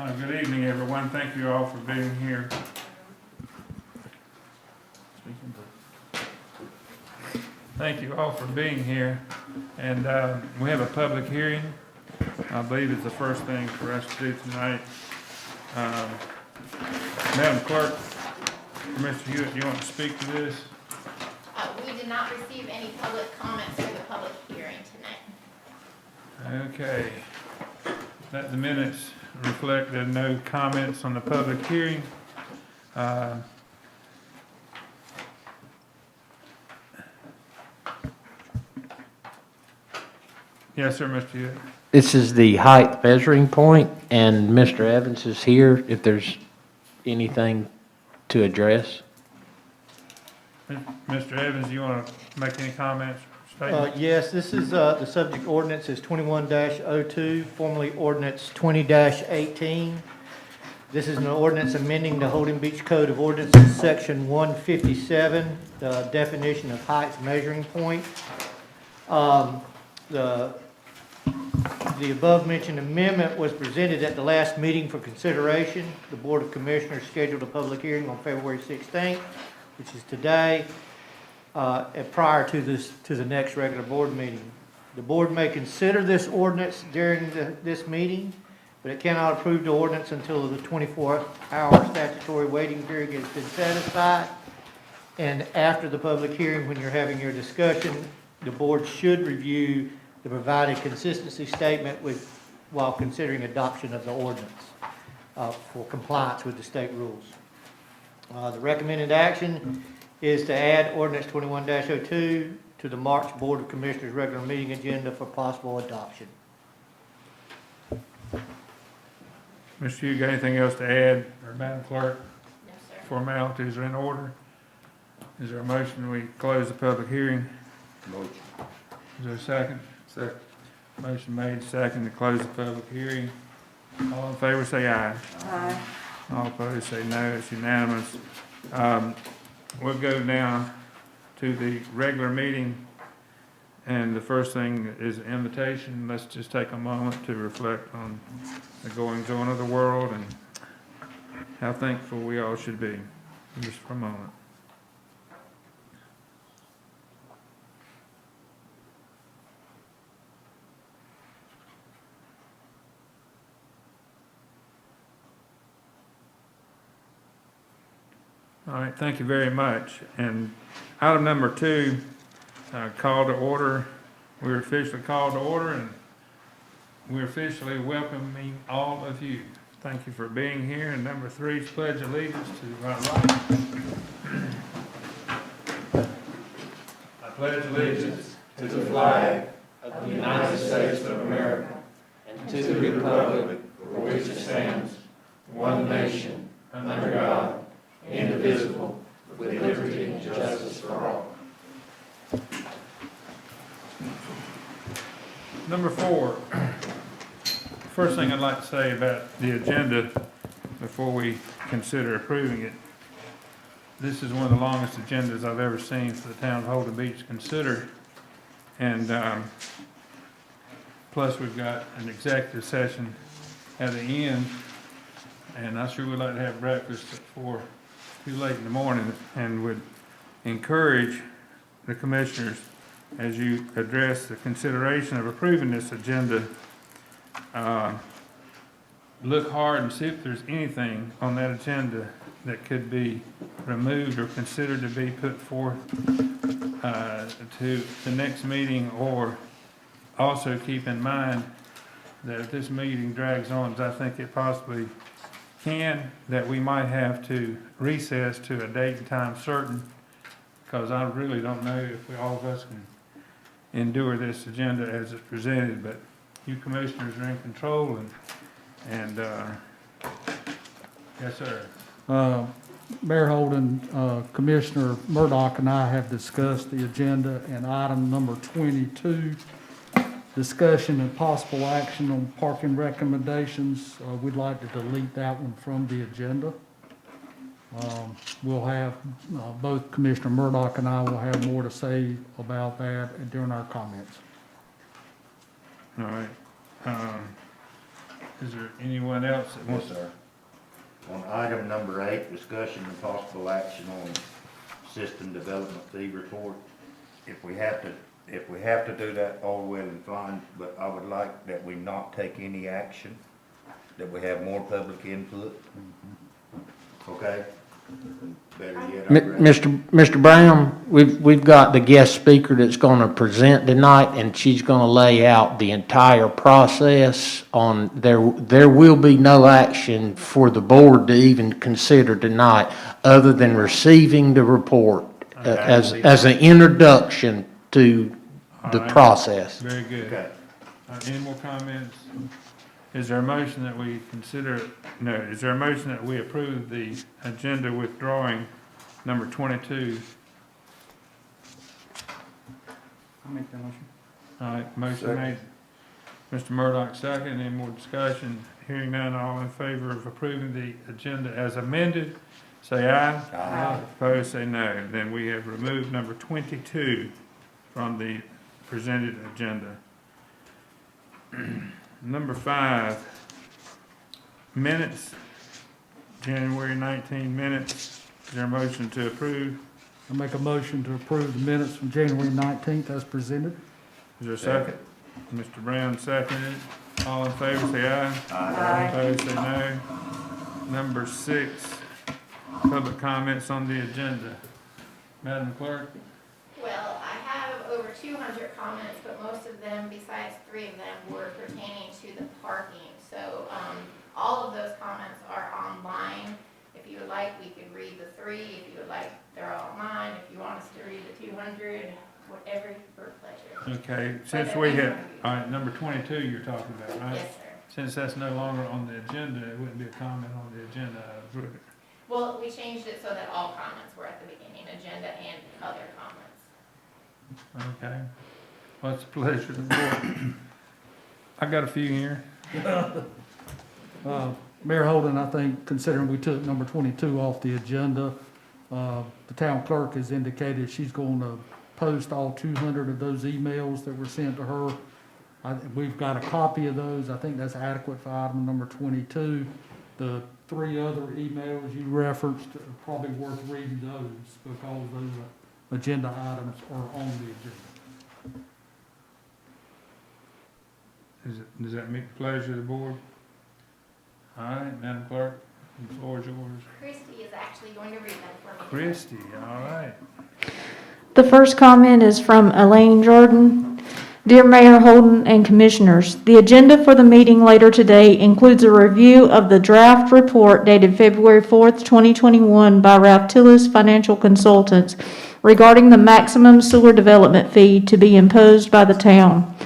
Good evening, everyone. Thank you all for being here. Thank you all for being here. And we have a public hearing. I believe it's the first thing for us to do tonight. Madam Clerk, Mr. Hewitt, do you want to speak to this? We did not receive any public comments for the public hearing tonight. Okay. Let the minutes reflect that no comments on the public hearing. Yes, sir, Mr. Hewitt. This is the height measuring point, and Mr. Evans is here if there's anything to address. Mr. Evans, do you want to make any comments? Yes, this is, the subject ordinance is 21-02, formerly ordinance 20-18. This is an ordinance amending the Holden Beach Code of Ordinances, section 157, the definition of height measuring point. The above-mentioned amendment was presented at the last meeting for consideration. The Board of Commissioners scheduled a public hearing on February 16th, which is today, prior to the next regular board meeting. The board may consider this ordinance during this meeting, but it cannot approve the ordinance until the 24-hour statutory waiting period has been satisfied. And after the public hearing, when you're having your discussion, the board should review the provided consistency statement while considering adoption of the ordinance for compliance with the state rules. The recommended action is to add ordinance 21-02 to the March Board of Commissioners regular meeting agenda for possible adoption. Mr. Hugh, got anything else to add, or Madam Clerk? No, sir. Formalities are in order. Is there a motion we close the public hearing? Motion. Is there a second? Second. Motion made, second to close the public hearing. All in favor say aye. Aye. All opposed say no. It's unanimous. We'll go now to the regular meeting. And the first thing is invitation. Let's just take a moment to reflect on the goings on of the world and how thankful we all should be. Just for a moment. All right, thank you very much. And item number 2, call to order. We're officially called to order, and we're officially welcoming all of you. Thank you for being here. And number 3 is pledge allegiance to my right. I pledge allegiance To the flag of the United States of America and to the republic for which it stands, one nation, under God, indivisible, with liberty and justice for all. Number 4, first thing I'd like to say about the agenda before we consider approving it. This is one of the longest agendas I've ever seen for the town of Holden Beach to consider. And plus we've got an executive session at the end. And I sure would like to have breakfast before too late in the morning, and would encourage the commissioners, as you address the consideration of approving this agenda, look hard and see if there's anything on that agenda that could be removed or considered to be put forth to the next meeting, or also keep in mind that if this meeting drags on, as I think it possibly can, that we might have to recess to a date and time certain, because I really don't know if all of us can endure this agenda as it's presented, but you commissioners are in control, and yes, sir. Mayor Holden, Commissioner Murdoch and I have discussed the agenda, and item number 22, discussion and possible action on parking recommendations. We'd like to delete that one from the agenda. We'll have, both Commissioner Murdoch and I will have more to say about that during our comments. All right. Is there anyone else that Yes, wants? sir. On item number 8, discussion and possible action on system development fee report. If we have to do that, all well and fine, but I would like that we not take any action, that we have more public input. Okay? Better yet, I'd rather- Mr. Brown, we've got the guest speaker that's gonna present tonight, and she's gonna lay out the entire process on, there will be no action for the board to even consider tonight, other than receiving the report as an introduction to the All right. process. Very good. Okay. Any more comments? Is there a motion that we consider, no, is there a motion that we approve the agenda withdrawing number 22? I'll make that motion. All right, motion Second. made. Mr. Murdock, second. Any more discussion? Hearing none, all in favor of approving the agenda as amended, say aye. Aye. Opposed, say no. Then we have removed number 22 from the presented agenda. Number 5, minutes, January 19 minutes. Is there a motion to approve? I make a motion to approve the minutes from January 19th as presented. Is there a second? Mr. Brown seconded. All in favor, say aye. Aye. Opposed, say no. Number 6, public comments on the agenda. Madam Clerk? Well, I have over 200 comments, but most of them, besides 3 of them, were pertaining to the parking. So, all of those comments are online. If you would like, we could read the 3. If you would like, they're all online. If you want us to read the 200, whatever your pleasure. Okay, since we have, all right, number 22 you're talking about, right? Yes, sir. Since that's no longer on the agenda, it wouldn't be a comment on the agenda. I approve it. Well, we changed it so that all comments were at the beginning, agenda and other comments. Okay. What's the pleasure of the board? I got a few here. Mayor Holden, I think considering we took number 22 off the agenda, the town clerk has indicated she's going to post all 200 of those emails that were sent to her. We've got a copy of those. I think that's adequate for item number 22. The 3 other emails you referenced, are probably worth reading those because those agenda items are on the agenda. Does that meet the pleasure of the board? All right, Madam Clerk, the floor is yours. Christy is actually going to read them for me. Christie, all right. The first comment is from Elaine Jordan. Dear Mayor Holden and Commissioners, the agenda for the meeting later today includes a review of the draft report dated February 4th, 2021 by Ralph Tillis Financial Consultants regarding the maximum sewer development fee to be imposed by the town.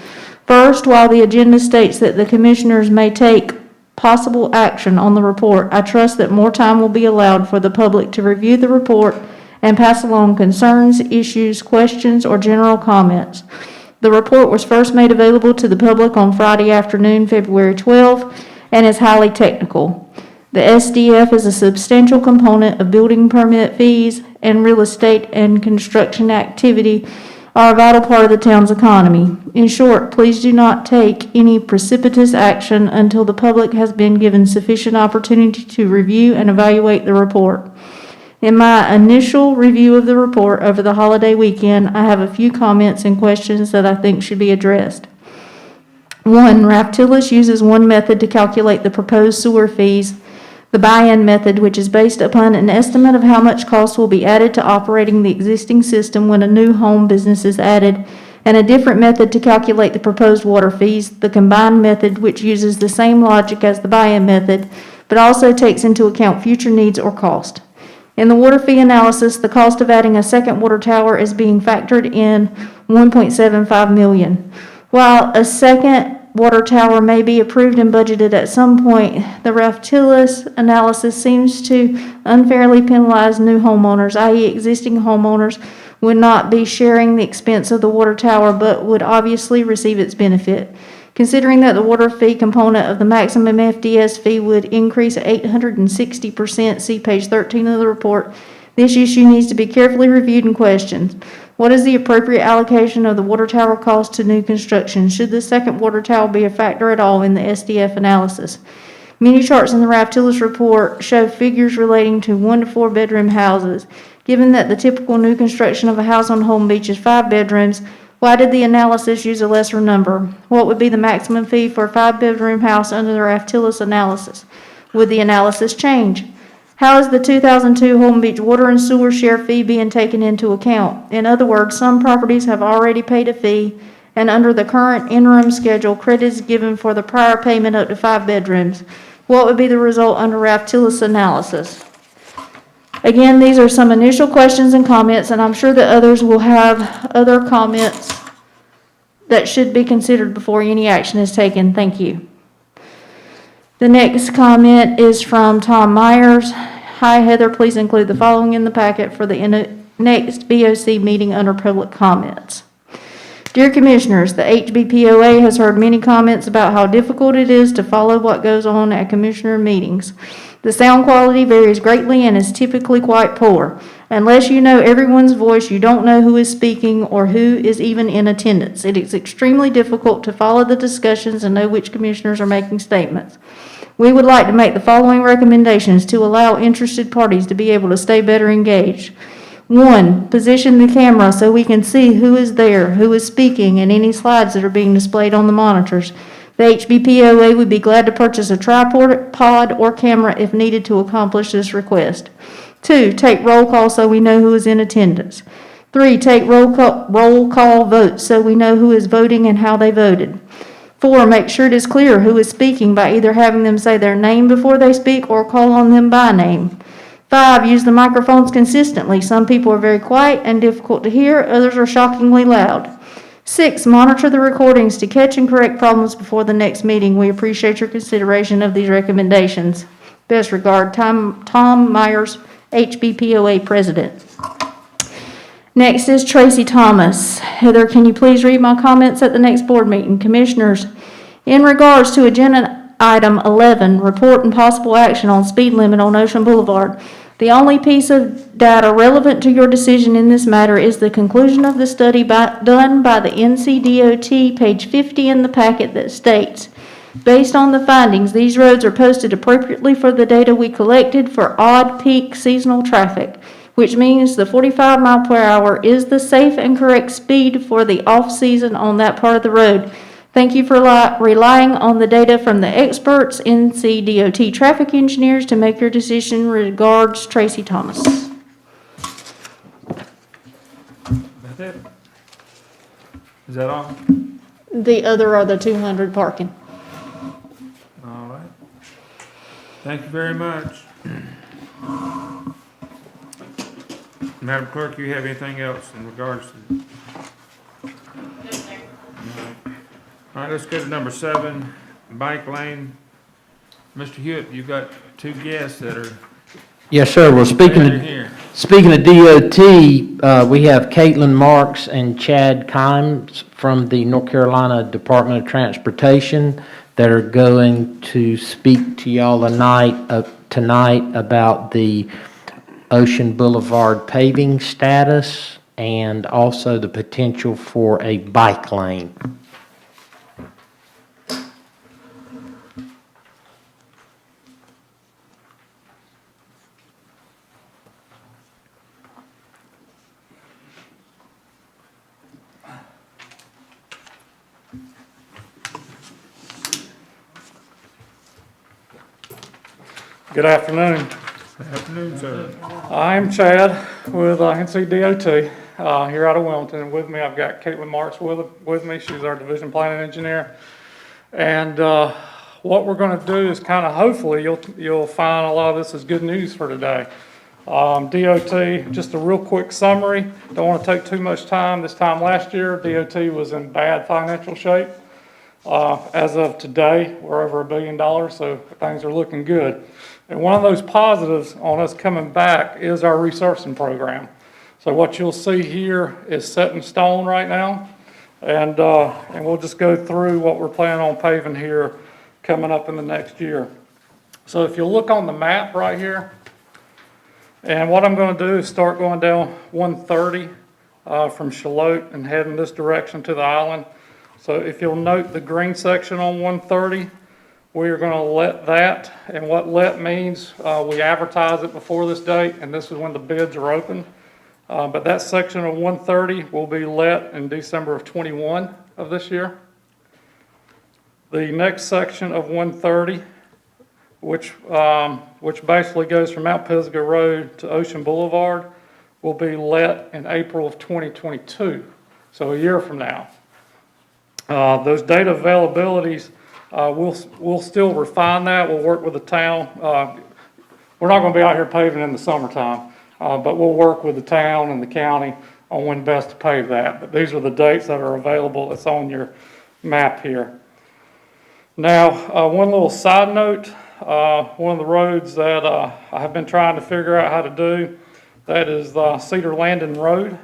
First, while the agenda states that the Commissioners may take possible action on the report, I trust that more time will be allowed for the public to review the report and pass along concerns, issues, questions, or general comments. The report was first made available to the public on Friday afternoon, February 12th, and is highly technical. The SDF is a substantial component of building permit fees, and real estate and construction activity are a vital part of the town's economy. In short, please do not take any precipitous action until the public has been given sufficient opportunity to review and evaluate the report. In my initial review of the report over the holiday weekend, I have a few comments and questions that I think should be addressed. 1, Ralph Tillis uses one method to calculate the proposed sewer fees, the buy-in method, which is based upon an estimate of how much cost will be added to operating the existing system when a new home business is added, and a different method to calculate the proposed water fees, the combined method, which uses the same logic as the buy-in method, but also takes into account future needs or cost. In the water fee analysis, the cost of adding a second water tower is being factored in $1.75 million. While a second water tower may be approved and budgeted at some point, the Ralph Tillis analysis seems to unfairly penalize new homeowners, i.e. existing homeowners would not be sharing the expense of the water tower but would obviously receive its benefit. Considering that the water fee component of the maximum FDS fee would increase 860%, see page 13 of the report, this issue needs to be carefully reviewed and questioned. What is the appropriate allocation of the water tower cost to new construction? Should the second water tower be a factor at all in the SDF analysis? Many charts in the Raftillis report show figures relating to 1 to 4 bedroom houses. Given that the typical new construction of a house on Holden Beach is 5 bedrooms, why did the analysis use a lesser number? What would be the maximum fee for a 5-bedroom house under the Raftillis analysis? Would the analysis change? How is the 2002 Holden Beach water and sewer share fee being taken into account? In other words, some properties have already paid a fee, and under the current interim schedule, credit is given for the prior payment up to 5 bedrooms. What would be the result under Raftillis analysis? Again, these are some initial questions and comments, and I'm sure that others will have other comments that should be considered before any action is taken. Thank you. The next comment is from Tom Myers. Hi, Heather, please include the following in the packet for the next BOC meeting under public comments. Dear Commissioners, the HBPOA has heard many comments about how difficult it is to follow what goes on at Commissioner meetings. The sound quality varies greatly and is typically quite poor. Unless you know everyone's voice, you don't know who is speaking or who is even in attendance. It is extremely difficult to follow the discussions and know which commissioners are making statements. We would like to make the following recommendations to allow interested parties to be able to stay better engaged. 1, position the camera so we can see who is there, who is speaking, and any slides that are being displayed on the monitors. The HBPOA would be glad to purchase a tripod or camera if needed to accomplish this request. 2, take roll call so we know who is in attendance. 3, take roll call votes so we know who is voting and how they voted. 4, make sure it is clear who is speaking by either having them say their name before they speak or call on them by name. 5, use the microphones consistently. Some people are very quiet and difficult to hear, others are shockingly loud. 6, monitor the recordings to catch and correct problems before the next meeting. We appreciate your consideration of these recommendations. Best regard, Tom Myers, HBPOA President. Next is Tracy Thomas. Heather, can you please read my comments at the next board meeting? Commissioners, in regards to agenda item 11, report and possible action on speed limit on Ocean Boulevard, the only piece of data relevant to your decision in this matter is the conclusion of the study done by the NCDOT, page 50 in the packet, that states, based on the findings, these roads are posted appropriately for the data we collected for odd peak seasonal traffic, which means the 45 mile per hour is the safe and correct speed for the off-season on that part of the road. Thank you for relying on the data from the experts, NCDOT traffic engineers, to make your decision. Regards, Tracy Thomas. That's it? Is that all? The other are the 200 parking. All right. Thank you very much. Madam Clerk, you have anything else in regards to? No, sir. All right, let's go to number 7, Bike Lane. Mr. Hewitt, you've got 2 guests that are Yes, sir. Well, speaking here. of DOT, we have Caitlin Marks and Chad Kimes from the North Carolina Department of Transportation that are going to speak to y'all tonight about the Ocean Boulevard paving status and also the potential for a bike lane. Good afternoon. Good afternoon, sir. I'm Chad with NCDOT here out of Wilmington. With me, I've got Caitlin Marks with me. She's our division planning engineer. And what we're going to do is kind of, hopefully, you'll find a lot of this is good news for today. DOT, just a real quick summary. Don't want to take too much time. This time last year, DOT was in bad financial shape. As of today, we're over $1 billion, so things are looking good. And one of those positives on us coming back is our resurfacing program. So what you'll see here is set in stone right now, and we'll just go through what we're planning on paving here coming up in the next year. So if you look on the map right here, and what I'm going to do is start going down 130 from Charlotte and heading this direction to the island. So if you'll note the green section on 130, we are going to let that, and what let means, we advertise it before this date, and this is when the bids are open. But that section of 130 will be let in December of 21 of this year. The next section of 130, which basically goes from Mount Pisgah Road to Ocean Boulevard, will be let in April of 2022, so a year from now. Those data availabilities, we'll still refine that. We'll work with the town. We're not going to be out here paving in the summertime, but we'll work with the town and the county on when best to pave that. But these are the dates that are available. It's on your map here. Now, one little side note, one of the roads that I have been trying to figure out how to do, that is Cedar Landing Road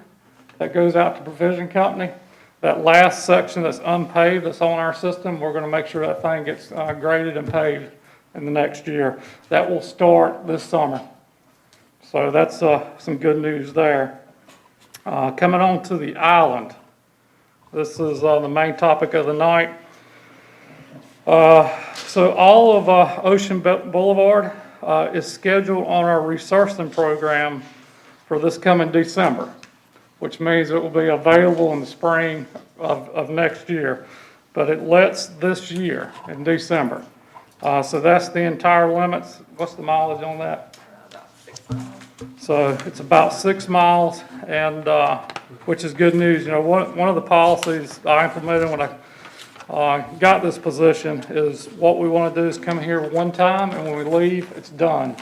that goes out to Provision Company. That last section that's unpaved that's on our system, we're going to make sure that thing gets graded and paved in the next year. That will start this summer. So that's some good news there. Coming on to the island. This is the main topic of the night. So all of Ocean Boulevard is scheduled on our resurfacing program for this coming December, which means it will be available in the spring of next year. But it lets this year in December. So that's the entire limits. What's the mileage on that? About 6 miles. So it's about 6 miles, and which is good news. You know, one of the policies I implemented when I got this position is what we want to do is come here one time, and when we leave, it's done.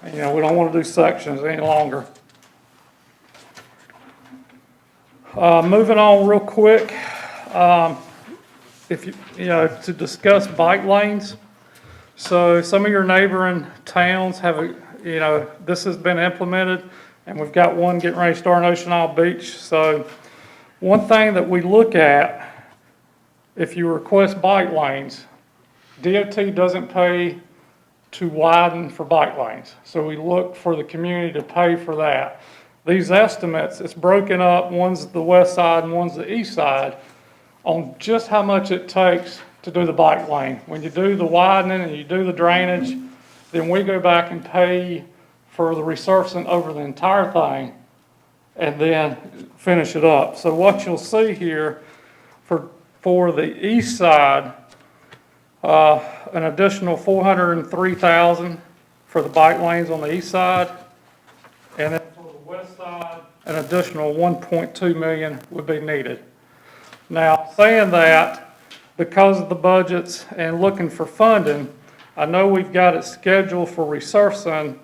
And, you know, we don't want to do sections any longer. Moving on real quick, if you know, to discuss bike lanes. So some of your neighboring towns have, you know, this has been implemented, and we've got one getting ready to start in Ocean Isle Beach. So one thing that we look at, if you request bike lanes, DOT doesn't pay to widen for bike lanes. So we look for the community to pay for that. These estimates, it's broken up, one's the west side and one's the east side, on just how much it takes to do the bike lane. When you do the widening and you do the drainage, then we go back and pay for the resurfacing over the entire thing and then finish it up. So what you'll see here for the east side, an additional $403,000 for the bike lanes on the east side, and then for the west side, an additional $1.2 million would be needed. Now, saying that, because of the budgets and looking for funding, I know we've got it scheduled for resurfacing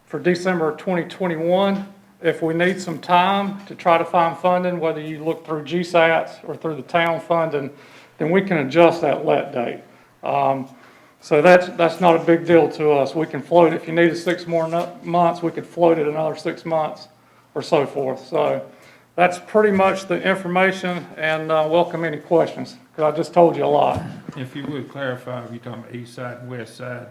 for December of 2021. If we need some time to try to find funding, whether you look through GSATs or through the town funding, then we can adjust that let date. So that's not a big deal to us. We can float, if you needed 6 more months, we could float it another 6 months or so forth. So that's pretty much the information, and welcome any questions, because I just told you a lot. If you would clarify, if you're talking about east side and west side.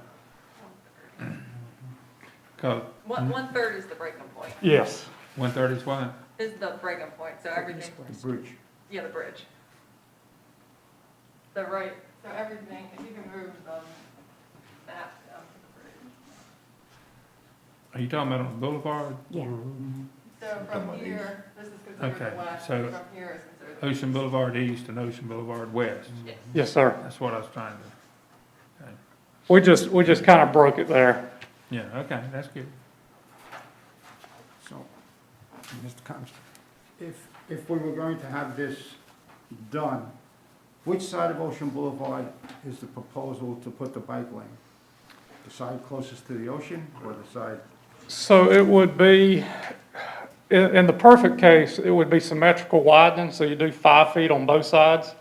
'Cause 1/3 is the breaking point, Yes. 130 is what? is the breaking point, so everything, Bridge. yeah, the bridge. The right, so everything, if you can move the map down to the bridge. Are you talking about on the boulevard? So from here, this is considered Okay, the west, so from here is considered the. Ocean Boulevard East and Ocean Boulevard West. Yes. Yes, sir. That's what I was trying to, We just kind of broke it there. yeah, okay, that's good. So, Mr. Combs, if we were going to have this done, which side of Ocean Boulevard is the proposal to put the bike lane? The side closest to the ocean or the side? So it would be, in the perfect case, it would be symmetrical widening, so you do 5 feet on both sides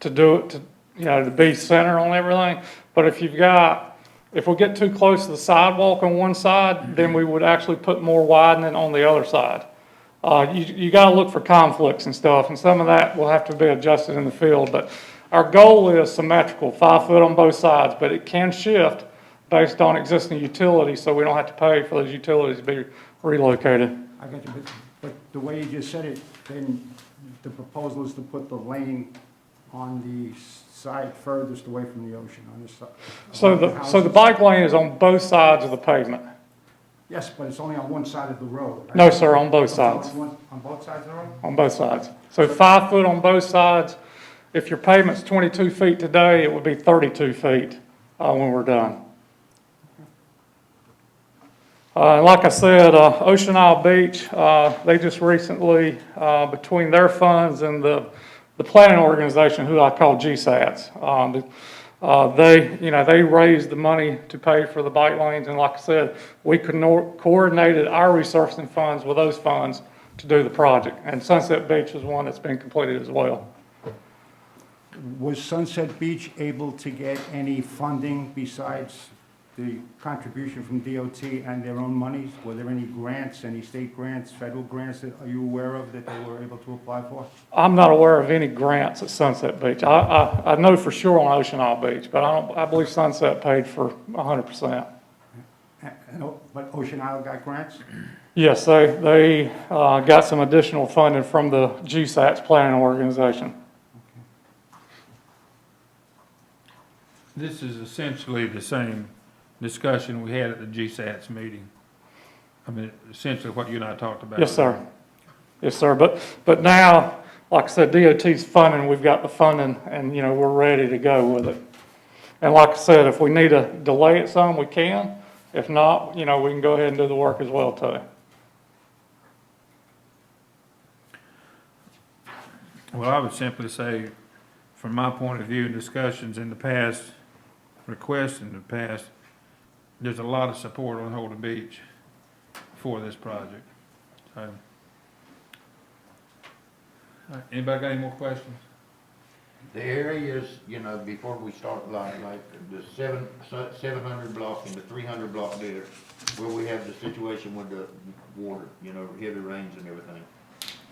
to do it, to, you know, to be center on everything. But if we get too close to the sidewalk on one side, then we would actually put more widening on the other side. You gotta look for conflicts and stuff, and some of that will have to be adjusted in the field, but our goal is symmetrical, 5 foot on both sides, but it can shift based on existing utilities, so we don't have to pay for those utilities to be relocated. I got you, but But the way you just said it, then the proposal is to put the lane on the side furthest away from the ocean, on this side. So the bike lane is on both sides of the pavement. Yes, but it's only on one side of the road, right? No, sir, on both Okay, sides, on both sides of the road? on both sides. So 5 foot on both sides. If your pavement's 22 feet today, it would be 32 feet when we're done. Like I said, Ocean Isle Beach, they just recently, between their funds and the planning organization, who I call GSATs, they raised the money to pay for the bike lanes, and like I said, we coordinated our resurfacing funds with those funds to do the project, and Sunset Beach is one that's been completed as well. Was Sunset Beach able to get any funding besides the contribution from DOT and their own monies? Were there any grants, any state grants, federal grants that are you aware of that they were able to apply for? I'm not aware of any grants at Sunset Beach. I know for sure on Ocean Isle Beach, but I believe Sunset paid for 100%. But Ocean Isle got grants? Yes, they got some additional funding from the GSATs planning organization. This is essentially the same discussion we had at the GSATs meeting. I mean, essentially what you and I talked about. Yes, sir. Yes, sir. But now, like I said, DOT's funding, we've got the funding, and, we're ready to go with it. And like I said, if we need to delay it some, we can. If not, we can go ahead and do the work as well, too. Well, I would simply say, from my point of view, discussions in the past, requests in the past, there's a lot of support on Holden Beach for this project. So, all right, anybody got any more questions? The areas, before we start like the 700 block and the 300 block there, where we have the situation with the water, heavy rains and everything.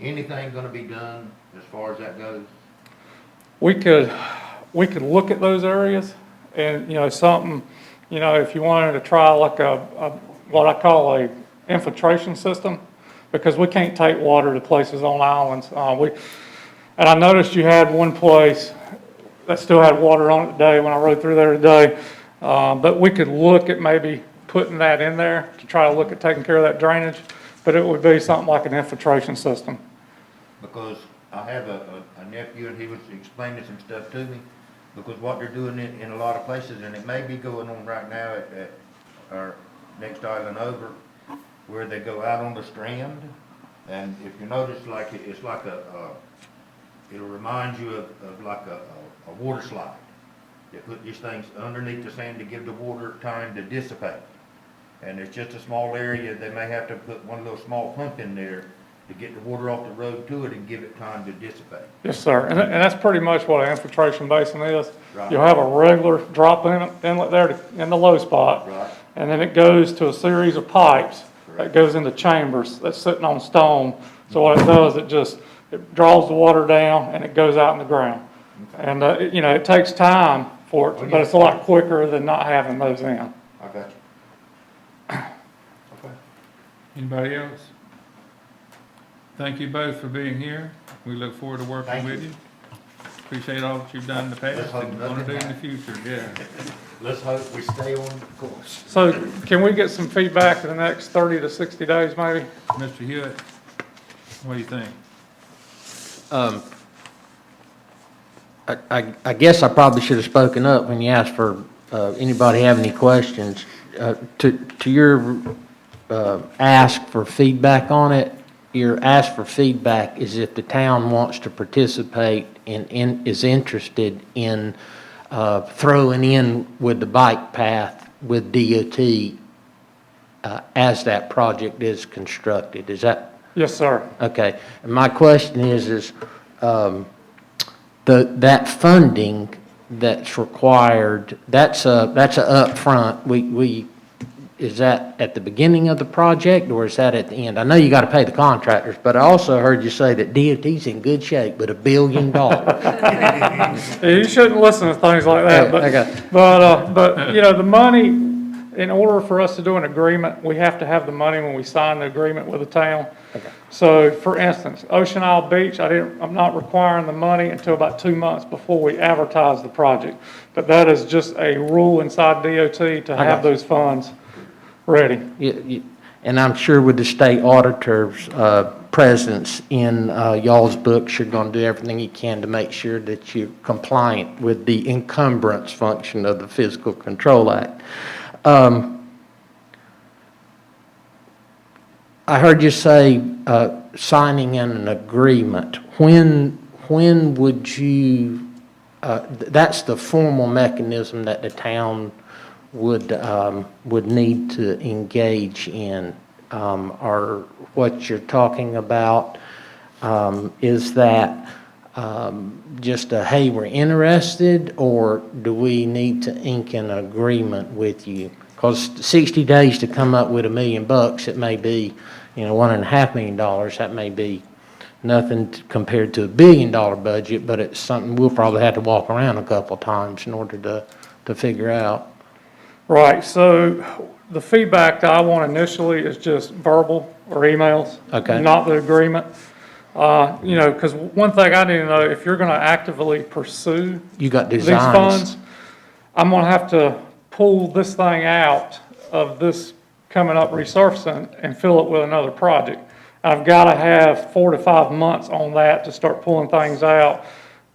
Anything gonna be done as far as that goes? We could look at those areas and, something, if you wanted to try like what I call a infiltration system, because we can't take water to places on islands. And I noticed you had one place that still had water on it today when I rode through there today. But we could look at maybe putting that in there to try to look at taking care of that drainage. But it would be something like an infiltration system. Because I have a nephew and he was explaining some stuff to me, because what they're doing in a lot of places, and it may be going on right now at our next island over, where they go out on the strand, and if you notice, it's like it'll remind you of like a water slide. They put these things underneath the sand to give the water time to dissipate. And it's just a small area, they may have to put one little small pump in there to get the water off the road to it and give it time to dissipate. Yes, sir. And that's pretty much what an infiltration basin is. Right. You'll have a regular drop inlet there in the low spot. Right. And then it goes to a series of pipes that Correct. goes into chambers that's sitting on stone. So what it does, it draws the water down and it goes out in the ground. Okay. And, it takes time for it, but it's a lot quicker than not having those in. I got you. Okay. Anybody else? Thank you both for being here. We look forward to working Thank with you. you. Appreciate all that you've done in the past and gonna do in the future, yeah. Let's hope we stay on course. So can we get some feedback in the next 30 to 60 days maybe? Mr. Hewitt, what do you think? I guess I probably should have spoken up when you asked for, anybody have any questions. To your, ask for feedback on it, your ask for feedback is if the town wants to participate and is interested in, throwing in with the bike path with DOT, as that project is constructed. Is that? Yes, sir. Okay. And my question is, that funding that's required, that's a upfront. Is that at the beginning of the project or is that at the end? I know you got to pay the contractors, but I also heard you say that DOT's in good shape with $1 billion. You shouldn't listen to things like that, Okay. but the money, in order for us to do an agreement, we have to have the money when we sign the agreement with the town. So for instance, Ocean Isle Beach, I'm not requiring the money until about 2 months before we advertise the project. But that is just a rule inside DOT to have those funds ready. And I'm sure with the state auditor's presence in y'all's books, you're going to do everything you can to make sure that you're compliant with the encumbrance function of the Physical Control Act. I heard you say signing in an agreement. When would you, that's the formal mechanism that the town would need to engage in. Or what you're talking about, is that just a, hey, we're interested, or do we need to ink an agreement with you? Because 60 days to come up with $1 million, it may be, $1.5 million, that may be nothing compared to $1 billion budget, but it's something we'll probably have to walk around a couple times in order to figure out. Right, so the feedback that I want initially is just verbal or emails. Okay. Not the agreement. Because one thing I need to know, if you're going to actively pursue You got these designs. funds, I'm going to have to pull this thing out of this coming up resurfacing and fill it with another project. I've got to have 4 to 5 months on that to start pulling things out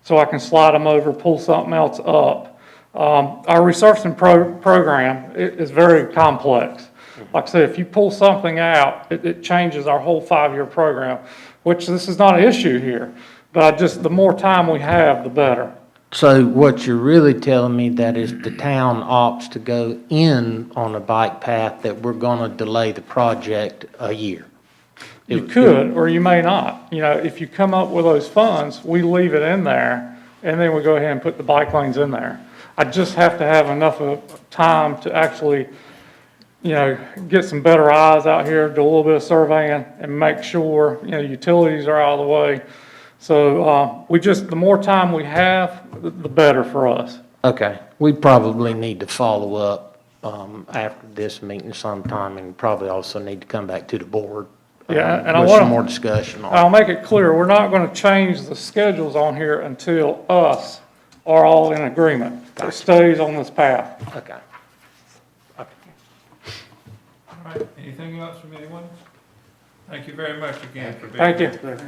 so I can slide them over, pull something else up. Our resurfacing program is very complex. Like I said, if you pull something out, it changes our whole 5-year program, which this is not an issue here. But the more time we have, the better. So what you're really telling me that is the town opts to go in on a bike path, that we're gonna delay the project a year? You could, or you may not. If you come up with those funds, we leave it in there, and then we go ahead and put the bike lanes in there. I just have to have enough of time to actually, get some better eyes out here, do a little bit of surveying, and make sure, utilities are out of the way. So, the more time we have, the better for us. Okay, we probably need to follow up after this meeting sometime, and probably also need to come back to the board Yeah, and with some more discussion on it. I'll make it clear, we're not going to change the schedules on here until us are all in agreement. It stays on this path. Okay. All right, anything else from anyone? Thank you very much again for being Thank you. here.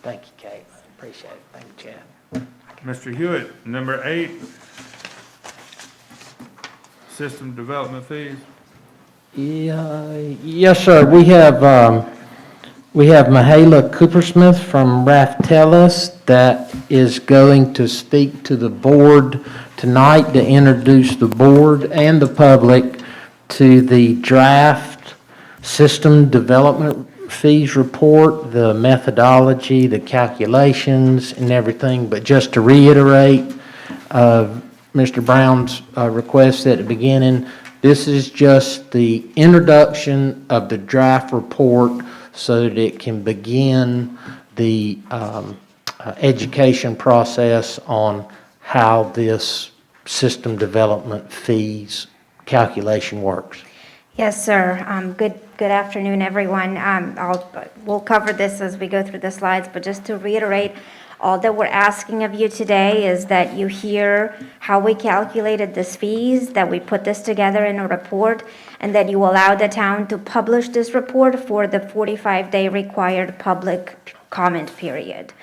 Thank you, Kate. Appreciate it. Thank you, Chad. Mr. Hewitt, number 8, system development fees. Yeah, yes, sir. We have Mahala Coopersmith from Raftellus that is going to speak to the board tonight to introduce the board and the public to the draft system development fees report, the methodology, the calculations and everything. But just to reiterate Mr. Brown's request at the beginning, this is just the introduction of the draft report so that it can begin the education process on how this system development fees calculation works. Yes, sir. Good afternoon, everyone. We'll cover this as we go through the slides, but just to reiterate, all that we're asking of you today is that you hear how we calculated these fees, that we put this together in a report, and that you allow the town to publish this report for the 45-day required public comment period.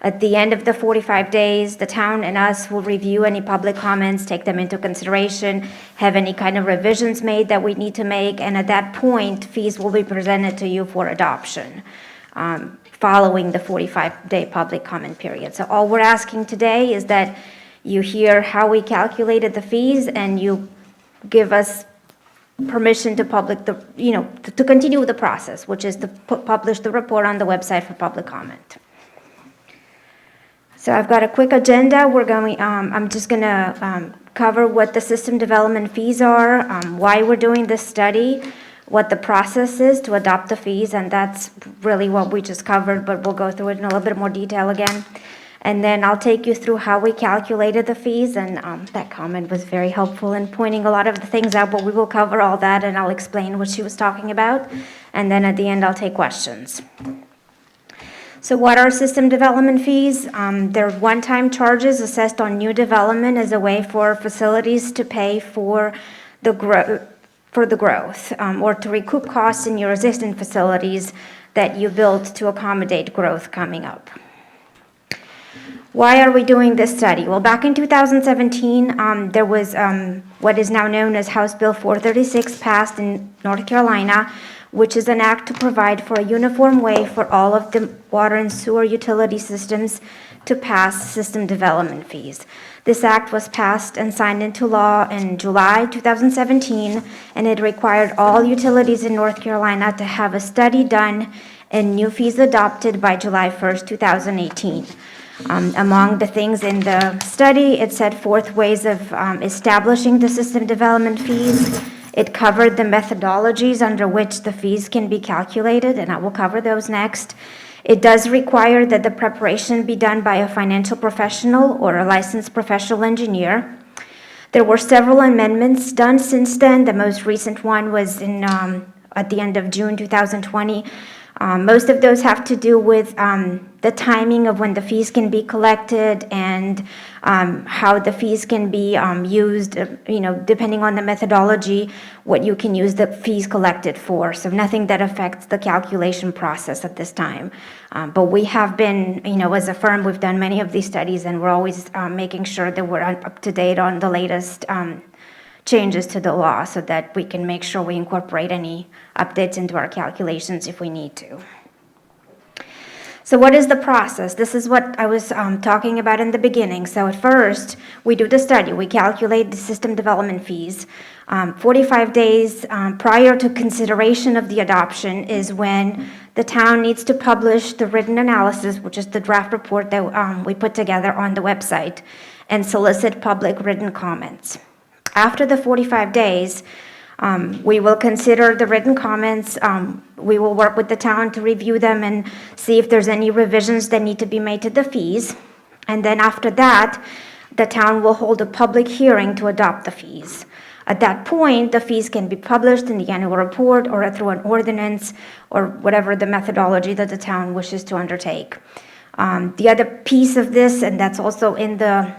At the end of the 45 days, the town and us will review any public comments, take them into consideration, have any kind of revisions made that we need to make, and at that point, fees will be presented to you for adoption following the 45-day public comment period. So all we're asking today is that you hear how we calculated the fees and you give us permission to to continue the process, which is to publish the report on the website for public comment. So I've got a quick agenda. I'm just gonna cover what the system development fees are, why we're doing this study, what the process is to adopt the fees, and that's really what we just covered, but we'll go through it in a little bit more detail again. And then I'll take you through how we calculated the fees, and that comment was very helpful in pointing a lot of the things out, but we will cover all that, and I'll explain what she was talking about. And then at the end, I'll take questions. So what are system development fees? They're one-time charges assessed on new development as a way for facilities to pay for the growth, or to recoup costs in your existing facilities that you built to accommodate growth coming up. Why are we doing this study? Well, back in 2017, there was what is now known as House Bill 436 passed in North Carolina, which is an act to provide for a uniform way for all of the water and sewer utility systems to pass system development fees. This act was passed and signed into law in July 2017, and it required all utilities in North Carolina to have a study done and new fees adopted by July 1st, 2018. Among the things in the study, it set forth ways of establishing the system development fees. It covered the methodologies under which the fees can be calculated, and I will cover those next. It does require that the preparation be done by a financial professional or a licensed professional engineer. There were several amendments done since then. The most recent one was at the end of June 2020. Most of those have to do with the timing of when the fees can be collected and how the fees can be used, depending on the methodology, what you can use the fees collected for. So nothing that affects the calculation process at this time. But we have been, as a firm, we've done many of these studies, and we're always making sure that we're up to date on the latest changes to the law so that we can make sure we incorporate any updates into our calculations if we need to. So what is the process? This is what I was talking about in the beginning. So at first, we do the study. We calculate the system development fees. 45 days prior to consideration of the adoption is when the town needs to publish the written analysis, which is the draft report that we put together on the website, and solicit public written comments. After the 45 days, we will consider the written comments. We will work with the town to review them and see if there's any revisions that need to be made to the fees. And then after that, the town will hold a public hearing to adopt the fees. At that point, the fees can be published in the annual report or through an ordinance or whatever the methodology that the town wishes to undertake. The other piece of this, and that's also in the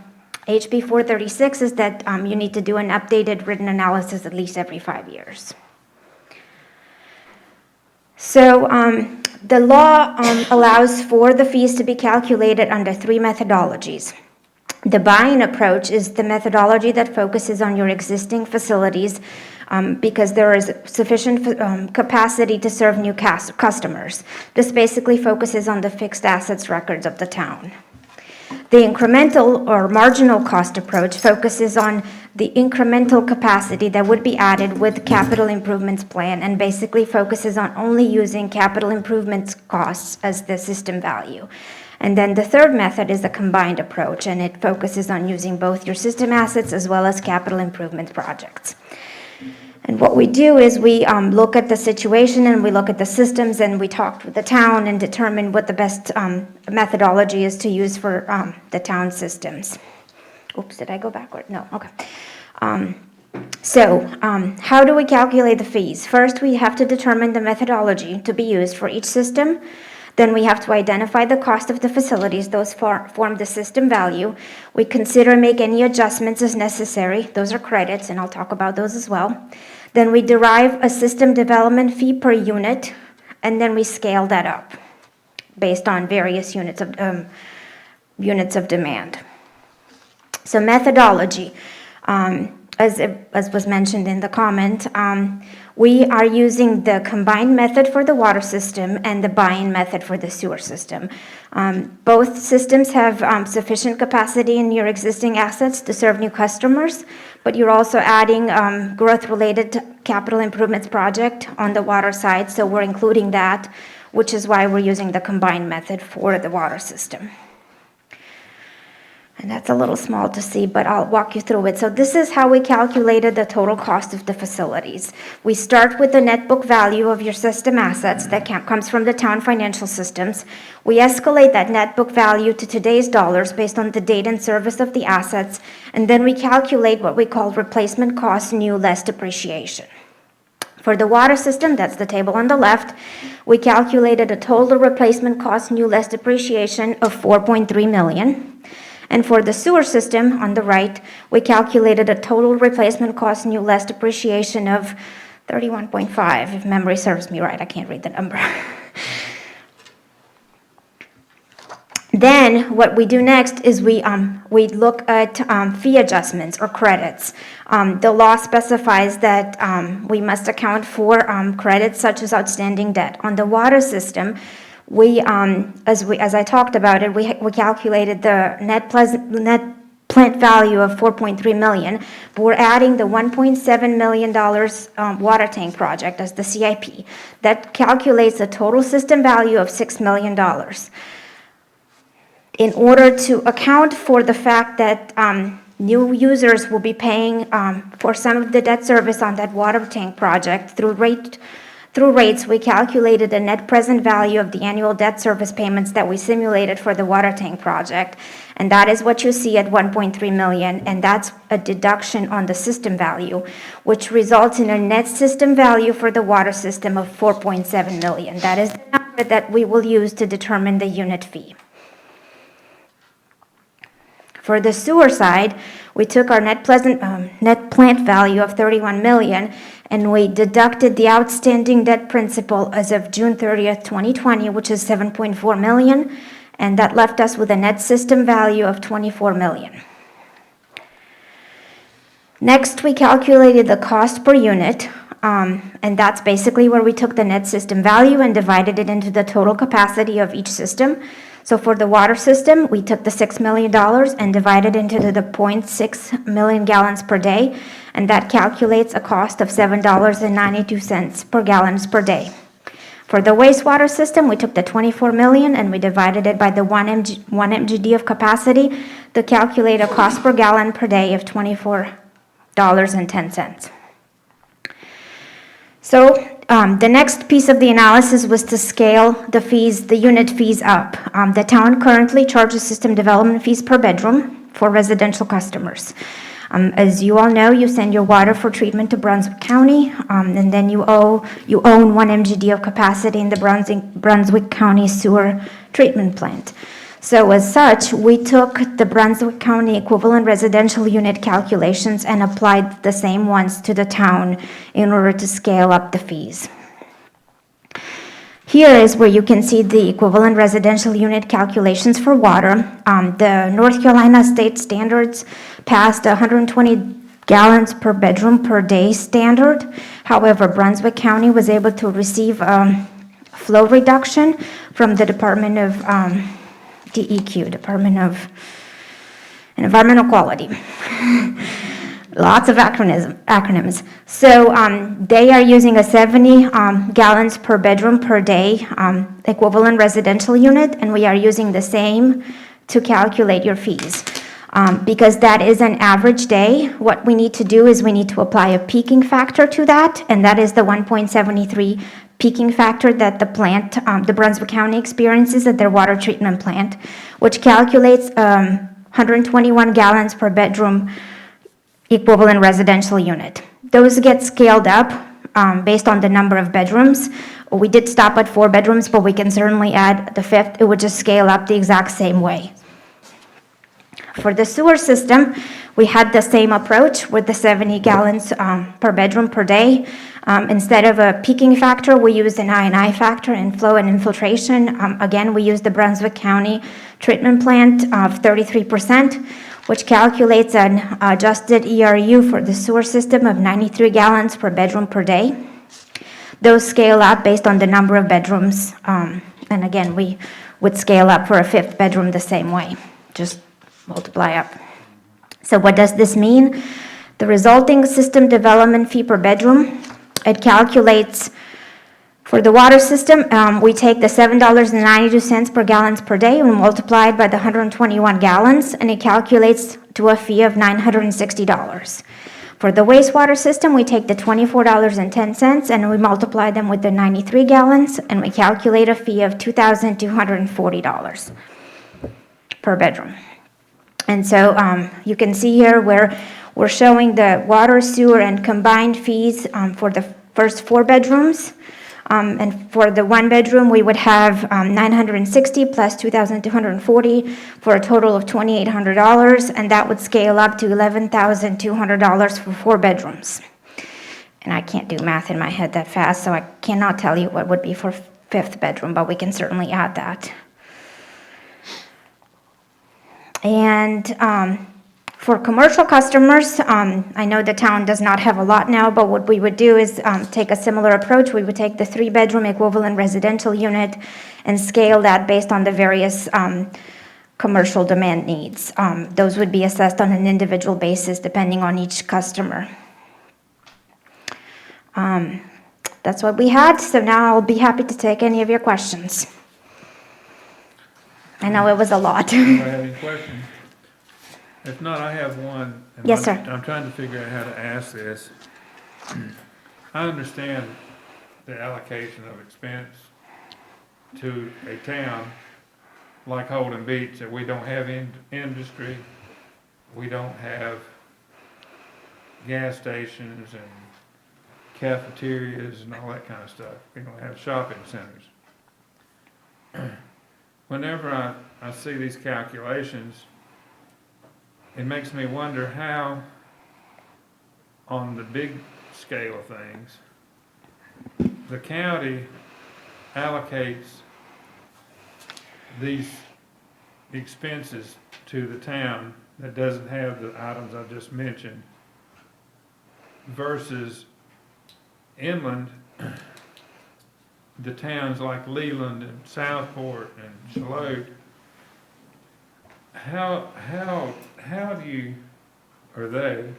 HB 436, is that you need to do an updated written analysis at least every 5 years. So the law allows for the fees to be calculated under 3 methodologies. The buy-in approach is the methodology that focuses on your existing facilities because there is sufficient capacity to serve new customers. This basically focuses on the fixed assets records of the town. The incremental or marginal cost approach focuses on the incremental capacity that would be added with the capital improvements plan and basically focuses on only using capital improvements costs as the system value. And then the third method is a combined approach, and it focuses on using both your system assets as well as capital improvement projects. And what we do is we look at the situation and we look at the systems and we talk with the town and determine what the best methodology is to use for the town systems. Oops, did I go backward? No, okay. How do we calculate the fees? First, we have to determine the methodology to be used for each system. Then we have to identify the cost of the facilities. Those form the system value. We consider and make any adjustments as necessary. Those are credits, and I'll talk about those as well. Then we derive a system development fee per unit, and then we scale that up based on various units of demand. So methodology, as was mentioned in the comment, we are using the combined method for the water system and the buy-in method for the sewer system. Both systems have sufficient capacity in your existing assets to serve new customers, but you're also adding growth-related capital improvements project on the water side, so we're including that, which is why we're using the combined method for the water system. And that's a little small to see, but I'll walk you through it. So this is how we calculated the total cost of the facilities. We start with the net book value of your system assets that comes from the town financial systems. We escalate that net book value to today's dollars based on the date and service of the assets, and then we calculate what we call replacement cost new less depreciation. For the water system, that's the table on the left, we calculated a total replacement cost new less depreciation of $4.3 million. And for the sewer system on the right, we calculated a total replacement cost new less depreciation of 31.5, if memory serves me right. I can't read the number. Then what we do next is we look at fee adjustments or credits. The law specifies that we must account for credits such as outstanding debt. On the water system, as I talked about it, we calculated the net plant value of $4.3 million, but we're adding the $1.7 million water tank project as the CIP. That calculates a total system value of $6 million. In order to account for the fact that new users will be paying for some of the debt service on that water tank project through rates, we calculated the net present value of the annual debt service payments that we simulated for the water tank project. And that is what you see at $1.3 million, and that's a deduction on the system value, which results in a net system value for the water system of $4.7 million. That is the number that we will use to determine the unit fee. For the sewer side, we took our net plant value of $31 million, and we deducted the outstanding debt principal as of June 30th, 2020, which is $7.4 million, and that left us with a net system value of $24 million. Next, we calculated the cost per unit, and that's basically where we took the net system value and divided it into the total capacity of each system. So for the water system, we took the $6 million and divided into the 0.6 million gallons per day, and that calculates a cost of $7.92 per gallons per day. For the wastewater system, we took the 24 million and we divided it by the 1 MGD of capacity to calculate a cost per gallon per day of $24.10. So the next piece of the analysis was to scale the fees, the unit fees up. The town currently charges system development fees per bedroom for residential customers. As you all know, you send your water for treatment to Brunswick County, and then you own 1 MGD of capacity in the Brunswick County sewer treatment plant. So as such, we took the Brunswick County equivalent residential unit calculations and applied the same ones to the town in order to scale up the fees. Here is where you can see the equivalent residential unit calculations for water. The North Carolina state standards passed 120 gallons per bedroom per day standard. However, Brunswick County was able to receive flow reduction from the Department of DEQ, Department of Environmental Quality. Lots of acronyms. So they are using a 70 gallons per bedroom per day equivalent residential unit, and we are using the same to calculate your fees. Because that is an average day, what we need to do is we need to apply a peaking factor to that, and that is the 1.73 peaking factor that the plant, the Brunswick County experiences at their water treatment plant, which calculates 121 gallons per bedroom equivalent residential unit. Those get scaled up based on the number of bedrooms. We did stop at 4 bedrooms, but we can certainly add the 5th. It would just scale up the exact same way. For the sewer system, we had the same approach with the 70 gallons per bedroom per day. Instead of a peaking factor, we used an I&I factor in flow and infiltration. Again, we used the Brunswick County treatment plant of 33%, which calculates an adjusted ERU for the sewer system of 93 gallons per bedroom per day. Those scale up based on the number of bedrooms. And again, we would scale up for a 5th bedroom the same way, just multiply up. So what does this mean? The resulting system development fee per bedroom, it calculates For the water system, we take the $7.92 per gallons per day and multiply it by the 121 gallons, and it calculates to a fee of $960. For the wastewater system, we take the $24.10 and we multiply them with the 93 gallons, and we calculate a fee of $2,240 per bedroom. And so you can see here where we're showing the water, sewer, and combined fees for the first 4 bedrooms. And for the 1 bedroom, we would have 960 plus 2,240 for a total of $2,800, and that would scale up to $11,200 for 4 bedrooms. And I can't do math in my head that fast, so I cannot tell you what would be for 5th bedroom, but we can certainly add that. And for commercial customers, I know the town does not have a lot now, but what we would do is take a similar approach. We would take the 3-bedroom equivalent residential unit and scale that based on the various commercial demand needs. Those would be assessed on an individual basis depending on each customer. That's what we had, so now I'll be happy to take any of your questions. I know it was a lot. Anybody have any questions? If not, I have one. and Yes, sir. I'm trying to figure out how to ask this. I understand the allocation of expense to a town like Holden Beach, that we don't have industry, we don't have gas stations and cafeterias and all that kind of stuff. We don't have shopping centers. Whenever I see these calculations, it makes me wonder how, on the big scale of things, the county allocates these expenses to the town that doesn't have the items I just mentioned, versus inland, the towns like Leland and Southport and Charlotte. How do you, or they,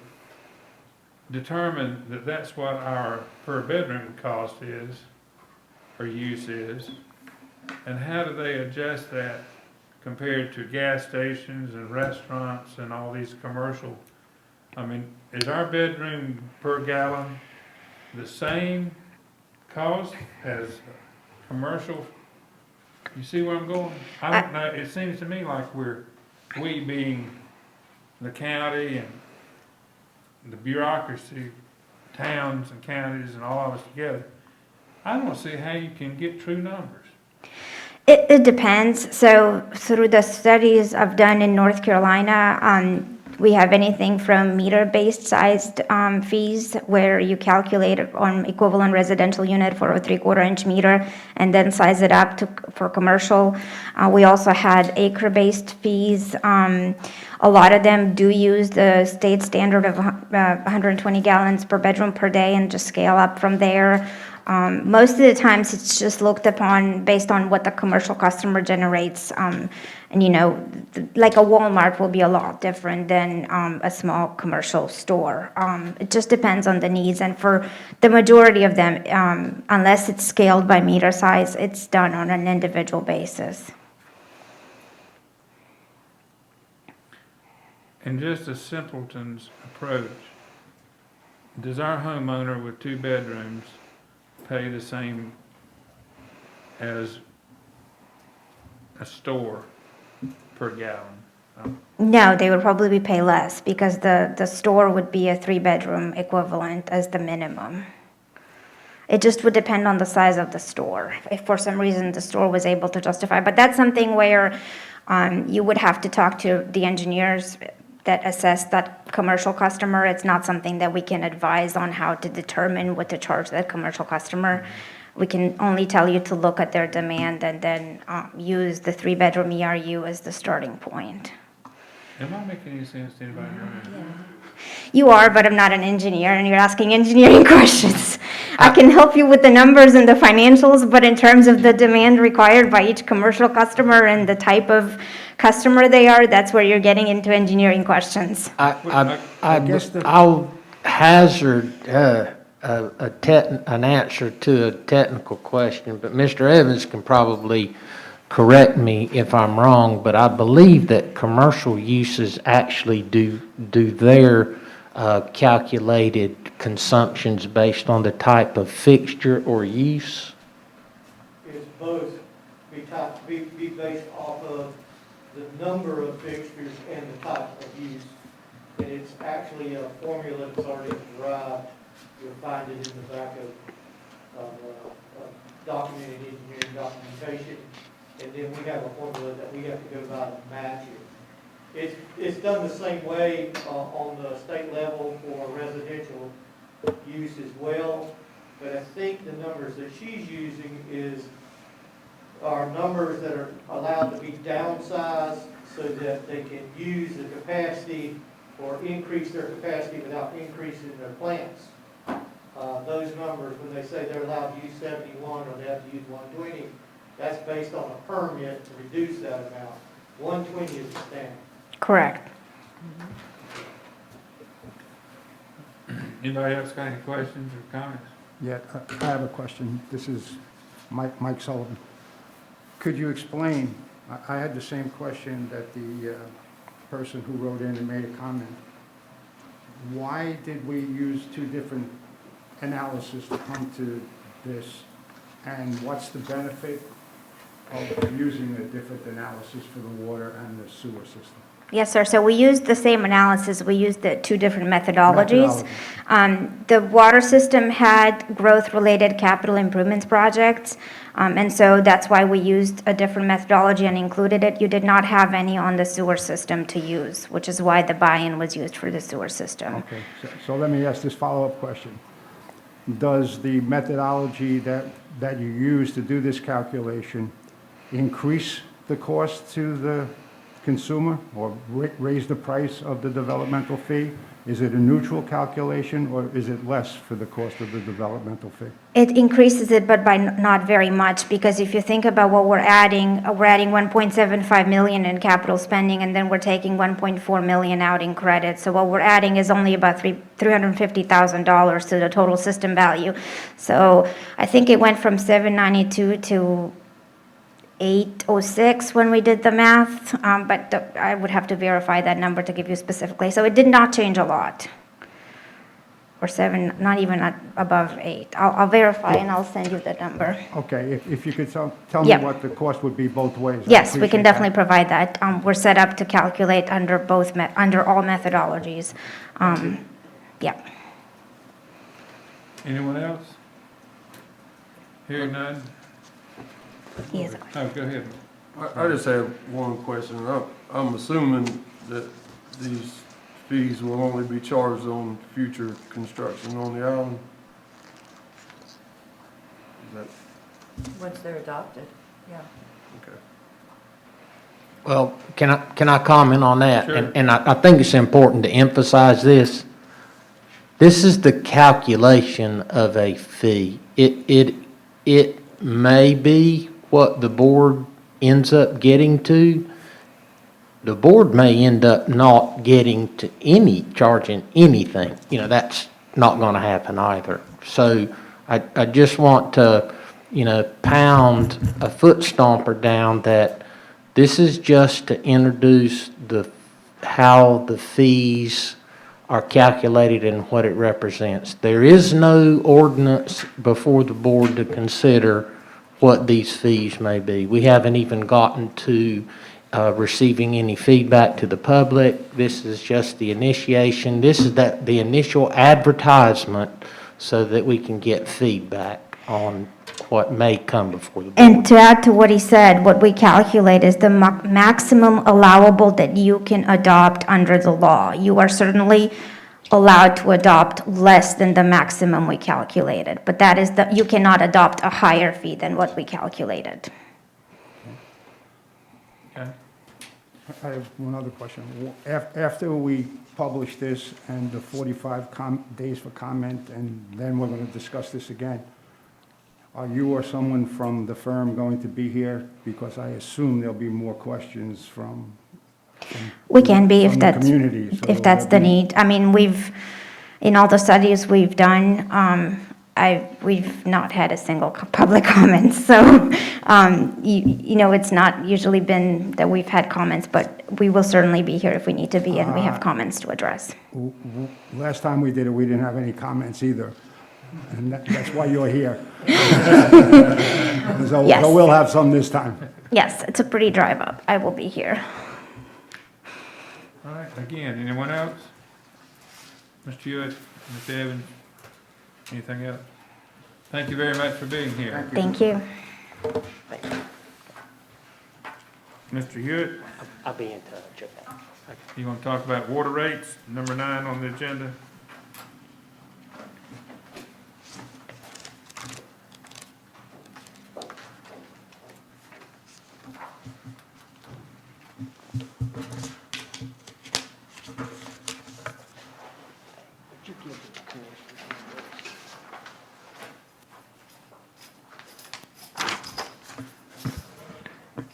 determine that that's what our per bedroom cost is, or use is? And how do they adjust that compared to gas stations and restaurants and all these commercial? I mean, is our bedroom per gallon the same cost as commercial? You see where I'm going? I don't know, it seems to me like we being the county and the bureaucracy, towns and counties and all of us together, I don't see how you can get true numbers. It depends. So through the studies I've done in North Carolina, we have anything from meter-based sized fees where you calculate on equivalent residential unit for a 3/4 inch meter and then size it up for commercial. We also had acre-based fees. A lot of them do use the state standard of 120 gallons per bedroom per day and just scale up from there. Most of the times it's just looked upon based on what the commercial customer generates. And you know, like a Walmart will be a lot different than a small commercial store. It just depends on the needs. And for the majority of them, unless it's scaled by meter size, it's done on an individual basis. And just a simpleton's approach, does our homeowner with 2 bedrooms pay the same as a store per gallon? No, they would probably pay less because the store would be a 3-bedroom equivalent as the minimum. It just would depend on the size of the store. If for some reason the store was able to justify, but that's something where you would have to talk to the engineers that assess that commercial customer. It's not something that we can advise on how to determine what to charge that commercial customer. We can only tell you to look at their demand and then use the 3-bedroom ERU as the starting point. Am I making any sense to anybody around? You are, but I'm not an engineer, and you're asking engineering questions. I can help you with the numbers and the financials, but in terms of the demand required by each commercial customer and the type of customer they are, that's where you're getting into engineering questions. I'll hazard, an answer to a technical question, but Mr. Evans can probably correct me if I'm wrong, but I believe that commercial uses actually do their calculated consumptions based on the type of fixture or use. It's both be based off of the number of fixtures and the type of use. And it's actually a formula that's already derived. You'll find it in the back of documented engineering documentation. And then we have a formula that we have to go by to match it. It's done the same way on the state level for residential use as well. But I think the numbers that she's using are numbers that are allowed to be downsized so that they can use the capacity or increase their capacity without increasing their plants. Those numbers, when they say they're allowed to use 71 or they have to use 120, that's based on a permit to reduce that amount. 120 is the standard. Correct. Anybody else got any questions or comments? Yeah, I have a question. This is Mike Sullivan. Could you explain, I had the same question that the person who wrote in and made a comment. Why did we use two different analysis to come to this? And what's the benefit of using a different analysis for the water and the sewer system? Yes, sir. So we used the same analysis. We used the two different methodologies. The water system had growth-related capital improvements projects, and so that's why we used a different methodology and included it. You did not have any on the sewer system to use, which is why the buy-in was used for the sewer system. Okay, so let me ask this follow-up question. Does the methodology that you use to do this calculation increase the cost to the consumer or raise the price of the developmental fee? Is it a neutral calculation or is it less for the cost of the developmental fee? It increases it, but by not very much, because if you think about what we're adding 1.75 million in capital spending, and then we're taking 1.4 million out in credit. So what we're adding is only about $350,000 to the total system value. So I think it went from 792 to 806 when we did the math, but I would have to verify that number to give you specifically. So it did not change a lot. Or 7, not even above 8. I'll verify and I'll send you the number. Okay, if you could tell me Yep. what the cost would be both ways. I'd Yes, we appreciate can that. definitely provide that. We're set up to calculate under under all methodologies. Yeah. Anyone else? Hearing none? He has a question. Oh, go ahead. I just have one question. I'm assuming that these fees will only be charged on future construction on the island? Is that, Once they're adopted, yeah. okay. Well, can I comment on that? Sure. And I think it's important to emphasize this. This is the calculation of a fee. It may be what the board ends up getting to. The board may end up not getting to charging anything. You know, that's not going to happen either. So I just want to, pound a foot stomper down that this is just to introduce how the fees are calculated and what it represents. There is no ordinance before the board to consider what these fees may be. We haven't even gotten to receiving any feedback to the public. This is just the initiation. This is the initial advertisement so that we can get feedback on what may come before the board. And to add to what he said, what we calculate is the maximum allowable that you can adopt under the law. You are certainly allowed to adopt less than the maximum we calculated, but that is you cannot adopt a higher fee than what we calculated. Okay. I have one other question. After we publish this and the 45 days for comment, and then we're going to discuss this again, are you or someone from the firm going to be here? Because I assume there'll be more questions from We can be the community. So if that's the there'll be- need. I mean, In all the studies we've done, we've not had a single public comment. So, it's not usually been that we've had comments, but we will certainly be here if we need to be and we have comments to address. Last time we did it, we didn't have any comments either, and that's why you're here. So Yes. we'll have some this time. Yes, it's a pretty drive up. I will be here. All right, again, anyone else? Mr. Hewitt, Ms. Evans, anything else? Thank you very much for being here. Thank you. Mr. Hewitt, I'll be in touch, okay. you want to talk about water rates, number 9 on the agenda?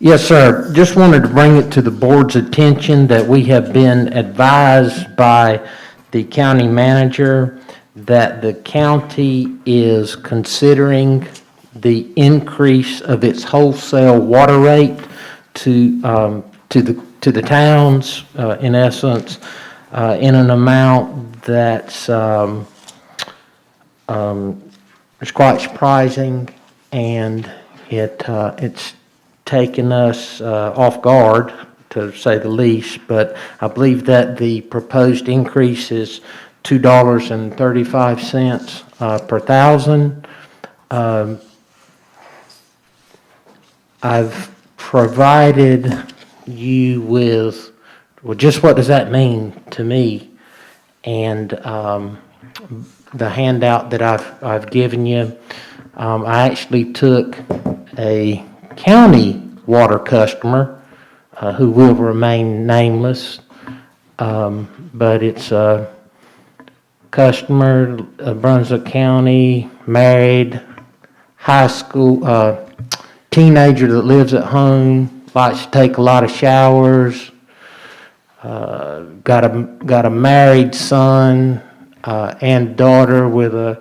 Yes, sir. Just wanted to bring it to the board's attention that we have been advised by the county manager that the county is considering the increase of its wholesale water rate to the towns, in essence, in an amount that's it's quite surprising, and it's taken us off guard, to say the least, but I believe that the proposed increase is $2.35 per thousand. I've provided you with, well, just what does that mean to me? And the handout that I've given you, I actually took a county water customer who will remain nameless, but it's a customer, Brunswick County, married, high school, teenager that lives at home, likes to take a lot of showers, got a married son and daughter with a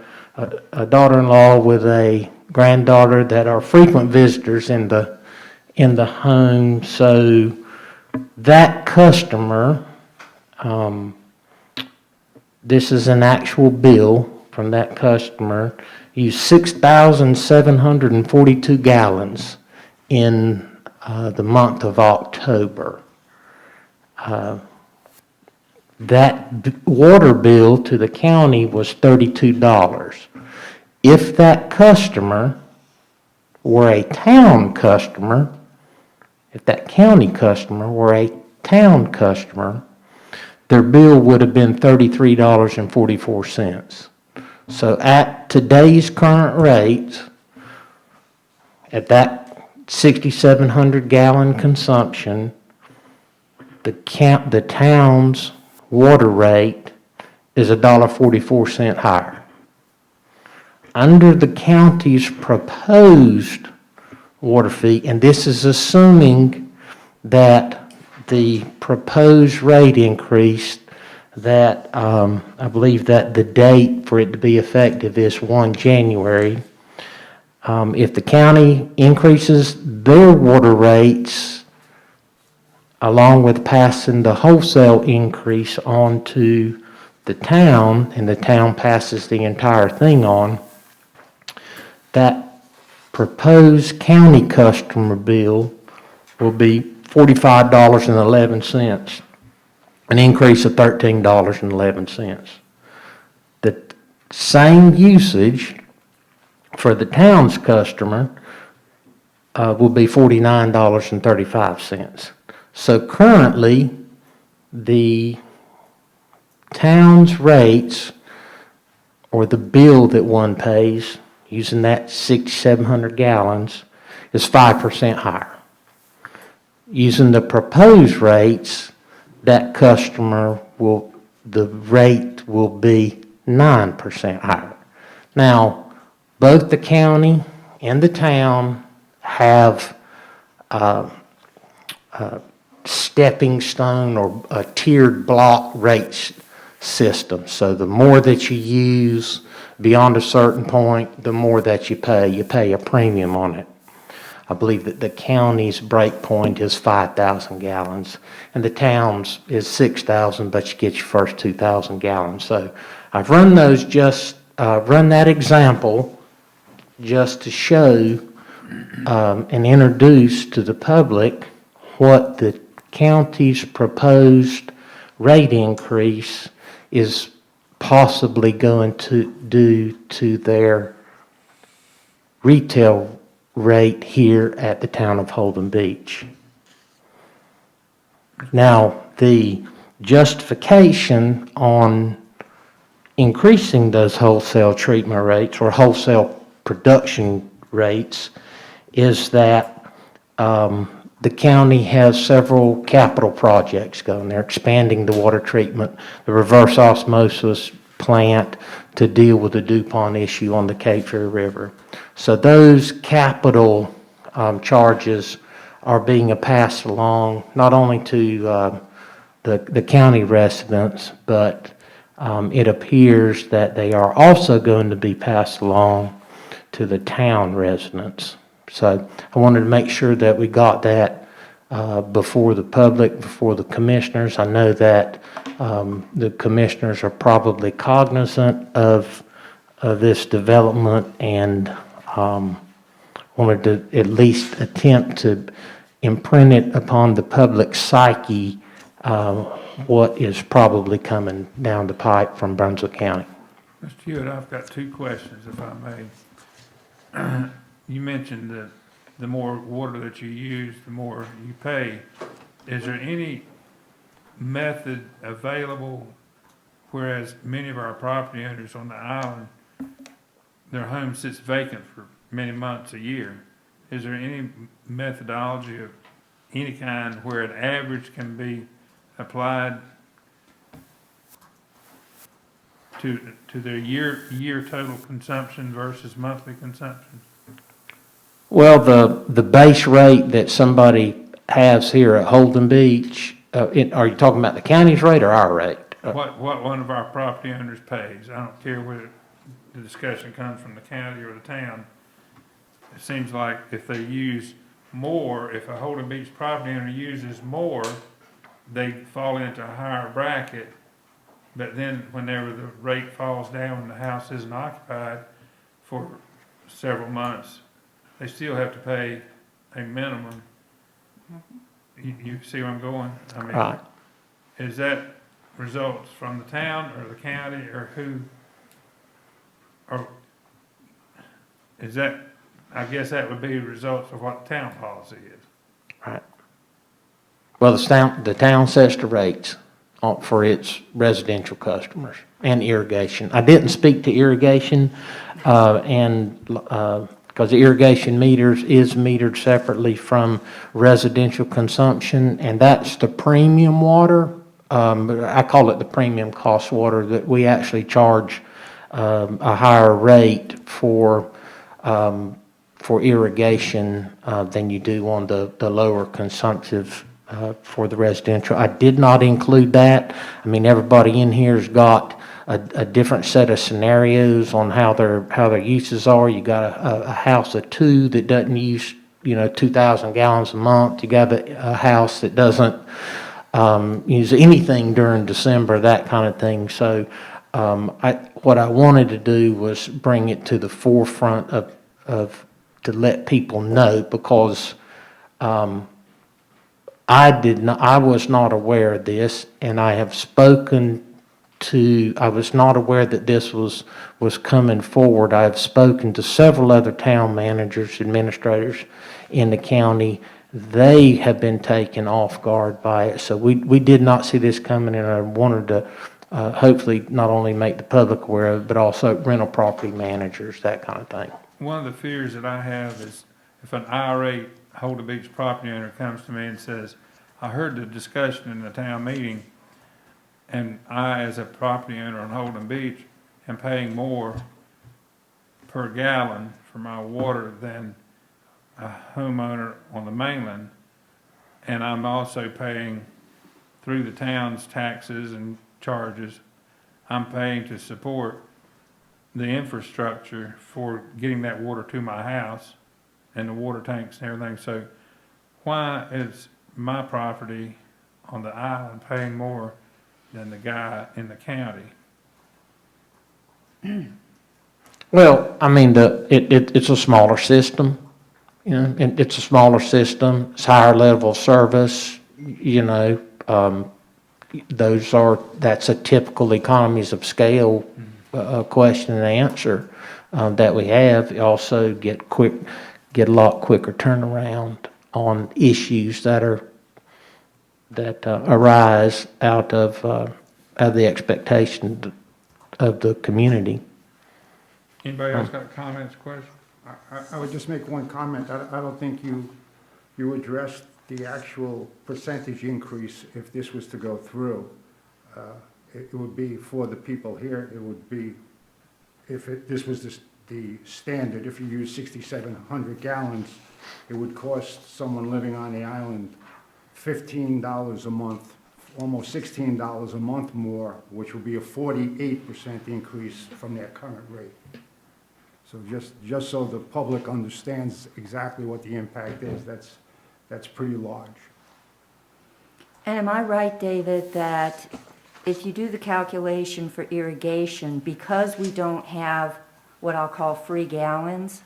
daughter-in-law with a granddaughter that are frequent visitors in the home. So that customer, this is an actual bill from that customer, used 6,742 gallons in the month of October. That water bill to the county was $32. If that customer were a town customer, if that county customer were a town customer, their bill would have been $33.44. So at today's current rates, at that 6,700 gallon consumption, the town's water rate is $1.44 higher. Under the county's proposed water fee, and this is assuming that the proposed rate increase, that I believe that the date for it to be effective is 1 January. If the county increases their water rates along with passing the wholesale increase on to the town, and the town passes the entire thing on, that proposed county customer bill will be $45.11, an increase of $13.11. The same usage for the town's customer will be $49.35. So currently, the town's rates, or the bill that one pays, using that 6,700 gallons, is 5% higher. Using the proposed rates, that customer the rate will be 9% higher. Now, both the county and the town have stepping stone or tiered block rate system. So the more that you use beyond a certain point, the more that you pay. You pay a premium on it. I believe that the county's break point is 5,000 gallons, and the town's is 6,000, but you get your first 2,000 gallons. So I've run those run that example just to show and introduce to the public what the county's proposed rate increase is possibly going to do to their retail rate here at the town of Holden Beach. Now, the justification on increasing those wholesale treatment rates or wholesale production rates is that the county has several capital projects going. They're expanding the water treatment, the reverse osmosis plant to deal with the DuPont issue on the Cape Fear River. So those capital charges are being passed along not only to the county residents, but it appears that they are also going to be passed along to the town residents. So I wanted to make sure that we got that before the public, before the commissioners. I know that the commissioners are probably cognizant of this development and wanted to at least attempt to imprint it upon the public psyche what is probably coming down the pipe from Brunswick County. Mr. Hewitt, I've got two questions, if I may. You mentioned that the more water that you use, the more you pay. Is there any method available, whereas many of our property owners on the island, their home sits vacant for many months, a year? Is there any methodology of any kind where an average can be applied to their year total consumption versus monthly consumption? Well, the base rate that somebody has here at Holden Beach, are you talking about the county's rate or our rate? What one of our property owners pays. I don't care whether the discussion comes from the county or the town. It seems like if they use more, if a Holden Beach property owner uses more, they fall into a higher bracket. But then whenever the rate falls down and the house isn't occupied for several months, they still have to pay a minimum. You see where I'm going? I mean, Right. Is that results from the town or the county or who? Or is that, I guess that would be results of what the town policy is. Right. Well, the town sets the rates for its residential customers and irrigation. I didn't speak to irrigation, because the irrigation meters is metered separately from residential consumption, and that's the premium water. I call it the premium cost water, that we actually charge a higher rate for irrigation than you do on the lower consumptive for the residential. I did not include that. I mean, everybody in here's got a different set of scenarios on how their uses are. You got a house of two that doesn't use 2,000 gallons a month. You got a house that doesn't use anything during December, that kind of thing. So what I wanted to do was bring it to the forefront of to let people know, because I was not aware of this, and I was not aware that this was coming forward. I have spoken to several other town managers, administrators in the county. They have been taken off guard by it. So we did not see this coming, and I wanted to hopefully not only make the public aware of it, but also rental property managers, that kind of thing. One of the fears that I have is if an irate Holden Beach property owner comes to me and says, I heard the discussion in the town meeting, and I, as a property owner on Holden Beach, am paying more per gallon for my water than a homeowner on the mainland, and I'm also paying through the town's taxes and charges I'm paying to support the infrastructure for getting that water to my house and the water tanks and everything. So why is my property on the island paying more than the guy in the county? Well, I mean, it's a smaller system, you know, and it's a smaller system, it's higher level of service, you know, that's a typical economies of scale, question and answer, that we have. You also get a lot quicker turnaround on issues that arise out of the expectation of the community. Anybody else got comments, questions? I would just make one comment. I don't think you addressed the actual percentage increase if this was to go through. It would be for the people here, it would be, this was the standard, if you use 6,700 gallons, it would cost someone living on the island $15 a month, almost $16 a month more, which would be a 48% increase from their current rate. So just so the public understands exactly what the impact is, that's pretty large. And am I right, David, that if you do the calculation for irrigation, because we don't have what I'll call free gallons,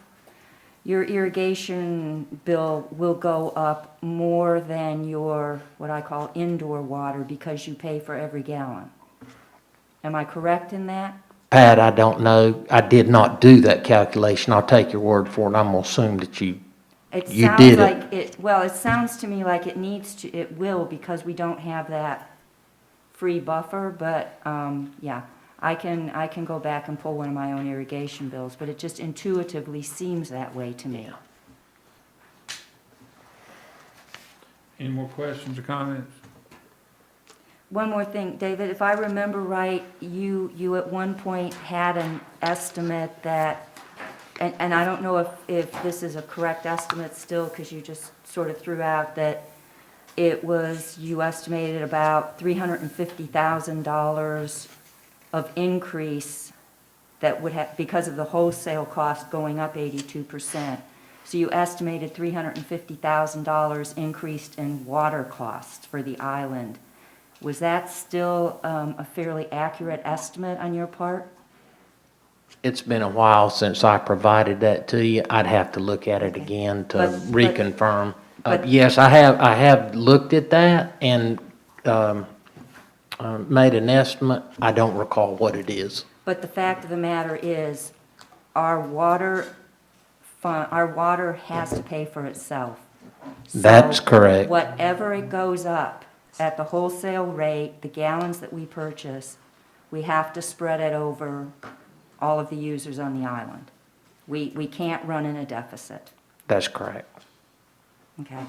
your irrigation bill will go up more than your, what I call indoor water, because you pay for every gallon? Am I correct in that? Pat, I don't know. I did not do that calculation. I'll take your word for it. I'm gonna assume that you It You sounds did it. like it, well, it sounds to me like it needs to, it will, because we don't have that free buffer, but, yeah, I can go back and pull one of my own irrigation bills, but it just intuitively seems that way to me. Any more questions or comments? One more thing, David, if I remember right, you at one point had an estimate that, and I don't know if this is a correct estimate still, because you just sort of threw out that it was, you estimated about $350,000 of increase that would have, because of the wholesale cost going up 82%. So you estimated $350,000 increased in water costs for the island. Was that still a fairly accurate estimate on your part? It's been a while since I provided that to you. I'd have to look at it again to reconfirm. Yes, I have looked at that and made an estimate. I don't recall what it is. But the fact of the matter is, our water has to pay for itself. That's So correct. whatever it goes up at the wholesale rate, the gallons that we purchase, we have to spread it over all of the users on the island. We can't run in a deficit, That's correct. okay?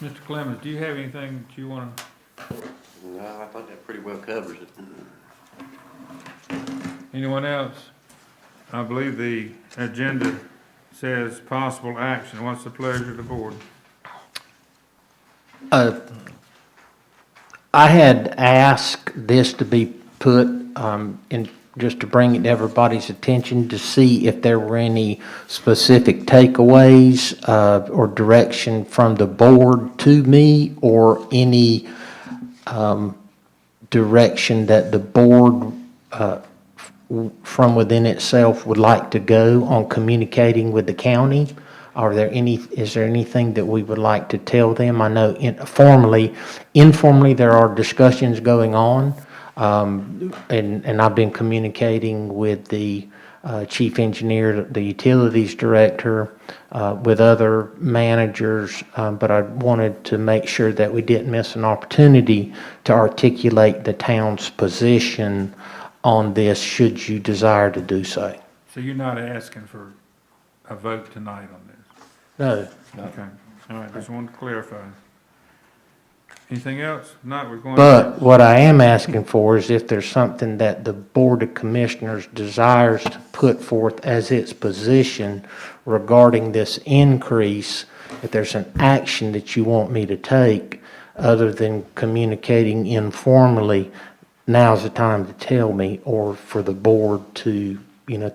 Mr. Clemens, do you have anything that you want to, No, I think that pretty well covers it. anyone else? I believe the agenda says possible action. What's the pleasure of the board? I had asked this to be put in, just to bring it to everybody's attention to see if there were any specific takeaways or direction from the board to me, or any direction that the board from within itself would like to go on communicating with the county. Is there anything that we would like to tell them? I know informally, there are discussions going on, and I've been communicating with the chief engineer, the utilities director, with other managers, but I wanted to make sure that we didn't miss an opportunity to articulate the town's position on this, should you desire to do so. So you're not asking for a vote tonight on this? No. Okay, all right, just wanted to clarify. Anything else? Not, we're going. But what I am asking for is if there's something that the Board of Commissioners desires to put forth as its position regarding this increase, if there's an action that you want me to take, other than communicating informally, now's the time to tell me, or for the board to,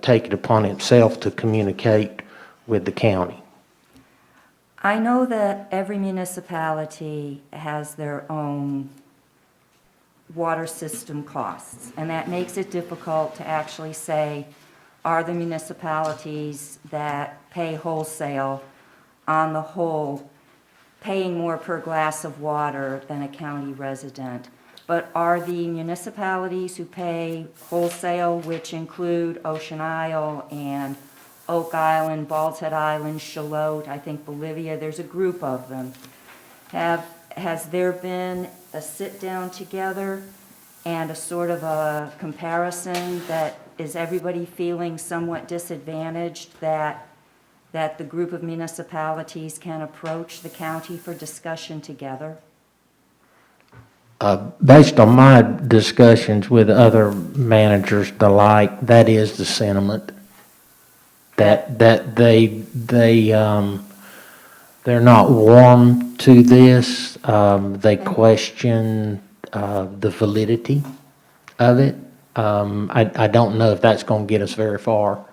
take it upon itself to communicate with the county. I know that every municipality has their own water system costs, and that makes it difficult to actually say, are the municipalities that pay wholesale on the whole paying more per glass of water than a county resident? But are the municipalities who pay wholesale, which include Ocean Isle and Oak Island, Bald's Head Island, Charlotte, I think Bolivia, there's a group of them. Has there been a sit-down together and a sort of a comparison that is everybody feeling somewhat disadvantaged that the group of municipalities can approach the county for discussion together? Based on my discussions with other managers, the like, that is the sentiment. That they're not warm to this. They question the validity of it. I don't know if that's going to get us very far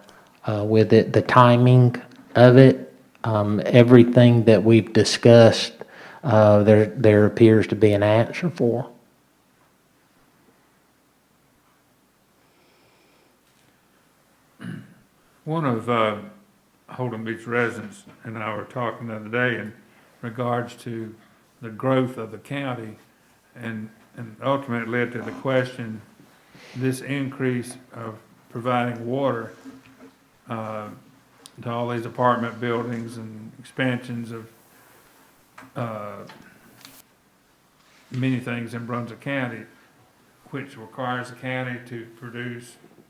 with it. The timing of it, everything that we've discussed, there appears to be an answer for. One of Holden Beach residents and I were talking the other day in regards to the growth of the county, and ultimately led to the question, this increase of providing water to all these apartment buildings and expansions of many things in Brunswick County, which requires the county to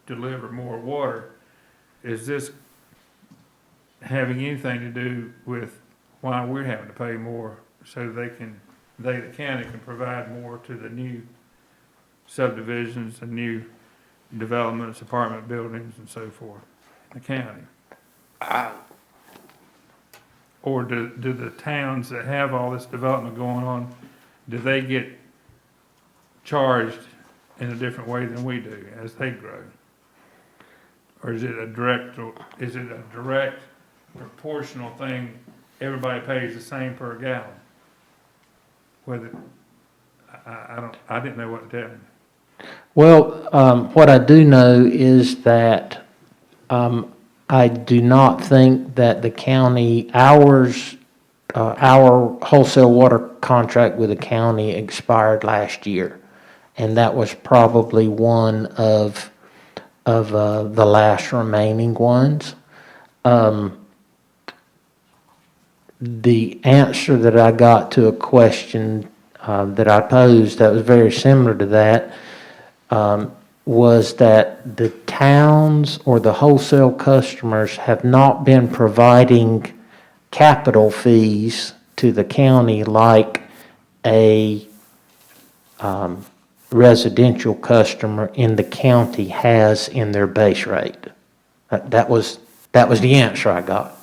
deliver more water. Is this having anything to do with why we're having to pay more so the county can provide more to the new subdivisions and new developments, apartment buildings and so forth, in the county? Or do the towns that have all this development going on, do they get charged in a different way than we do as they grow? Or is it a direct proportional thing, everybody pays the same per gallon? Whether, I didn't know what to tell you. Well, what I do know is that I do not think that the county, our wholesale water contract with the county expired last year. And that was probably one of the last remaining ones. The answer that I got to a question that I posed that was very similar to that was that the towns or the wholesale customers have not been providing capital fees to the county like a residential customer in the county has in their base rate. That was the answer I got.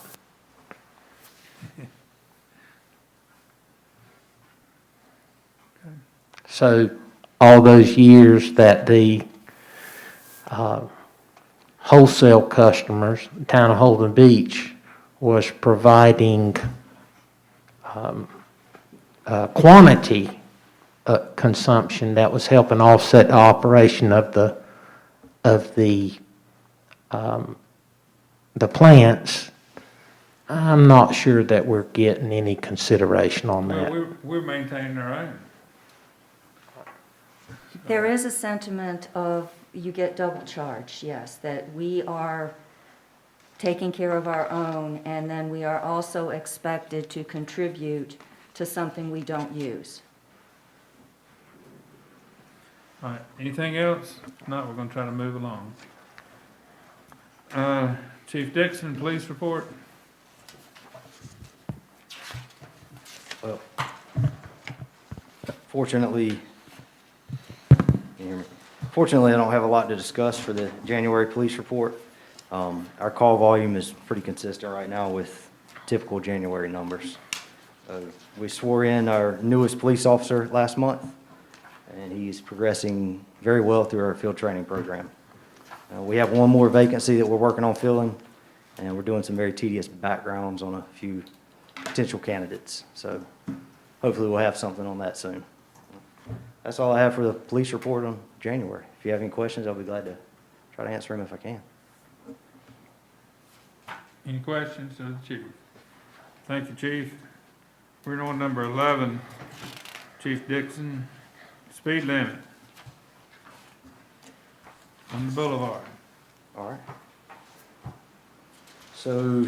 So all those years that the wholesale customers, the town of Holden Beach, was providing quantity consumption that was helping offset the operation of the plants. I'm not sure that we're getting any consideration on that. Well, we're maintaining our own. There is a sentiment of you get double charged, yes, that we are taking care of our own, and then we are also expected to contribute to something we don't use. All right, anything else? If not, we're gonna try to move along. Chief Dixon, police report. Well, fortunately, I don't have a lot to discuss for the January police report. Our call volume is pretty consistent right now with typical January numbers. We swore in our newest police officer last month, and he's progressing very well through our field training program. We have one more vacancy that we're working on filling, and we're doing some very tedious backgrounds on a few potential candidates. So hopefully we'll have something on that soon. That's all I have for the police report on January. If you have any questions, I'll be glad to try to answer them if I can. Any questions of the chief? Thank you, chief. We're on number 11, Chief Dixon, speed limit on the boulevard. All right. So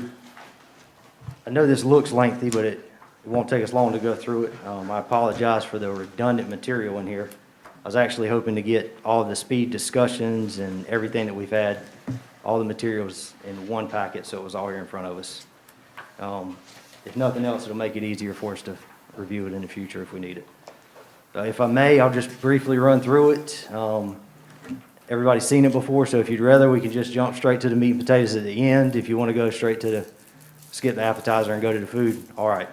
I know this looks lengthy, but it won't take us long to go through it. I apologize for the redundant material in here. I was actually hoping to get all of the speed discussions and everything that we've had, all the materials in one packet, so it was all here in front of us. If nothing else, it'll make it easier for us to review it in the future if we need it. If I may, I'll just briefly run through it. Everybody's seen it before, so if you'd rather, we can just jump straight to the meat and potatoes at the end. If you want to go straight to skip the appetizer and go to the food, all right.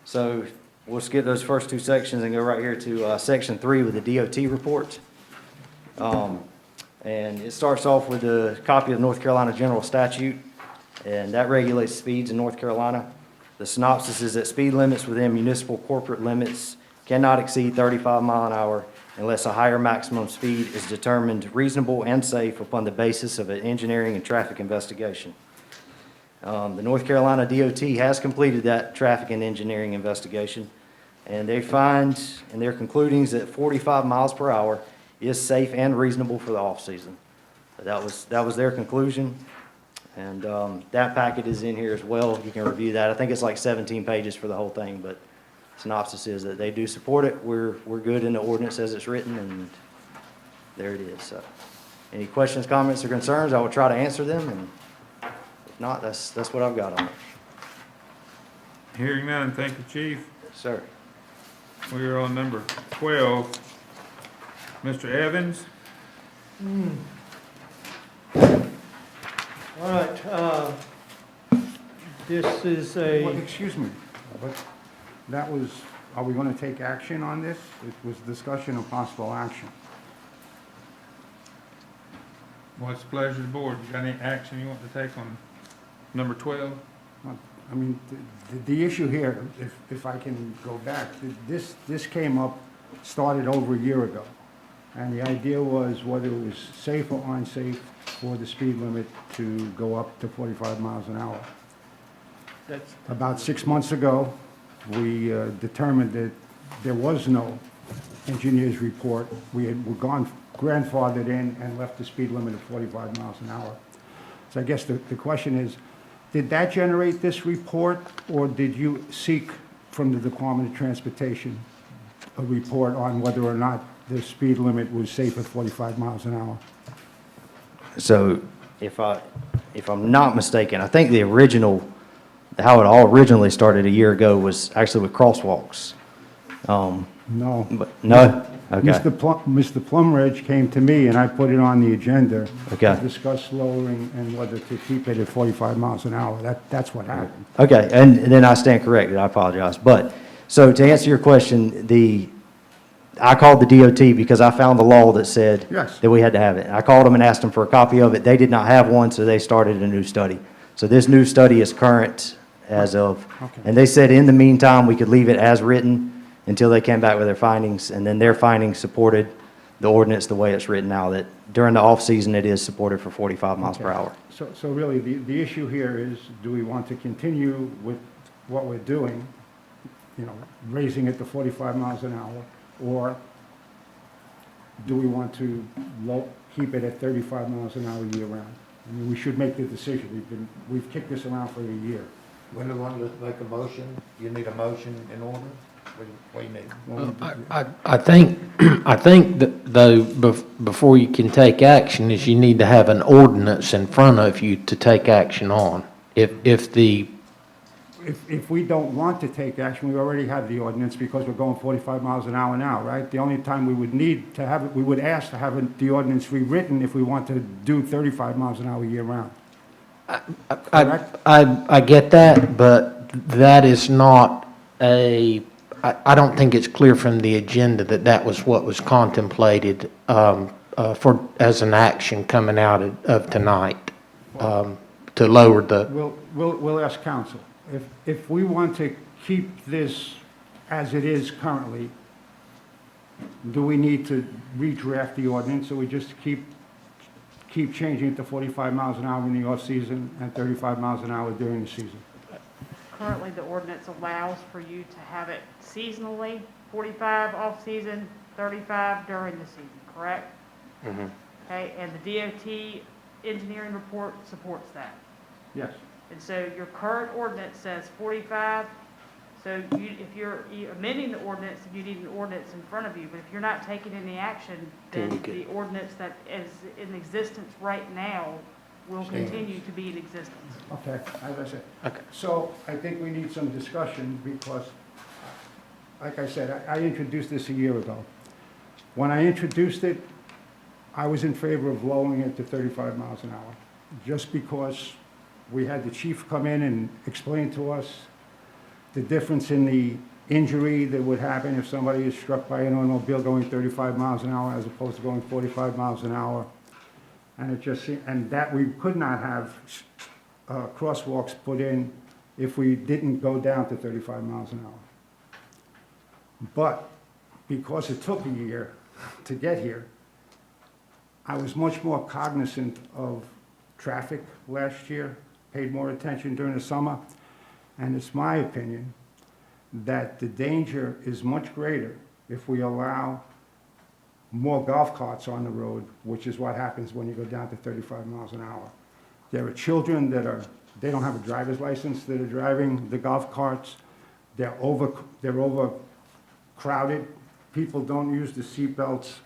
So we'll skip those first two sections and go right here to section 3 with the DOT report. And it starts off with a copy of North Carolina General Statute, and that regulates speeds in North Carolina. The synopsis is that speed limits within municipal corporate limits cannot exceed 35 miles an hour unless a higher maximum speed is determined reasonable and safe upon the basis of an engineering and traffic investigation. The North Carolina DOT has completed that traffic and engineering investigation, and they find in their concludings that 45 miles per hour is safe and reasonable for the off-season. That was their conclusion, and that packet is in here as well. You can review that. I think it's like 17 pages for the whole thing, but synopsis is that they do support it. We're good in the ordinance as it's written, and there it is. So, any questions, comments, or concerns, I will try to answer them, and if not, that's what I've got on it. Hearing none, thank you, chief. Sir. We are on number 12, Mr. Evans. All right, this is Well, a, excuse me, but that was, are we gonna take action on this? It was discussion of possible action. What's the pleasure of the board? You got any action you want to take on number 12? I mean, the issue here, if I can go back, this came up, started over a year ago. And the idea was whether it was safe or unsafe for the speed limit to go up to 45 miles an hour. that's, About 6 months ago, we determined that there was no engineer's report. We're gone grandfathered in and left the speed limit at 45 miles an hour. So I guess the question is, did that generate this report, or did you seek from the Department of Transportation a report on whether or not the speed limit was safe at 45 miles an hour? So if I'm not mistaken, I think the original, how it all originally started a year ago was actually with crosswalks. No. But no? Okay. Mr. Plumridge came to me, and I put it on the agenda Okay. to discuss lowering and whether to keep it at 45 miles an hour. That's what happened. Okay, and then I stand corrected, I apologize. But, so to answer your question, I called the DOT because I found the law that said Yes. that we had to have it. I called them and asked them for a copy of it. They did not have one, so they started a new study. So this new study is current as of, Okay. and they said in the meantime, we could leave it as written until they came back with their findings, and then their findings supported the ordinance the way it's written now, that during the off-season, it is supported for 45 miles per Okay. hour. So really, the issue here is, do we want to continue with what we're doing, raising it to 45 miles an hour, or do we want to keep it at 35 miles an hour year-round? I mean, we should make the decision. We've kicked this around for a year. When do you want to make a motion? You need a motion in order? What do you need? Well, I think that though, before you can take action, is you need to have an ordinance in front of you to take action on. If we don't want to take action, we already have the ordinance because we're going 45 miles an hour now, right? The only time we would need to have it, we would ask to have the ordinance rewritten if we want to do 35 miles an hour year-round. Correct? I get that, but that is not I don't think it's clear from the agenda that that was what was contemplated as an action coming out of tonight, to lower the, We'll ask council. If we want to keep this as it is currently, do we need to redraft the ordinance, or we just keep changing it to 45 miles an hour in the off-season and 35 miles an hour during the season? Currently, the ordinance allows for you to have it seasonally, 45 off-season, 35 during the season, correct? Mhm. Okay, and the DOT engineering report supports that. Yes. And so your current ordinance says 45, so if you're amending the ordinance, you need an ordinance in front of you, but if you're not taking any action, then the ordinance that is in existence right now will continue to be in existence. Okay, as I said. Okay. So I think we need some discussion because, like I said, I introduced this a year ago. When I introduced it, I was in favor of lowering it to 35 miles an hour, just because we had the chief come in and explain to us the difference in the injury that would happen if somebody is struck by an automobile going 35 miles an hour as opposed to going 45 miles an hour. And it just, and that we could not have crosswalks put in if we didn't go down to 35 miles an hour. But because it took a year to get here, I was much more cognizant of traffic last year, paid more attention during the summer, and it's my opinion that the danger is much greater if we allow more golf carts on the road, which is what happens when you go down to 35 miles an hour. There are children they don't have a driver's license that are driving the golf carts. They're overcrowded. People don't use the seat belts.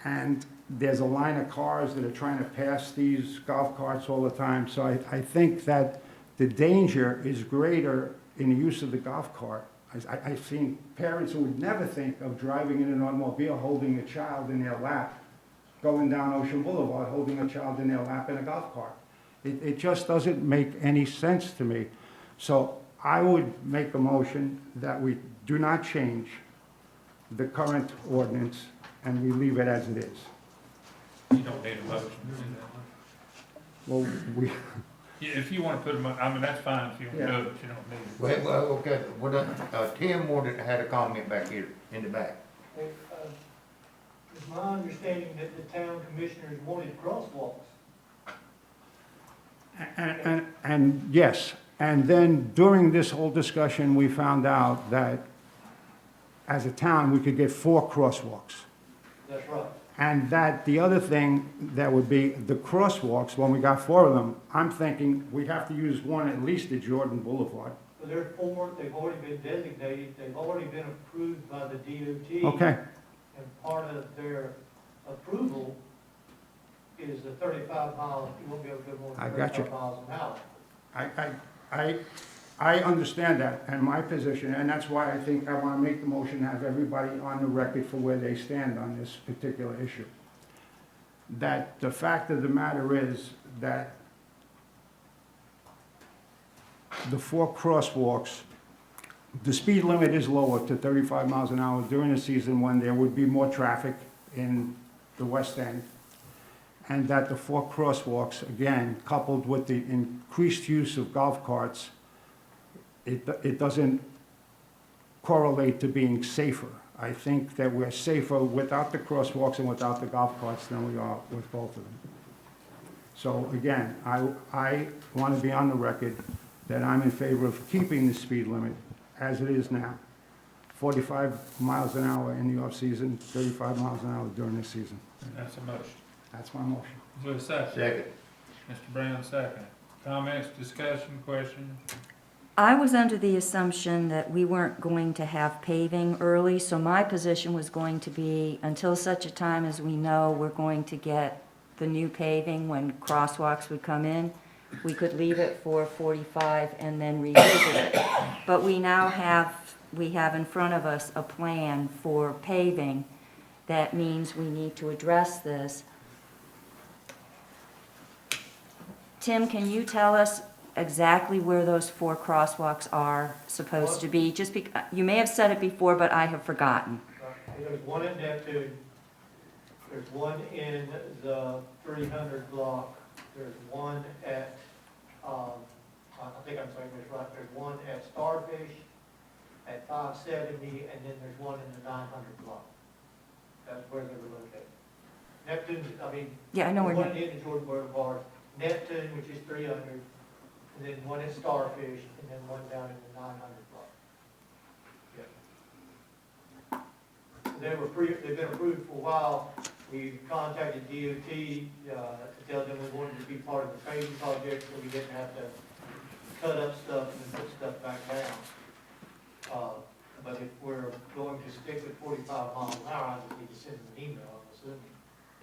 And there's a line of cars that are trying to pass these golf carts all the time. So I think that the danger is greater in the use of the golf cart. I've seen parents who would never think of driving in an automobile holding a child in their lap, going down Ocean Boulevard holding a child in their lap in a golf cart. It just doesn't make any sense to me. So I would make a motion that we do not change the current ordinance and we leave it as it is. You don't need a motion to do that. Well, we, Yeah, if you want to put them, I mean, that's fine if you want to do it, but you don't need it. Well, okay, Tim had a comment back here in the back. It's my understanding that the town commissioners wanted crosswalks. and yes, and then during this whole discussion, we found out that as a town, we could get 4 crosswalks. That's right. And that the other thing that would be the crosswalks, when we got 4 of them, I'm thinking we have to use one at least at Jordan Boulevard. But there are 4, they've already been designated, they've already been approved by the DOT. Okay, And part of their approval is the 35 miles, you won't be able to go more I than got you. 35 miles an hour. I understand that and my position, and that's why I think I want to make the motion, have everybody on the record for where they stand on this particular issue. That the fact of the matter is that the 4 crosswalks, the speed limit is lower to 35 miles an hour during the season when there would be more traffic in the West End. And that the 4 crosswalks, again, coupled with the increased use of golf carts, it doesn't correlate to being safer. I think that we're safer without the crosswalks and without the golf carts than we are with both of them. So again, I want to be on the record that I'm in favor of keeping the speed limit as it is now. 45 miles an hour in the off-season, 35 miles an hour during the season. That's a motion. That's my motion. Is there a second? Second. Mr. Brown, second. Comments, discussion, question? I was under the assumption that we weren't going to have paving early, so my position was going to be, until such a time as we know we're going to get the new paving when crosswalks would come in, we could leave it for 45 and then revisit it. But we now have in front of us a plan for paving. That means we need to address this. Tim, can you tell us exactly where those 4 crosswalks are supposed to be? Just you may have said it before, but I have forgotten. There's one at Neptune, there's one in the 300 block, there's one at, I think I'm saying this right, there's one at Starfish, at 570, and then there's one in the 900 block. That's where they were located. Neptune, I mean, Yeah, I know where. one at the end of Jordan Boulevard, Neptune, which is 300, and then one at Starfish, and then one down in the 900 block. They've been approved for a while. We contacted DOT to tell them we wanted to be part of the paving project, so we didn't have to cut up stuff and put stuff back down. But if we're going to stick with 45 miles an hour, I just need to send them an email, I'm assuming.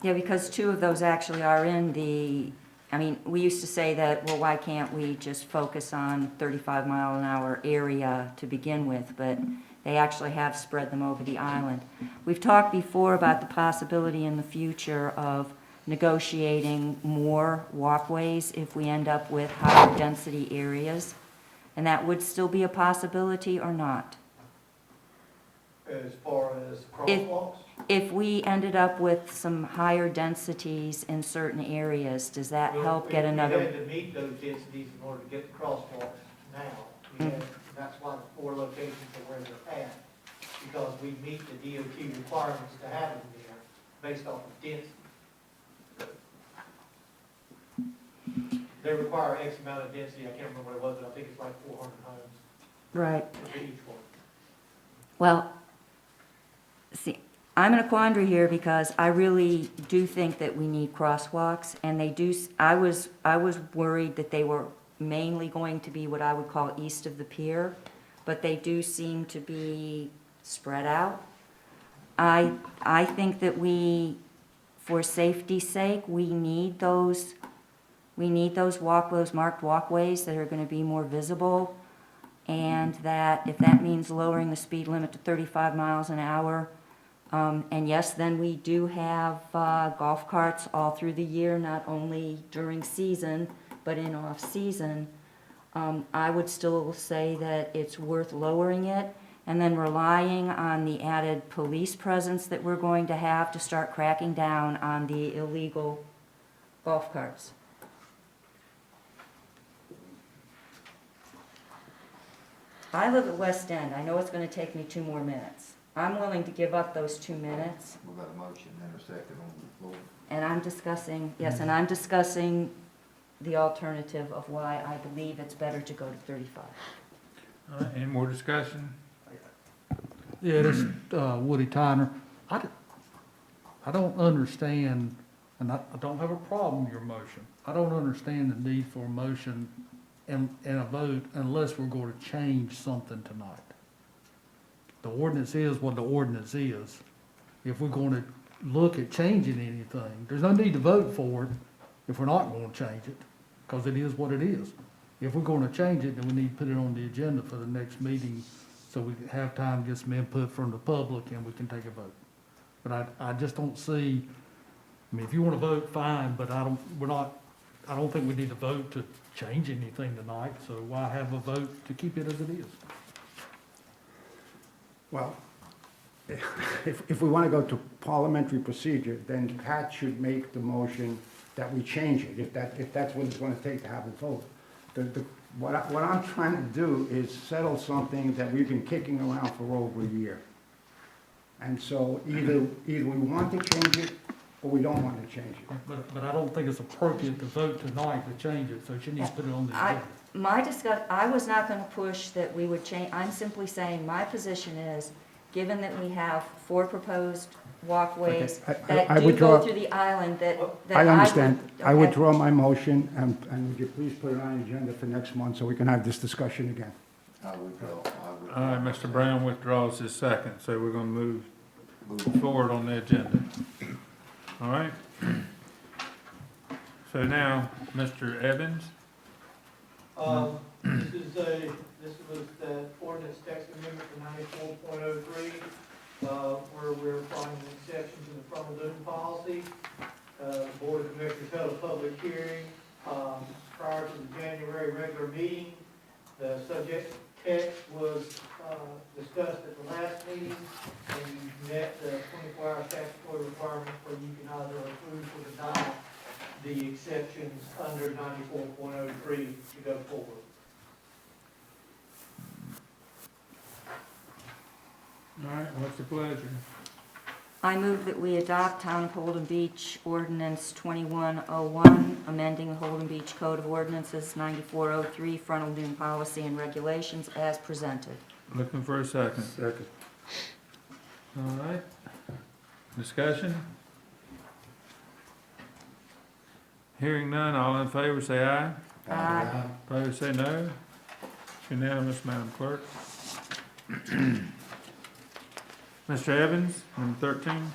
Yeah, because 2 of those actually are in the, I mean, we used to say that, well, why can't we just focus on 35 mile an hour area to begin with, but they actually have spread them over the island. We've talked before about the possibility in the future of negotiating more walkways if we end up with higher density areas, and that would still be a possibility or not? As far as crosswalks? If we ended up with some higher densities in certain areas, does that help get another? We had to meet those densities in order to get the crosswalks now. That's why the 4 locations are where they're at, because we meet the DOT requirements to have them there based off of density. They require X amount of density, I can't remember what it was, but I think it's like 400 homes Right. for each one. Well, see, I'm in a quandary here because I really do think that we need crosswalks, and they do, I was worried that they were mainly going to be what I would call east of the pier, but they do seem to be spread out. I think that for safety's sake, we need those marked walkways that are gonna be more visible, and that if that means lowering the speed limit to 35 miles an hour, and yes, then we do have golf carts all through the year, not only during season, but in off-season, I would still say that it's worth lowering it and then relying on the added police presence that we're going to have to start cracking down on the illegal golf carts. I live at West End. I know it's going to take me 2 more minutes. I'm willing to give up those 2 minutes. We've got a motion and a second on the floor. And I'm discussing, yes, and I'm discussing the alternative of why I believe it's better to go to 35. All right, any more discussion? Yeah, this, Woody Tyner, I don't understand, and I don't have a problem with your motion. I don't understand the need for a motion and a vote unless we're going to change something tonight. The ordinance is what the ordinance is. If we're going to look at changing anything, there's no need to vote for it if we're not going to change it, because it is what it is. If we're going to change it, then we need to put it on the agenda for the next meeting so we can have time to get some input from the public and we can take a vote. But I just don't see, I mean, if you want to vote, fine, but I don't think we need to vote to change anything tonight, so why have a vote to keep it as it is? Well, if we want to go to parliamentary procedure, then Pat should make the motion that we change it, if that's what it's going to take to have a vote. What I'm trying to do is settle something that we've been kicking around for over a year. And so either we want to change it, or we don't want to change it. But I don't think it's appropriate to vote tonight to change it, so she needs to put it on the agenda. I was not going to push that we would change, I'm simply saying my position is, given that we have 4 proposed walkways Okay, that I do withdraw. go through the island, that I understand. I okay. withdraw my motion, and would you please put it on the agenda for next month so we can have this discussion again? I withdraw. All right, Mr. Brown withdraws his second, so we're gonna move forward on the agenda. All right? So now, Mr. Evans? This was the ordinance text amendment for 94.03, where we're applying an exception to the frontal boom policy. The Board of Commissioners held a public hearing, prior to the January regular meeting. The subject text was discussed at the last meeting, and you met the 24-hour statutory requirement where you can either approve or deny the exceptions under 94.03 to go forward. All right, what's the pleasure? I move that we adopt Town of Holden Beach Ordinance 2101, amending the Holden Beach Code of Ordinances 9403, frontal dune policy and regulations as presented. Looking for a second. Second. All right. Discussion? Hearing none, all in favor say aye. Aye. Opposed say no. Unanimous, Madam Clerk. Mr. Evans, number 13.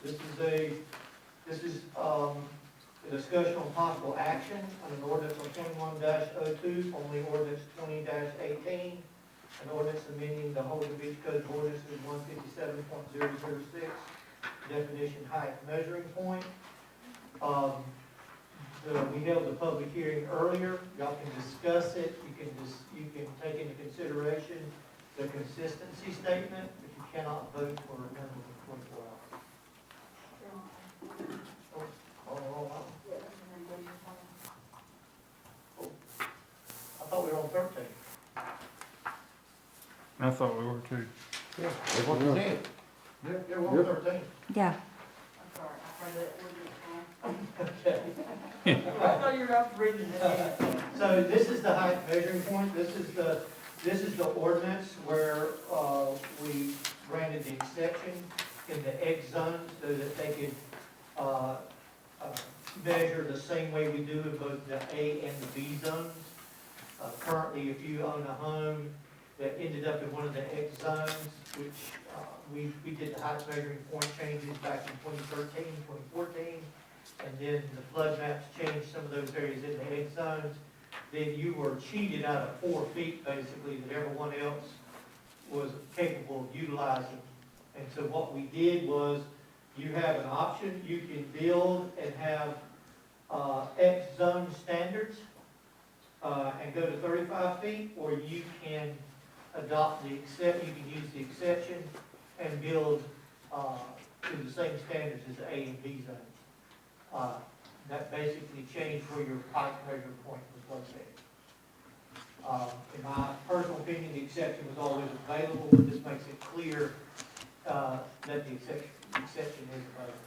This is a discussion on possible action on an ordinance on 21-02, only ordinance 20-18, an ordinance amending the Holden Beach Code of Ordinances 157.006, definition height measuring point. We held the public hearing earlier. Y'all can discuss it. You can take into consideration the consistency statement, but you cannot vote for a minimum of 24 hours. I thought we were on 13. I thought we were too. Yeah, that's what you said. Yeah, we're on 13. Yeah. I'm sorry, I read that ordinance wrong. Okay. I thought you were up reading it. So this is the height measuring point. This is the ordinance where we granted the exception in the X zones so that they could measure the same way we do in both the A and the B zones. Currently, if you own a home that ended up in one of the X zones, which we did the height measuring point changes back in 2013, 2014, and then the flood maps changed some of those areas in the X zones, then you were cheated out of 4 feet, basically, that everyone else was capable of utilizing. And so what we did was, you have an option, you can build and have X zone standards and go to 35 feet, or you can adopt the exception, you can use the exception and build to the same standards as the A and B zones. That basically changed where your height measure point was located. In my personal opinion, the exception was always available, but this makes it clear that the exception is available.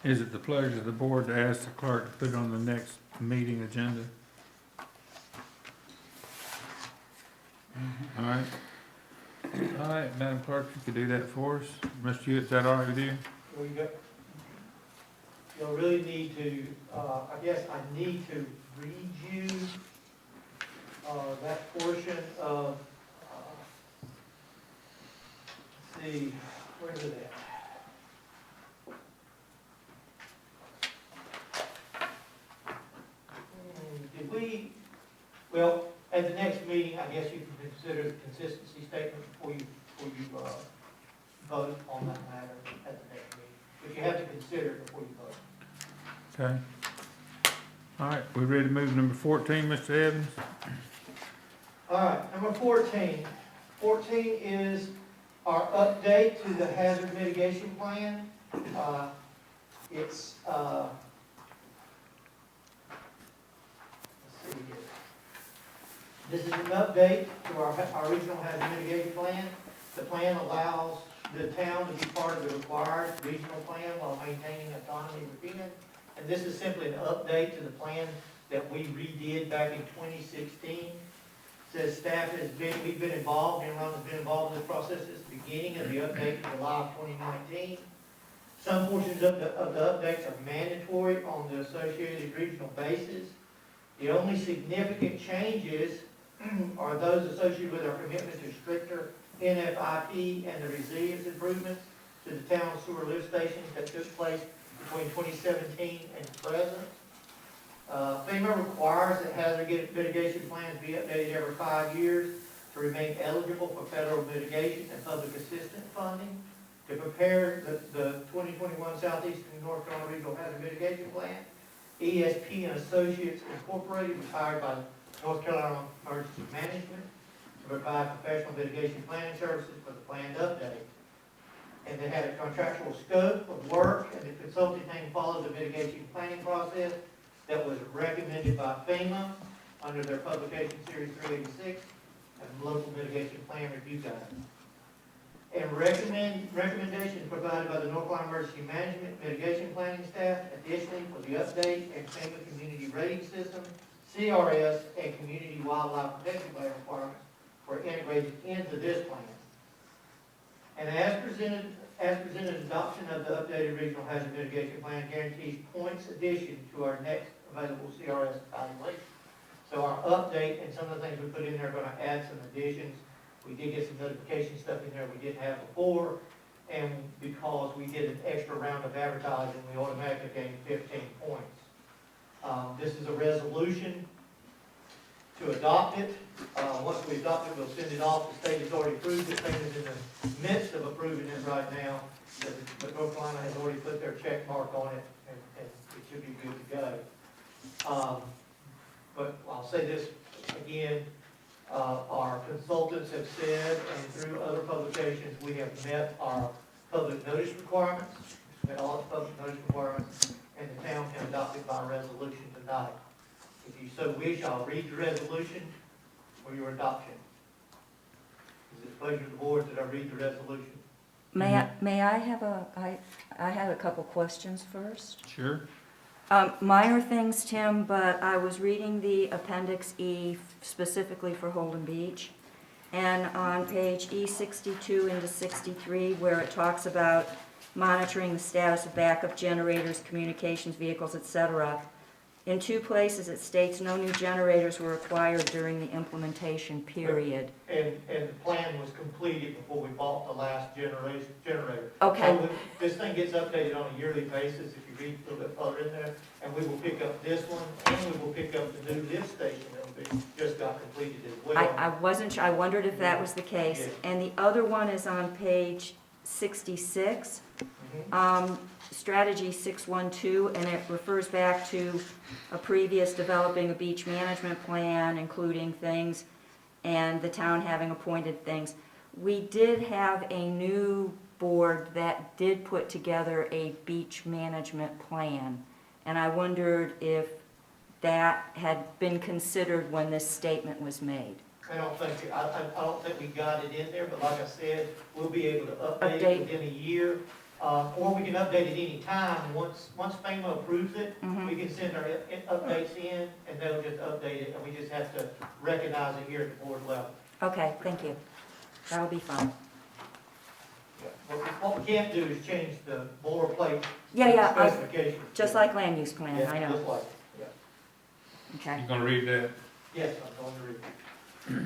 Is it the pleasure of the board to ask the clerk to put it on the next meeting agenda? All right. All right, Madam Clerk, you could do that for us. Mr. Hewitt, is that all right with you? Well, you'll really need to, I guess I need to read you that portion of, let's see, where is it at? Did we, well, at the next meeting, I guess you can consider the consistency statement before you vote on that matter at the next meeting. But you have to consider it before you vote. Okay. All right, we ready to move to number 14, Mr. Evans? All right, number 14. 14 is our update to the hazard mitigation plan. It's, let's see here. This is an update to our regional hazard mitigation plan. The plan allows the town to be part of the required regional plan while maintaining autonomy within. And this is simply an update to the plan that we redid back in 2016. Says staff has been, we've been involved, Enron has been involved in this process since the beginning of the update in July of 2019. Some portions of the updates are mandatory on the associated regional basis. The only significant changes are those associated with our commitment to stricter NFIP and the resilience improvements to the town sewer lift stations that took place between 2017 and present. FEMA requires that hazard mitigation plans be updated every 5 years to remain eligible for federal mitigation and public assistance funding. to prepare the 2021 Southeastern North Carolina Regional Hazard Mitigation Plan. ESP and Associates Incorporated was hired by North Carolina Emergency Management to provide professional mitigation planning services for the planned update. And they had a contractual scope of work, and the consulting team followed the mitigation planning process that was recommended by FEMA under their publication series 386 and local mitigation plan review guide. And recommendations provided by the North Carolina Emergency Management Mitigation Planning staff, additionally for the update and FEMA Community Rating System, CRS, and Community Wildlife Protection Plan requirements were integrated into this plan. And as presented, adoption of the updated Regional Hazard Mitigation Plan guarantees points addition to our next available CRS evaluation. So our update and some of the things we put in there are going to add some additions. We did get some notification stuff in there we didn't have before, and because we did an extra round of advertising, we automatically gained 15 points. This is a resolution to adopt it. Once we adopt it, we'll send it off. The state has already approved it. The state is in the midst of approving it right now. But North Carolina has already put their check mark on it, and it should be good to go. But I'll say this again, our consultants have said, and through other publications, we have met our public notice requirements, met all the public notice requirements, and the town can adopt it by resolution tonight. If you so wish, I'll read the resolution for your adoption. Is it pleasure of the board that I read the resolution? May I have I have a couple questions first. Sure. Minor things, Tim, but I was reading the Appendix E specifically for Holden Beach. And on page E62 into 63, where it talks about monitoring the status of backup generators, communications vehicles, etc., in two places it states no new generators were acquired during the implementation period. And the plan was completed before we bought the last generator. Okay. So this thing gets updated on a yearly basis, if you read a little bit further in there, and we will pick up this one, and we will pick up the new lift station that just got completed as well. I wasn't sure, I wondered if that was the case. Yes. And the other one is on page 66. Strategy 612, and it refers back to a previous developing a beach management plan, including things, and the town having appointed things. We did have a new board that did put together a beach management plan, and I wondered if that had been considered when this statement was made. I don't think we got it in there, but like I said, we'll be able to update it within a year. Or we can update it any time. Once FEMA approves it, we can send our updates in, and they'll just update it, and we just have to recognize it here at the board level. Okay, thank you. That'll be fine. What we can't do is change the boilerplate Yeah, specifications. just like land use plan, Yeah, I know. just like, yeah. Okay. You gonna read that? Yes, I'm going to read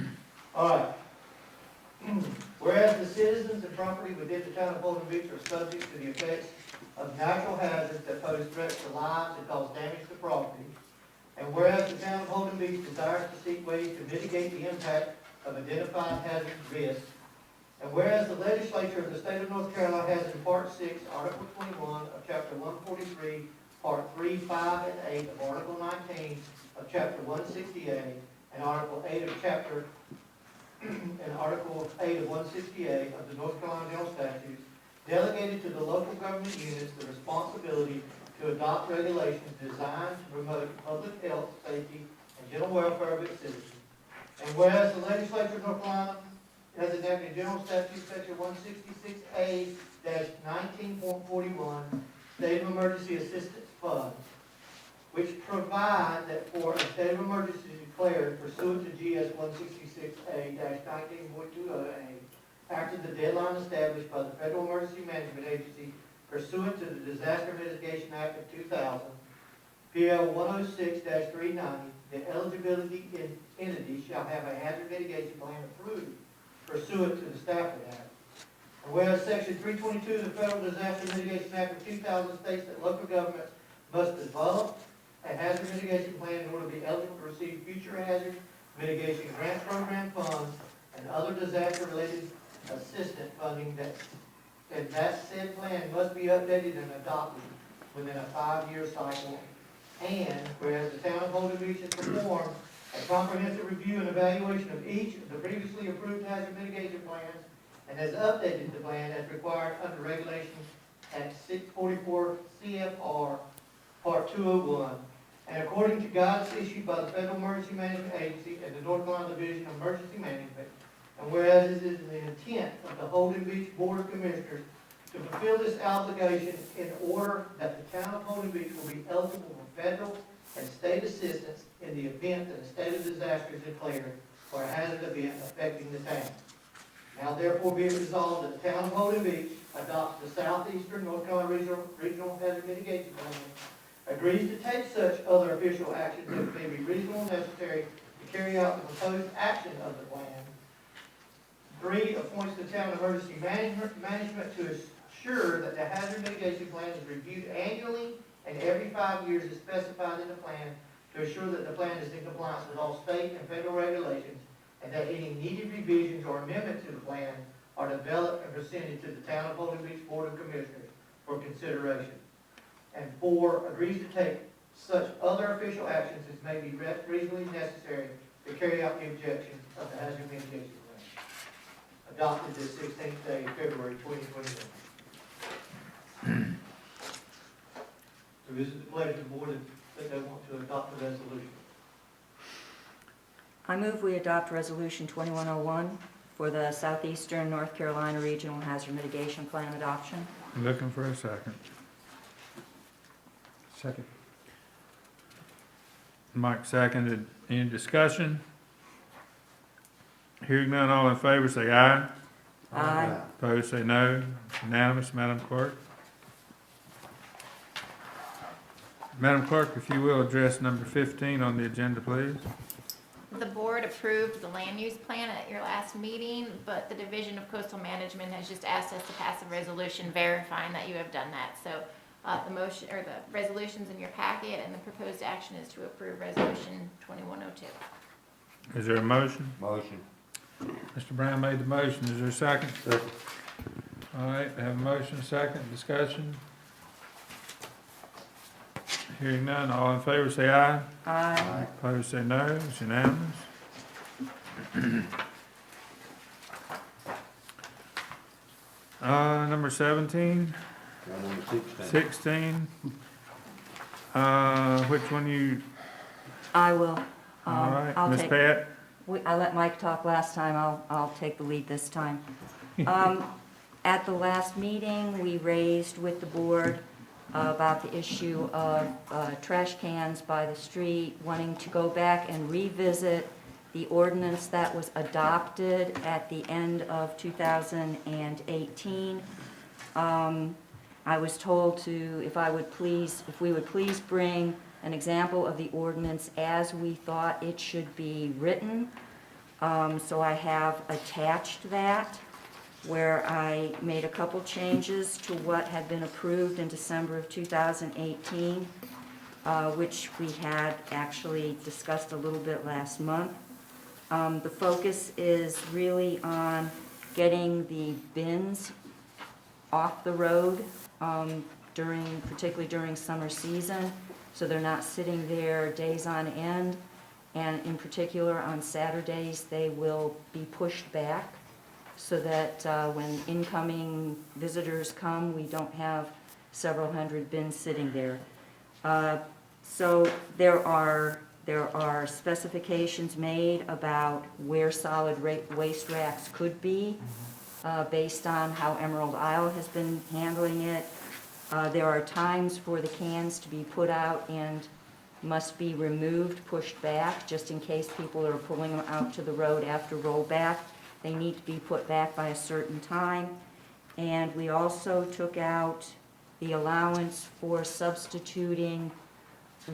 it. All right. Whereas the citizens and property within the town of Holden Beach are subject to the effects of natural hazards that pose threats to lives and cause damage to property, and whereas the town of Holden Beach desires to seek ways to mitigate the impact of identified hazard risks, and whereas the legislature of the state of North Carolina has in Part 6, Article 21 of Chapter 143, Part 3, 5, and 8 of Article 19 of Chapter 168, and Article 8 of Chapter and Article 8 of 168 of the North Carolina General Statutes, delegated to the local government units the responsibility to adopt regulations designed to promote public health, safety, and general welfare of its citizens. And whereas the legislature of North Carolina has enacted General Statute Section 166A-19.41, State of Emergency Assistance Fund, which provide that for a state of emergency declared pursuant to GS 166A-19.20A, after the deadline established by the Federal Emergency Management Agency pursuant to the Disaster Mitigation Act of 2000, PL 106-390, the eligibility entity shall have a hazard mitigation plan approved pursuant to the Stafford Act. And whereas Section 322 of the Federal Disaster Mitigation Act of 2000 states that local governments must develop a hazard mitigation plan in order to be eligible to receive future hazard mitigation grant program funds and other disaster-related assistance funding that and that said plan must be updated and adopted within a 5-year cycle. And whereas the town of Holden Beach has performed a comprehensive review and evaluation of each of the previously approved hazard mitigation plans and has updated the plan as required under regulations at 644 CFR Part 201. And according to guidance issued by the Federal Emergency Management Agency and the North Carolina Division of Emergency Management, and whereas it is the intent of the Holden Beach Board of Commissioners to fulfill this obligation in order that the town of Holden Beach will be eligible for federal and state assistance in the event that a state of disaster is declared or a hazard event affecting the town. Now therefore be it resolved that the town of Holden Beach adopts the Southeastern North Carolina Regional Hazard Mitigation Plan, agrees to take such other official actions as may be reasonable and necessary to carry out the proposed action of the plan. 3, appoints the town emergency management to ensure that the hazard mitigation plan is reviewed annually and every 5 years as specified in the plan to ensure that the plan is in compliance with all state and federal regulations and that any needed revisions or amendments to the plan are developed and presented to the town of Holden Beach Board of Commissioners for consideration. And 4, agrees to take such other official actions as may be reasonably necessary to carry out the objectives of the hazard mitigation plan. Adopted this 16th day of February 2021. So this is the pleasure of the board that they want to adopt the resolution. I move we adopt Resolution 2101 for the Southeastern North Carolina Regional Hazard Mitigation Plan adoption. Looking for a second. Second. Mike seconded. Any discussion? Hearing none, all in favor say aye. Aye. Opposed say no. Unanimous, Madam Clerk. Madam Clerk, if you will address number 15 on the agenda, please. The board approved the land use plan at your last meeting, but the Division of Coastal Management has just asked us to pass a resolution verifying that you have done that. So the motion, or the resolution's in your packet, and the proposed action is to approve Resolution 2102. Is there a motion? Motion. Mr. Brown made the motion. Is there a second? Second. All right, I have a motion, second, discussion. Hearing none, all in favor say aye. Aye. Opposed say no. It's unanimous. Number 17, 16. Which one you, I will. all right, I'll Ms. take- Pat? I let Mike talk last time, I'll take the lead this time. At the last meeting, we raised with the board about the issue of trash cans by the street, wanting to go back and revisit the ordinance that was adopted at the end of 2018. I was told to, if we would please bring an example of the ordinance as we thought it should be written. So I have attached that, where I made a couple changes to what had been approved in December of 2018, which we had actually discussed a little bit last month. The focus is really on getting the bins off the road particularly during summer season, so they're not sitting there days on end. And in particular, on Saturdays, they will be pushed back so that when incoming visitors come, we don't have several hundred bins sitting there. So there are specifications made about where solid waste racks could be based on how Emerald Isle has been handling it. There are times for the cans to be put out and must be removed, pushed back, just in case people are pulling them out to the road after rollback. They need to be put back by a certain time. And we also took out the allowance for substituting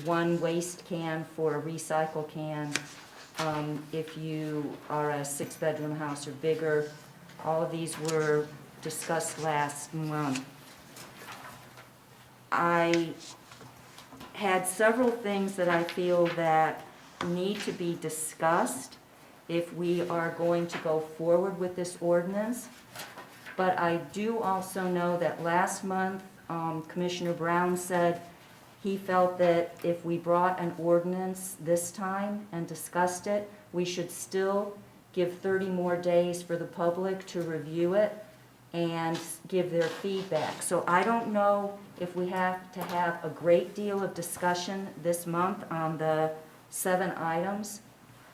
one waste can for a recycle can if you are a 6-bedroom house or bigger. All of these were discussed last month. I had several things that I feel that need to be discussed if we are going to go forward with this ordinance. But I do also know that last month, Commissioner Brown said he felt that if we brought an ordinance this time and discussed it, we should still give 30 more days for the public to review it and give their feedback. So I don't know if we have to have a great deal of discussion this month on the 7 items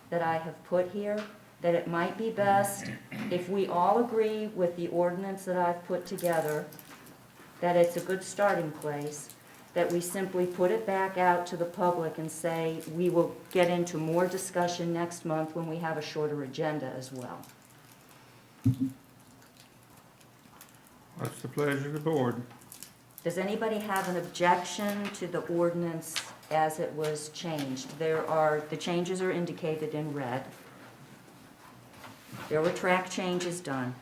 that I have put here, that it might be best if we all agree with the ordinance that I've put together, that it's a good starting place, that we simply put it back out to the public and say, we will get into more discussion next month when we have a shorter agenda as well. What's the pleasure of the board? Does anybody have an objection to the ordinance as it was changed? The changes are indicated in red. There were track changes done.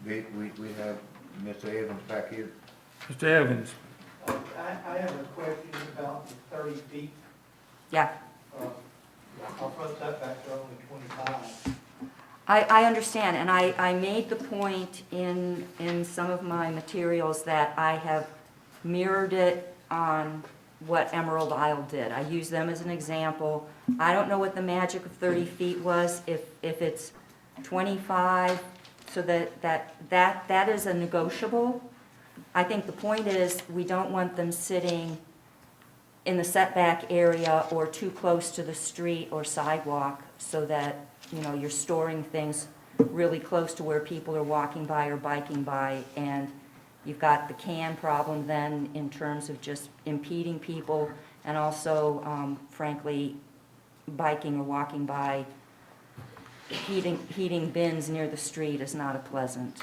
We have Mr. Evans back here. Mr. Evans? I have a question about the 30 feet. Yeah, Our front setbacks are only 25. I understand, and I made the point in some of my materials that I have mirrored it on what Emerald Isle did. I use them as an example. I don't know what the magic of 30 feet was, if it's 25, so that is a negotiable. I think the point is, we don't want them sitting in the setback area or too close to the street or sidewalk, so that, you know, you're storing things really close to where people are walking by or biking by, and you've got the can problem then in terms of just impeding people, and also, frankly, biking or walking by, heating bins near the street is not a pleasant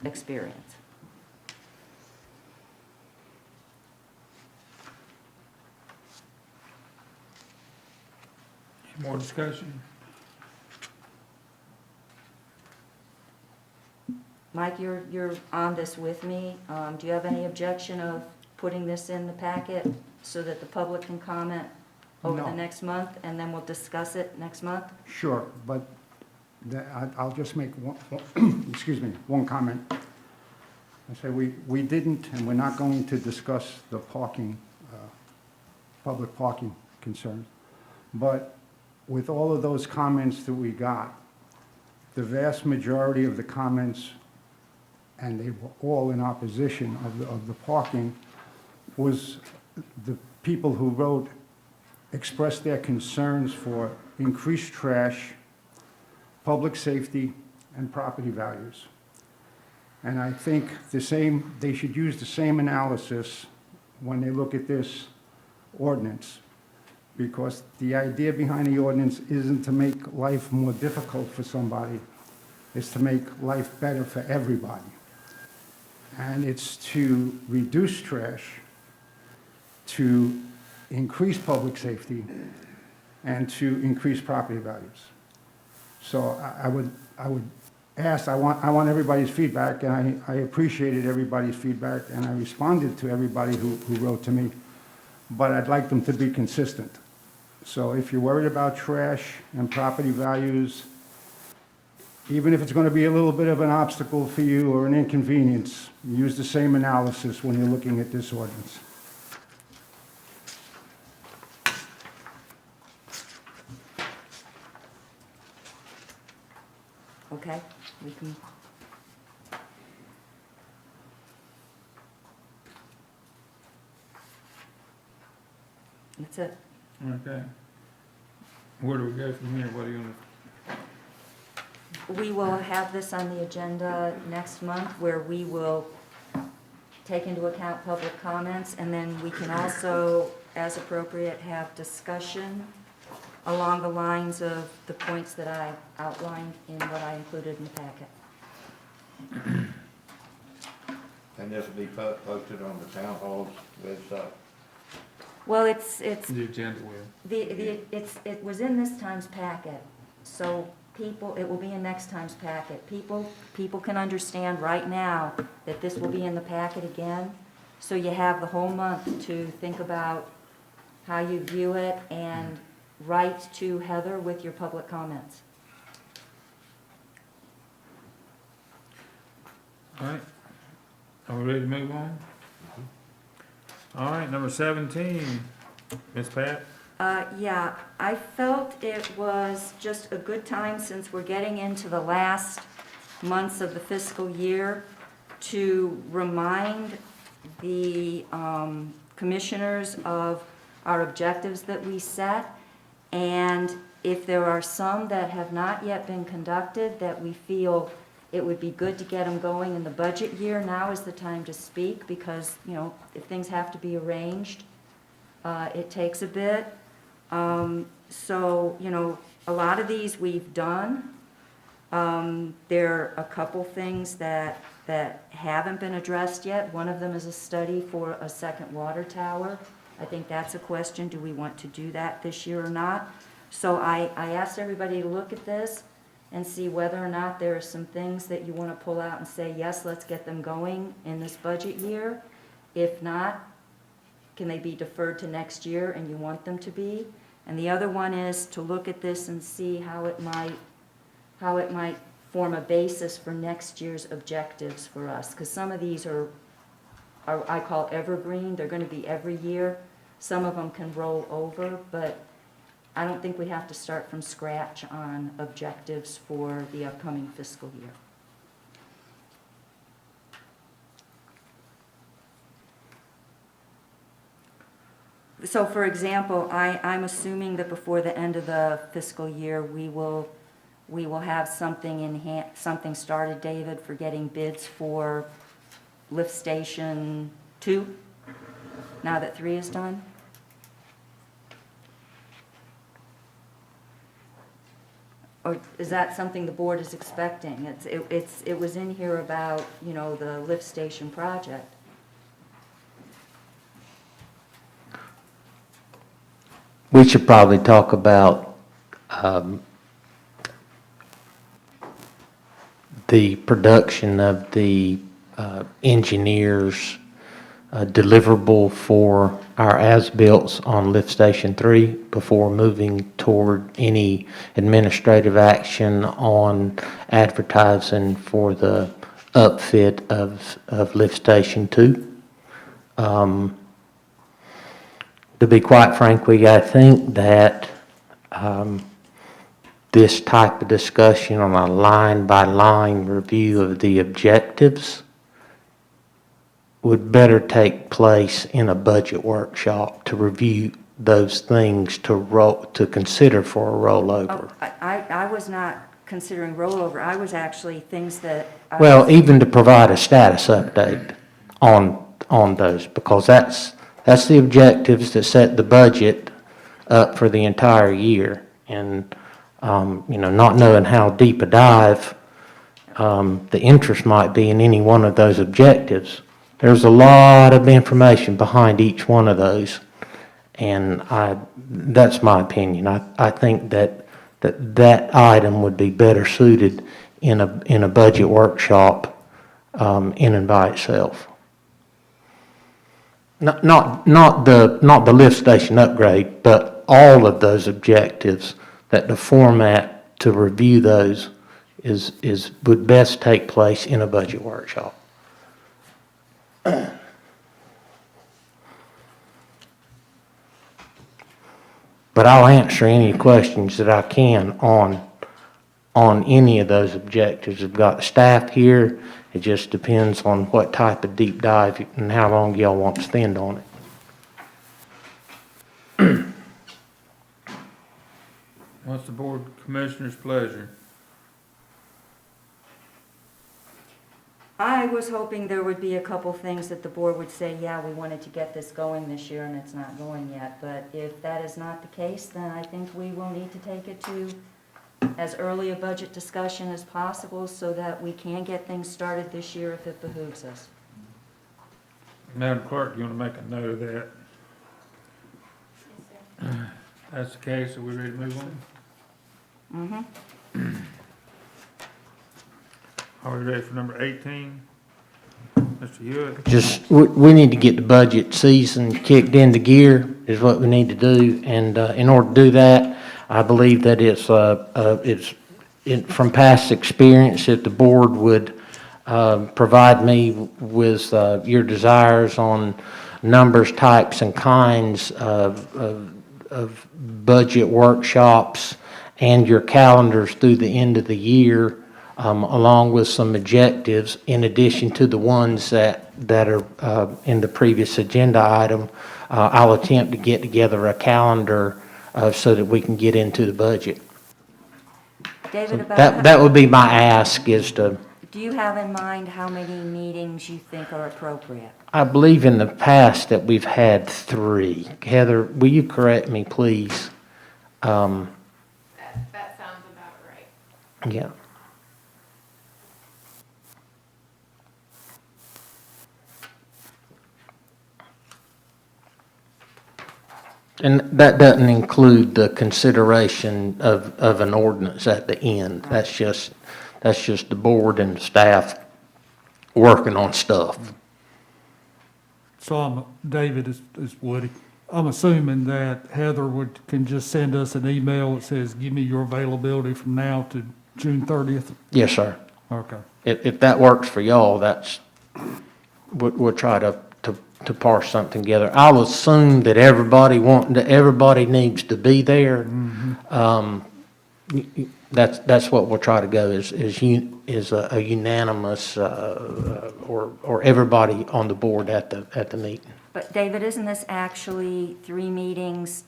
experience. Any more discussion? Mike, you're on this with me. Do you have any objection of putting this in the packet so that the public can comment over the No. next month, and then we'll discuss it next month? Sure, but I'll just make one, excuse me, one comment. I say we didn't, and we're not going to discuss the parking, public parking concerns. But with all of those comments that we got, the vast majority of the comments, and they were all in opposition of the parking, was the people who wrote, expressed their concerns for increased trash, public safety, and property values. And I think they should use the same analysis when they look at this ordinance, because the idea behind the ordinance isn't to make life more difficult for somebody, it's to make life better for everybody. And it's to reduce trash, to increase public safety, and to increase property values. So I would ask, I want everybody's feedback, and I appreciated everybody's feedback, and I responded to everybody who wrote to me, but I'd like them to be consistent. So if you're worried about trash and property values, even if it's going to be a little bit of an obstacle for you or an inconvenience, use the same analysis when you're looking at this ordinance. Okay, we can. That's it. Okay. Where do we go from here? What are you gonna? We will have this on the agenda next month, where we will take into account public comments, and then we can also, as appropriate, have discussion along the lines of the points that I outlined in what I included in the packet. And this will be posted on the town hall's website. Well, it's The agenda will. it was in this time's packet, so people, it will be in next time's packet. People can understand right now that this will be in the packet again, so you have the whole month to think about how you view it and write to Heather with your public comments. All right. Are we ready to move on? All right, number 17, Ms. Pat. Yeah, I felt it was just a good time, since we're getting into the last months of the fiscal year, to remind the commissioners of our objectives that we set. And if there are some that have not yet been conducted, that we feel it would be good to get them going in the budget year, now is the time to speak, because, you know, if things have to be arranged, it takes a bit. So, you know, a lot of these we've done. There are a couple things that haven't been addressed yet. One of them is a study for a second water tower. I think that's a question, do we want to do that this year or not? So I asked everybody to look at this and see whether or not there are some things that you want to pull out and say, yes, let's get them going in this budget year. If not, can they be deferred to next year and you want them to be? And the other one is to look at this and see how it might form a basis for next year's objectives for us. Because some of these are I call evergreen. They're going to be every year. Some of them can roll over, but I don't think we have to start from scratch on objectives for the upcoming fiscal year. So, for example, I'm assuming that before the end of the fiscal year, we will have something in hand, something started, David, for getting bids for lift station 2, now that 3 is done? Or is that something the board is expecting? It was in here about, you know, the lift station project. We should probably talk about the production of the engineers' deliverable for our as-bills on Lift Station 3 before moving toward any administrative action on advertising for the upfit of Lift Station 2. To be quite frank with you, I think that this type of discussion on a line-by-line review of the objectives would better take place in a budget workshop to review those things to consider for a rollover. Oh, I was not considering rollover. I was actually things that... Well, even to provide a status update on those, because that's the objectives that set the budget up for the entire year. And, you know, not knowing how deep a dive the interest might be in any one of those objectives, there's a lot of information behind each one of those. And that's my opinion. I think that item would be better suited in a budget workshop in and by itself. Not the lift station upgrade, but all of those objectives, that the format to review those would best take place in a budget workshop. But I'll answer any questions that I can on any of those objectives. I've got the staff here. It just depends on what type of deep dive and how long y'all want to spend on it. What's the board commissioner's pleasure? I was hoping there would be a couple things that the board would say, yeah, we wanted to get this going this year and it's not going yet. But if that is not the case, then I think we will need to take it to as early a budget discussion as possible so that we can get things started this year if it behooves us. Madam Clerk, you want to make a note of that? Yes, sir. That's the case, are we ready to move on? Mm-hmm. Are we ready for number 18? Mr. Hewitt? Just, we need to get the budget season kicked into gear is what we need to do. And in order to do that, I believe that it's from past experience, if the board would provide me with your desires on numbers, types, and kinds of budget workshops and your calendars through the end of the year, along with some objectives in addition to the ones that are in the previous agenda item. I'll attempt to get together a calendar so that we can get into the budget. David, That would be my ask, is to, do you have in mind how many meetings you think are appropriate? I believe in the past that we've had 3. Heather, will you correct me, please? That sounds about right. Yeah. And that doesn't include the consideration of an ordinance at the end. That's just the board and staff working on stuff. So David is Woody. I'm assuming that Heather can just send us an email that says, give me your availability from now to June 30th? Yes, sir. Okay. If that works for y'all, we'll try to parse something together. I'll assume that everybody needs to be there. That's what we'll try to go is a unanimous or everybody on the board at the meeting. But David, isn't this actually 3 meetings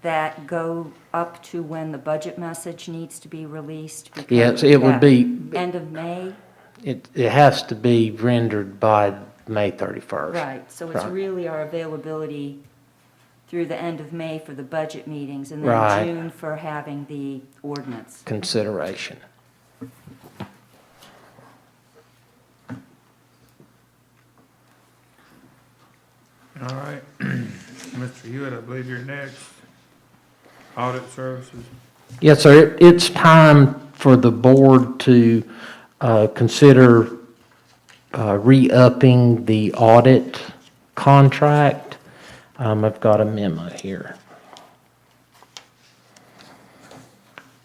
that go up to when the budget message needs to be released? Yes, it would be. End of May? It has to be rendered by May 31st. Right, so it's Right. really our availability through the end of May for the budget meetings, and Right. then June for having the ordinance. Consideration. All right. Mr. Hewitt, I believe you're next. Audit services. Yes, sir. It's time for the board to consider re-upping the audit contract. I've got a memo here.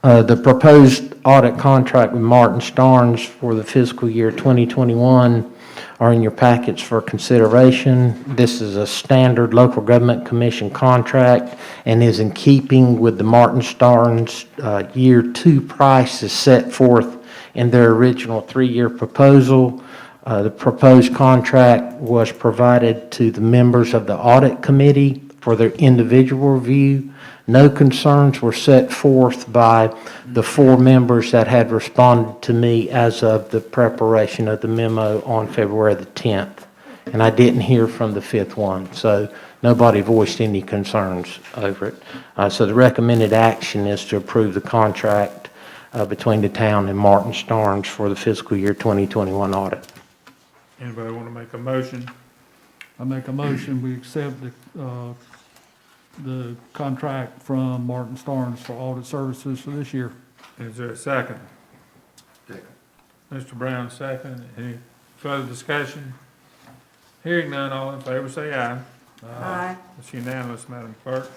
The proposed audit contract with Martin Starnes for the fiscal year 2021 are in your packets for consideration. This is a standard local government commission contract and is in keeping with the Martin Starnes year 2 prices set forth in their original 3-year proposal. The proposed contract was provided to the members of the audit committee for their individual review. No concerns were set forth by the 4 members that had responded to me as of the preparation of the memo on February the 10th. And I didn't hear from the 5th one, so nobody voiced any concerns over it. So the recommended action is to approve the contract between the town and Martin Starnes for the fiscal year 2021 audit. Anybody want to make a motion? I make a motion, we accept the contract from Martin Starnes for audit services for this year. Is there a second? Second. Mr. Brown, second. Any further discussion? Hearing none, all in favor say aye. Aye. It's unanimous, Madam Clerk.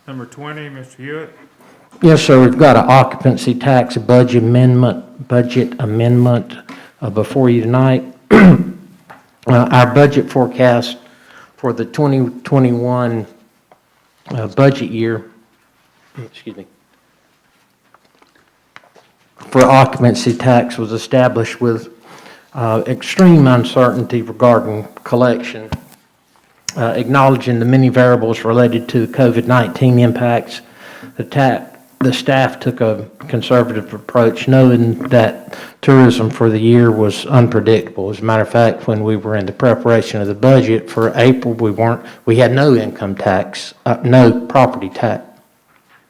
Number 20, Mr. Hewitt. Yes, sir. We've got an occupancy tax budget amendment before you tonight. Our budget forecast for the 2021 budget year, for occupancy tax was established with extreme uncertainty regarding collection. Acknowledging the many variables related to COVID-19 impacts, the staff took a conservative approach, knowing that tourism for the year was unpredictable. As a matter of fact, when we were in the preparation of the budget for April, we had no income tax, no property tax,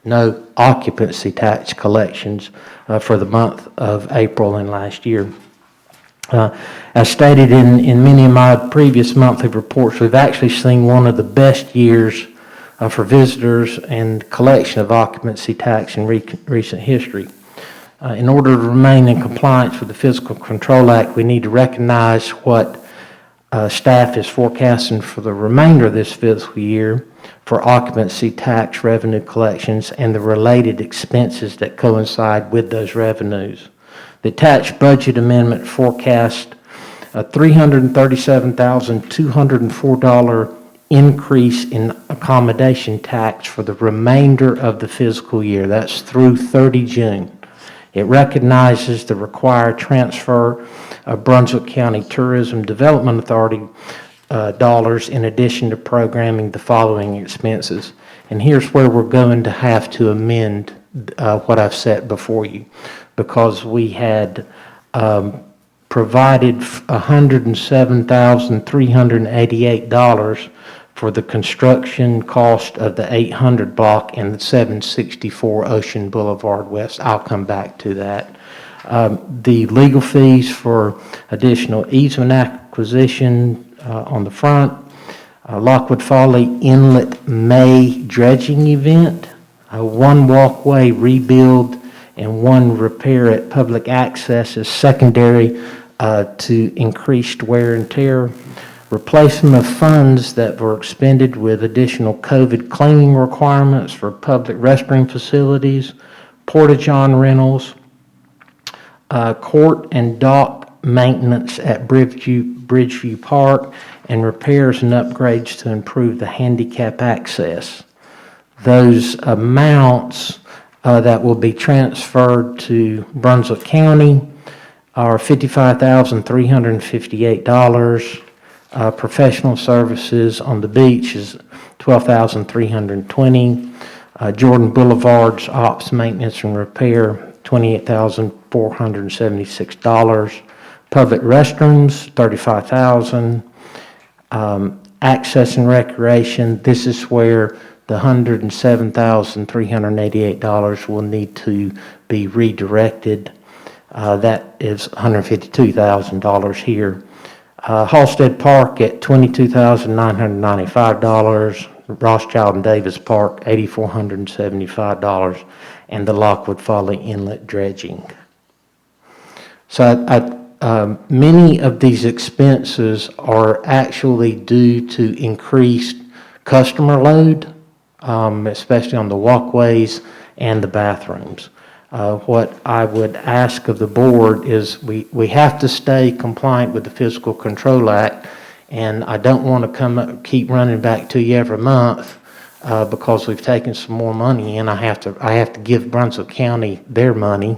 no occupancy tax collections for the month of April in last year. As stated in many of my previous monthly reports, we've actually seen one of the best years for visitors and collection of occupancy tax in recent history. In order to remain in compliance with the Fiscal Control Act, we need to recognize what staff is forecasting for the remainder of this fiscal year for occupancy tax revenue collections and the related expenses that coincide with those revenues. The attached budget amendment forecast a $337,204 increase in accommodation tax for the remainder of the fiscal year. That's through 30 June. It recognizes the required transfer of Brunswick County Tourism Development Authority dollars in addition to programming the following expenses. And here's where we're going to have to amend what I've set before you, because we had provided $107,388 for the construction cost of the 800 block and the 764 Ocean Boulevard West. I'll come back to that. The legal fees for additional easement acquisition on the front, Lockwood Folly Inlet May dredging event, one walkway rebuild and one repair at public access is secondary to increased wear and tear. Replacement of funds that were expended with additional COVID cleaning requirements for public restroom facilities, porta-john rentals, court and dock maintenance at Bridgeview Park, and repairs and upgrades to improve the handicap access. Those amounts that will be transferred to Brunswick County are $55,358. Professional services on the beach is $12,320. Jordan Boulevard's ops maintenance and repair, $28,476. Public restrooms, $35,000. Access and recreation, this is where the $107,388 will need to be redirected. That is $152,000 here. Halstead Park at $22,995. Rothschild and Davis Park, $8,475. And the Lockwood Folly Inlet dredging. So many of these expenses are actually due to increased customer load, especially on the walkways and the bathrooms. What I would ask of the board is we have to stay compliant with the Fiscal Control Act, and I don't want to keep running back to you every month because we've taken some more money in. I have to give Brunswick County their money.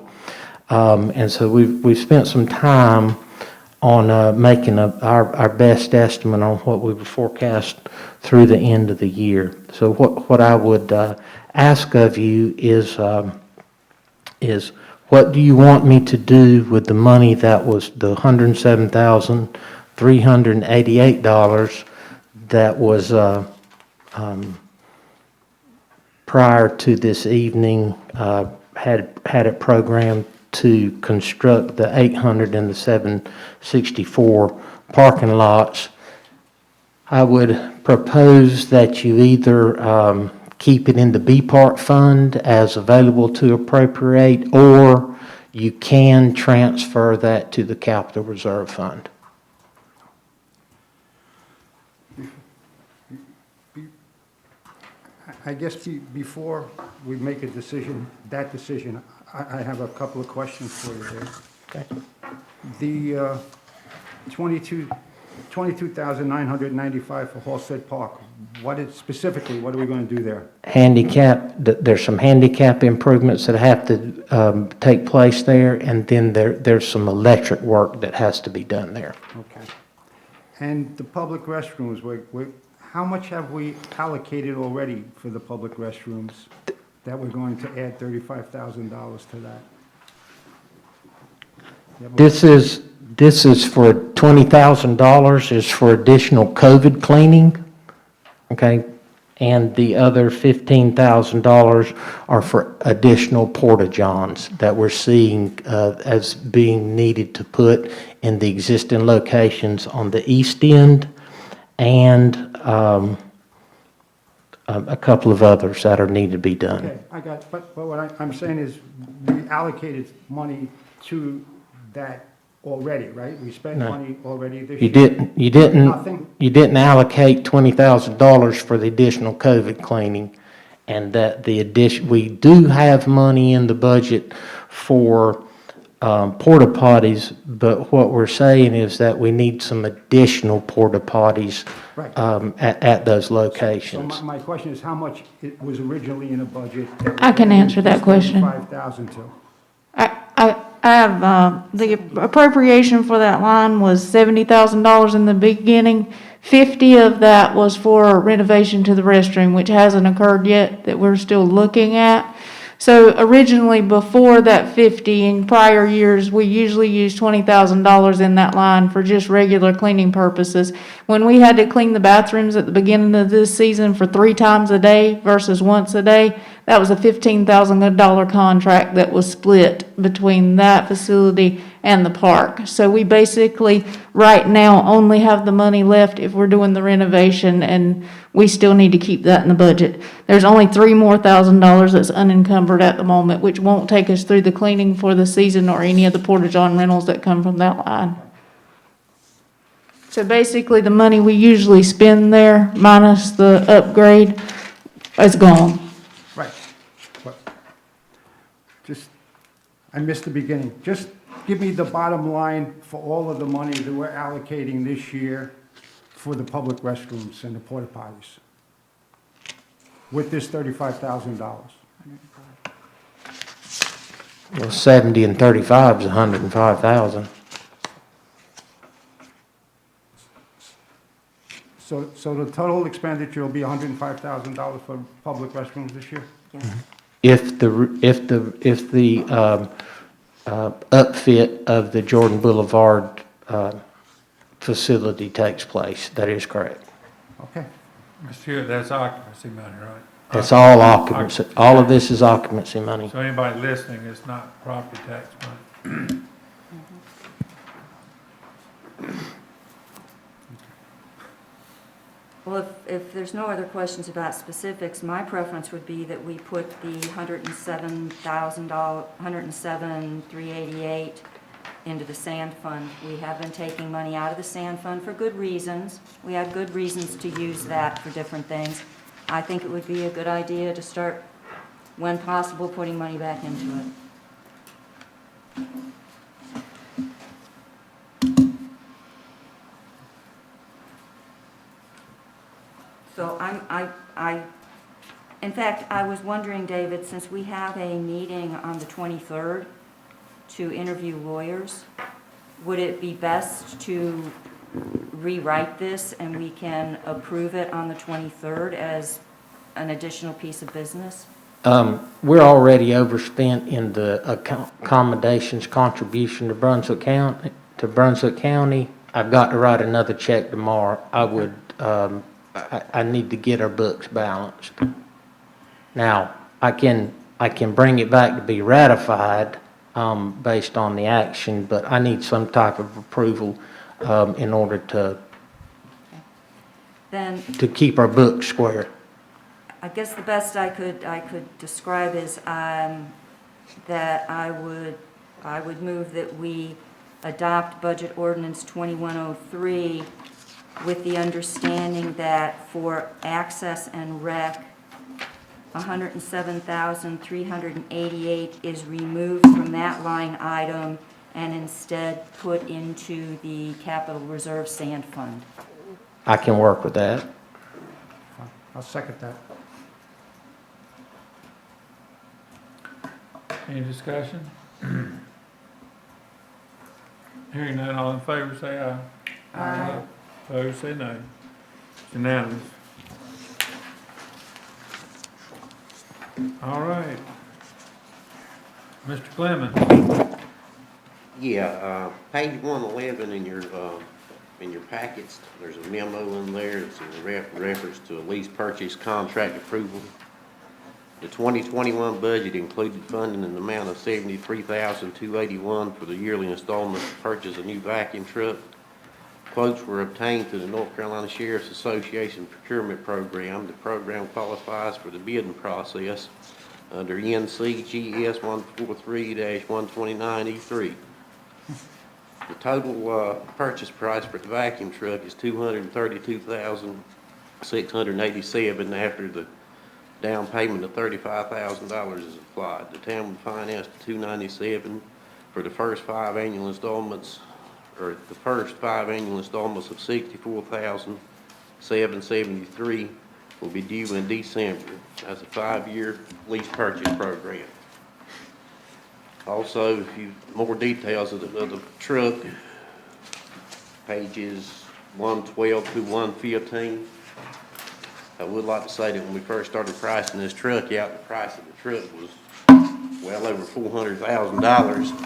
And so we've spent some time on making our best estimate on what we would forecast through the end of the year. So what I would ask of you is what do you want me to do with the money that was the $107,388 that was prior to this evening, had it programmed to construct the 800 and the 764 parking lots. I would propose that you either keep it in the B Part fund as available to appropriate, or you can transfer that to the capital reserve fund. I guess before we make a decision, I have a couple of questions for you there. Okay. The $22,995 for Halstead Park, what are we going to do there? Handicap, there's some handicap improvements that have to take place there, and then there's some electric work that has to be done there. Okay. And the public restrooms, how much have we allocated already for the public restrooms that we're going to add $35,000 to that? This is for $20,000 is for additional COVID cleaning, okay? And the other $15,000 are for additional porta-johns that we're seeing as being needed to put in the existing locations on the east end, and a couple of others that are needed to be done. Okay, I got, but what I'm saying is, we allocated money to that already, right? We spent No. money already this You year. didn't allocate $20,000 for the additional COVID cleaning, and that we do have money in the budget for porta potties, but what we're saying is that we need some additional porta potties Right. at those So locations. my question is, how much it was originally in a budget? I can answer that question. 5,000 to. I have, the appropriation for that line was $70,000 in the beginning. 50 of that was for renovation to the restroom, which hasn't occurred yet, that we're still looking at. So originally, before that 50, in prior years, we usually used $20,000 in that line for just regular cleaning purposes. When we had to clean the bathrooms at the beginning of this season for 3 times a day versus once a day, that was a $15,000 contract that was split between that facility and the park. So we basically, right now, only have the money left if we're doing the renovation, and we still need to keep that in the budget. There's only $3,000 more that's unencumbered at the moment, which won't take us through the cleaning for the season or any of the porta-john rentals that come from that line. So basically, the money we usually spend there, minus the upgrade, is gone. Right. But just, I missed the beginning. Just give me the bottom line for all of the money that we're allocating this year for the public restrooms and the porta potties with this $35,000. Well, 70 and 35 is 105,000. So the total expenditure will be $105,000 for public restrooms this year? If the upfit of the Jordan Boulevard facility takes place, that is correct. Okay. Mr. Hewitt, that's occupancy money, right? That's all occupancy, all of this is occupancy money. So anybody listening, it's not property tax money. Well, if there's no other questions about specifics, my preference would be that we put the $107,388 into the sand fund. We have been taking money out of the sand fund for good reasons. We had good reasons to use that for different things. I think it would be a good idea to start, when possible, putting money back into it. So in fact, I was wondering, David, since we have a meeting on the 23rd to interview lawyers, would it be best to rewrite this and we can approve it on the 23rd as an additional piece of business? We're already overspent in the accommodations contribution to Brunswick County. I've got to write another check tomorrow. I need to get our books balanced. Now, I can bring it back to be ratified, based on the action, but I need some type of approval, in order Then to keep our books square. I guess the best I could describe is that I would move that we adopt Budget Ordinance 2103 with the understanding that for access and rec, $107,388 is removed from that line item and instead put into the capital reserve sand fund. I can work with that. I'll second that. Any discussion? Hearing none, all in favor say aye. Aye. Opposed, say no. It's unanimous. All right. Mr. Clemens. Yeah, page 111 in your packets, there's a memo in there. It's in reference to a lease purchase contract approval. The 2021 budget included funding in the amount of $73,281 for the yearly installment to purchase a new vacuum truck. Quotes were obtained through the North Carolina Sheriff's Association procurement program. The program qualifies for the bidding process under NCGS 143-129E3. The total purchase price for the vacuum truck is $232,687 after the down payment of $35,000 is applied. The town would finance the $297,000 for the first 5 annual installments, or the first 5 annual installments of $64,773 will be due in December as a 5-year lease purchase program. Also, if you, more details of the truck, pages 112 to 115. I would like to say that when we first started pricing this truck out, the price of the truck was well over $400,000.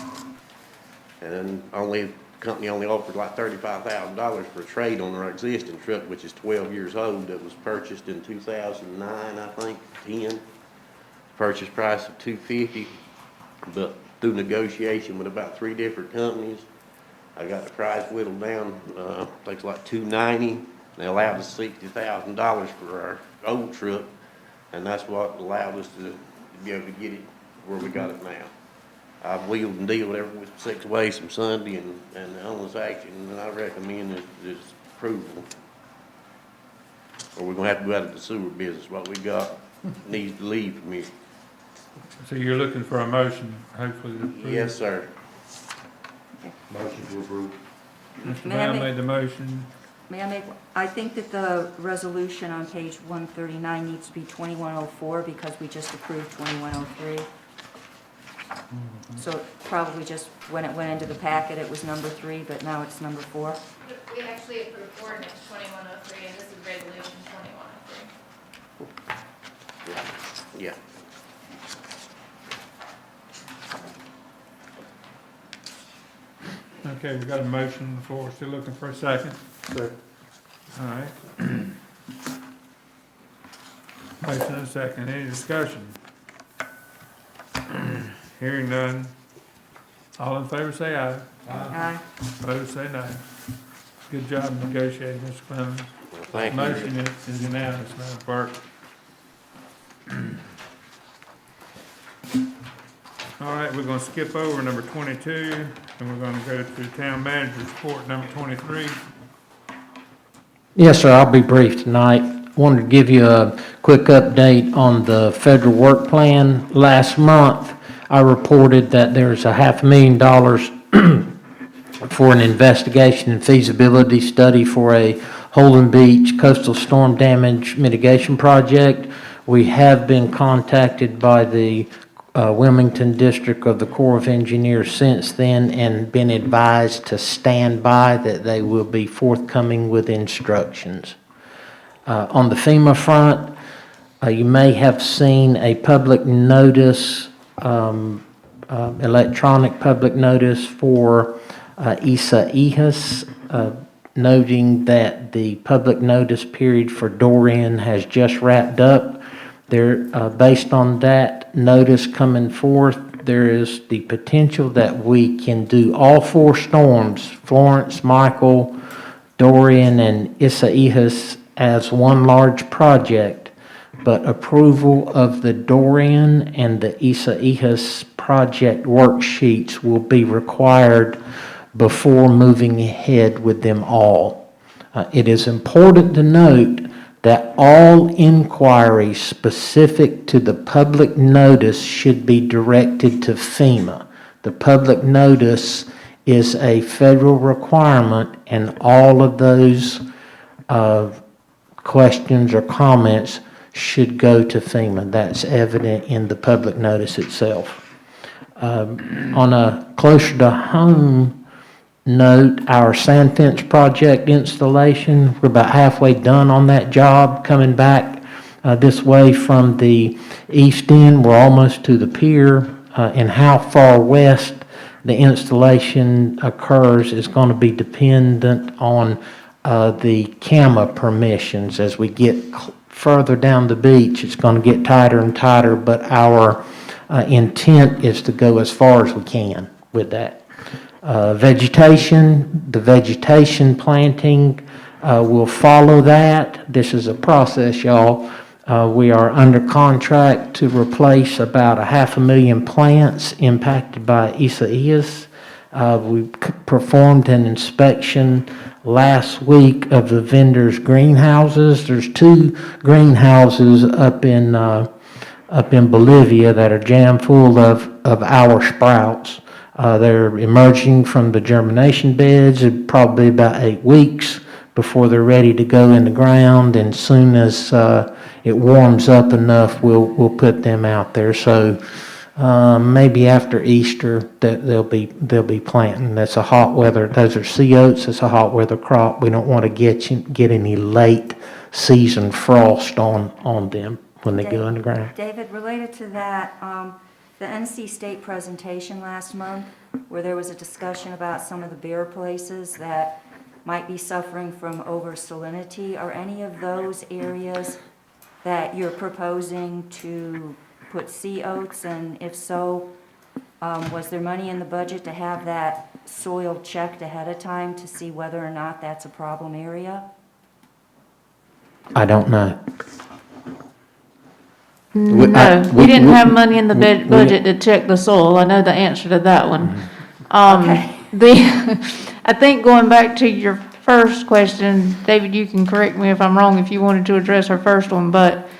And the company only offered like $35,000 for a trade on our existing truck, which is 12 years old, that was purchased in 2009, I think, 10. Purchase price of $250, but through negotiation with about 3 different companies, I got the price whittled down, I think it's like $290. They allowed us $60,000 for our old truck, and that's what allowed us to be able to get it where we got it now. I've wheeled and dealed every 6 ways from Sunday, and the only action that I recommend is approval. Or we're gonna have to go out of the sewer business. What we got needs to leave from here. So you're looking for a motion, hopefully to approve? Yes, sir. Motion to approve. Mr. May I Brown make- made the motion. May I make, I think that the resolution on page 139 needs to be 2104 because we just approved 2103. So probably just, when it went into the packet, it was number 3, but now it's number 4. We actually approved ordinance 2103, and this is resolution 2103. Yeah. Okay, we got a motion on the floor. Still looking for a second? Second. All right. Motion and a second. Any discussion? Hearing none. All in favor say aye. Aye. Opposed say no. Good job negotiating, Mr. Clemens. Well, thank you. Motion is unanimous, Madam Clerk. All right, we're gonna skip over number 22, and we're gonna go to Town Manager's Report, number 23. Yes, sir, I'll be brief tonight. Wanted to give you a quick update on the federal work plan. Last month, I reported that there's $500,000 for an investigation and feasibility study for a Holden Beach coastal storm damage mitigation project. We have been contacted by the Wilmington District of the Corps of Engineers since then and been advised to stand by, that they will be forthcoming with instructions. On the FEMA front, you may have seen a public notice, electronic public notice for Isa-Ehas, noting that the public notice period for Dorian has just wrapped up. Based on that notice coming forth, there is the potential that we can do all 4 storms, Florence, Michael, Dorian, and Isa-Ehas, as one large project, but approval of the Dorian and the Isa-Ehas project worksheets will be required before moving ahead with them all. It is important to note that all inquiries specific to the public notice should be directed to FEMA. The public notice is a federal requirement, and all of those questions or comments should go to FEMA. That's evident in the public notice itself. On a closer to home note, our sand fence project installation, we're about halfway done on that job. Coming back this way from the east end, we're almost to the pier. And how far west the installation occurs is going to be dependent on the CAMA permissions. As we get further down the beach, it's going to get tighter and tighter, but our intent is to go as far as we can with that. The vegetation planting will follow that. This is a process, y'all. We are under contract to replace about 500,000 plants impacted by Isa-Ehas. We performed an inspection last week of the vendors' greenhouses. There's 2 greenhouses up in Bolivia that are jam full of our sprouts. They're emerging from the germination beds, it'd probably be about 8 weeks before they're ready to go in the ground, and soon as it warms up enough, we'll put them out there. So maybe after Easter that they'll be planting. That's a hot weather. Those are sea oats. It's a hot weather crop. We don't want to get any late season frost on them when they go in the ground. David, related to that, the NC State presentation last month, where there was a discussion about some of the beer places that might be suffering from over salinity, are any of those areas that you're proposing to put sea oats? And if so, was there money in the budget to have that soil checked ahead of time to see whether or not that's a problem area? I don't know. No, we didn't have money in the budget to check the soil. I know the answer to that one. I think going back to your first question, David, you can correct me if I'm wrong if you wanted to address our first one, but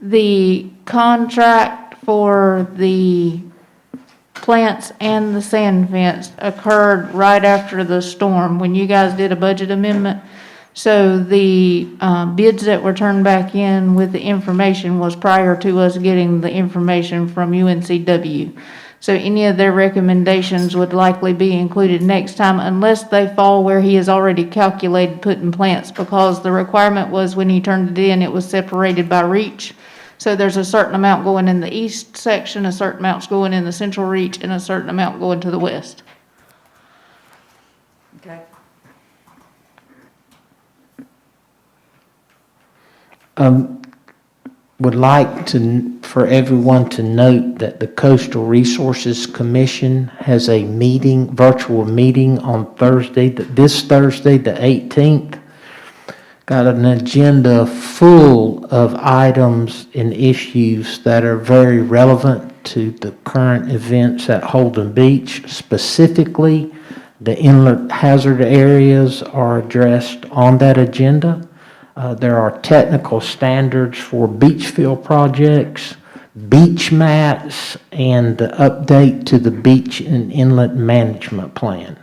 the contract for the plants and the sand fence occurred right after the storm, when you guys did a budget amendment. So the bids that were turned back in with the information was prior to us getting the information from UNCW. So any of their recommendations would likely be included next time, unless they fall where he has already calculated putting plants, because the requirement was when he turned it in, it was separated by reach. So there's a certain amount going in the east section, a certain amount's going in the central reach, and a certain amount going to the west. Okay. Would like for everyone to note that the Coastal Resources Commission has a virtual meeting on this Thursday, the 18th. Got an agenda full of items and issues that are very relevant to the current events at Holden Beach. Specifically, the inlet hazard areas are addressed on that agenda. There are technical standards for beach fill projects, beach mats, and the update to the beach and inlet management plan.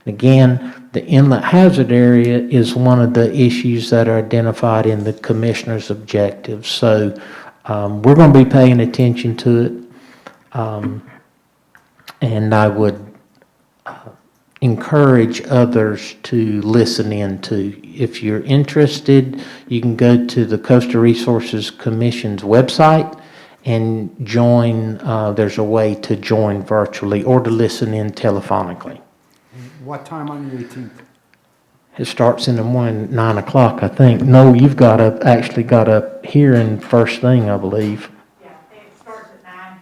Again, the inlet hazard area is one of the issues that are identified in the commissioner's objectives. So we're going to be paying attention to it. And I would encourage others to listen in to. If you're interested, you can go to the Coastal Resources Commission's website and join. There's a way to join virtually or to listen in telephonically. What time on the 18th? It starts in the morning, 9 o'clock, I think. No, you've actually got a hearing first thing, I believe. Yeah, it starts at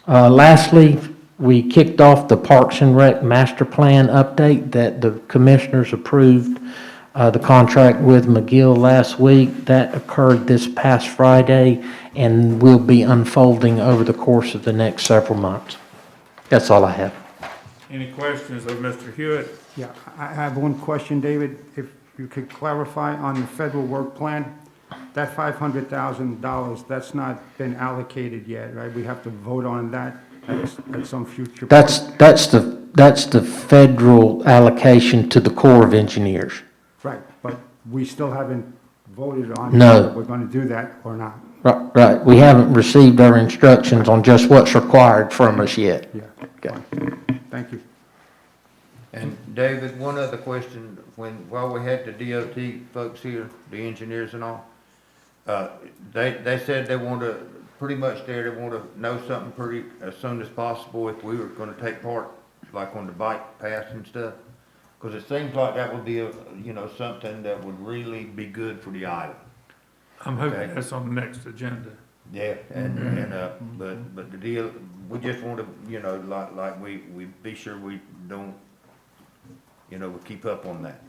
9. Lastly, we kicked off the Parks and Rec Master Plan update that the commissioners approved the contract with McGill last week. That occurred this past Friday and will be unfolding over the course of the next several months. That's all I have. Any questions of Mr. Hewitt? Yeah, I have one question, David. If you could clarify on the federal work plan, that $500,000, that's not been allocated yet, right? We have to vote on that at some future point. That's the federal allocation to the Corps of Engineers. Right, but we still haven't voted on No. whether we're going to do that or not. Right. We haven't received our instructions on just what's required from us yet. Yeah. Okay. Thank you. And David, one other question, while we had the DOT folks here, the engineers and all, they said they want to, pretty much there, they want to know something pretty, as soon as possible if we were going to take part, like on the bike path and stuff. Because it seems like that would be something that would really be good for the island. I'm hoping Okay. that's on the next agenda. Yeah, but the deal, we just want to, like we be sure we don't, we keep up on that.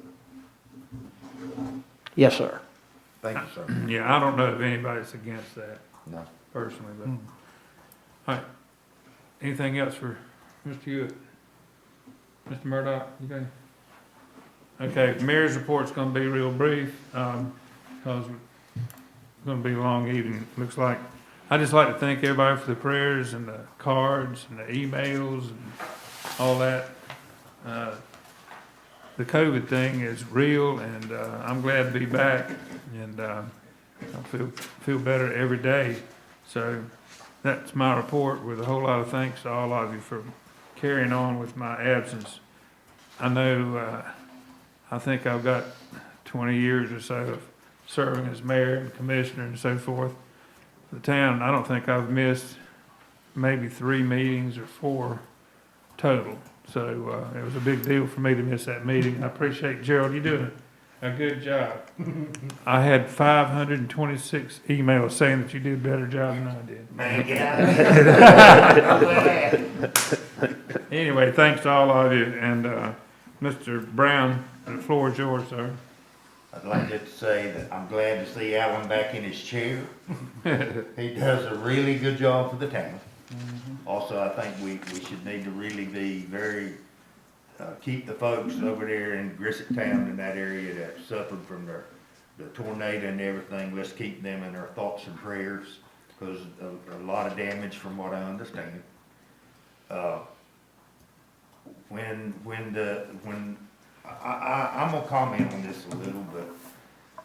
Yes, sir. Thank you, sir. Yeah, I don't know if anybody's against that No. personally, but, all right. Anything else for Mr. Hewitt? Mr. Murdock, you got any? Okay, mayor's report's gonna be real brief, because it's gonna be a long evening, looks like. I just like to thank everybody for the prayers and the cards and the emails and all that. The COVID thing is real, and I'm glad to be back, and I feel better every day. So that's my report with a whole lot of thanks to all of you for carrying on with my absence. I know, I think I've got 20 years or so of serving as mayor and commissioner and so forth for the town. I don't think I've missed maybe 3 meetings or 4 total. So it was a big deal for me to miss that meeting. I appreciate Gerald, you doing a good job. I had 526 emails saying that you did a better job than I did. Man, get out of here. Anyway, thanks to all of you, and Mr. Brown, the floor is yours, sir. I'd like to say that I'm glad to see Alan back in his chair. He does a really good job for the town. Also, I think we should need to really be very, keep the folks over there in Grisset Town in that area that suffered from the tornado and everything. Let's keep them in our thoughts and prayers, because a lot of damage from what I understand. I'm gonna comment on this a little, but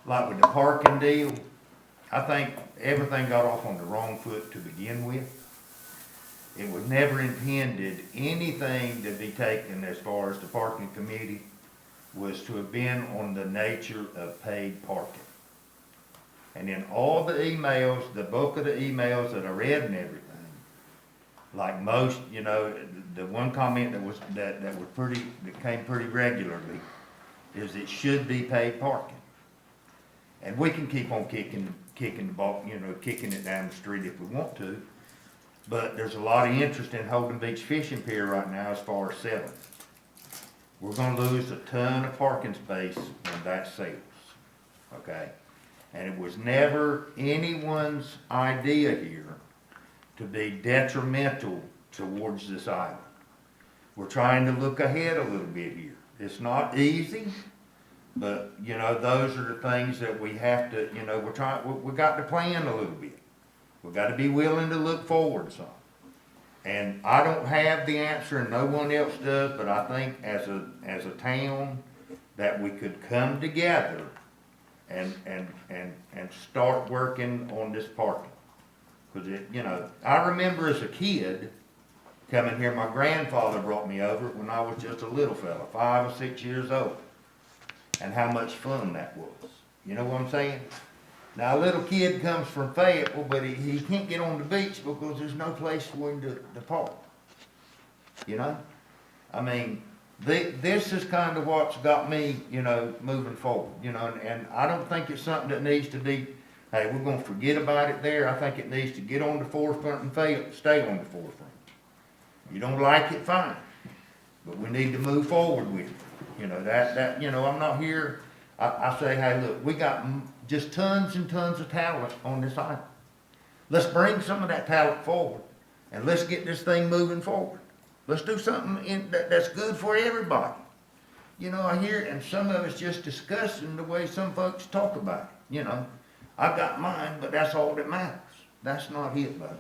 like with the parking deal, I think everything got off on the wrong foot to begin with. It was never intended anything to be taken as far as the parking committee was to have been on the nature of paid parking. And in all the emails, the bulk of the emails that I read and everything, like most, you know, the one comment that came pretty regularly is it should be paid parking. And we can keep on kicking the ball, you know, kicking it down the street if we want to. But there's a lot of interest in Holden Beach Fishing Pier right now as far as selling. We're gonna lose a ton of parking space when that sells, okay? And it was never anyone's idea here to be detrimental towards this island. We're trying to look ahead a little bit here. It's not easy, but you know, those are the things that we have to, you know, we got to plan a little bit. We got to be willing to look forward some. And I don't have the answer, and no one else does, but I think as a town that we could come together and start working on this parking. Because you know, I remember as a kid coming here, my grandfather brought me over when I was just a little fella, 5 or 6 years old, and how much fun that was. You know what I'm saying? Now, a little kid comes from Fayetteville, but he can't get on the beach because there's no place for him to park. You know? I mean, this is kind of what's got me, you know, moving forward. You know, and I don't think it's something that needs to be, hey, we're going to forget about it there. I think it needs to get on the forefront and stay on the forefront. You don't like it, fine. But we need to move forward with it. You know, you know, I'm not here, I say, hey, look, we got just tons and tons of talent on this island. Let's bring some of that talent forward, and let's get this thing moving forward. Let's do something that's good for everybody. You know, I hear it, and some of it's just discussing the way some folks talk about it. You know, I got mine, but that's all that matters. That's not it, buddy.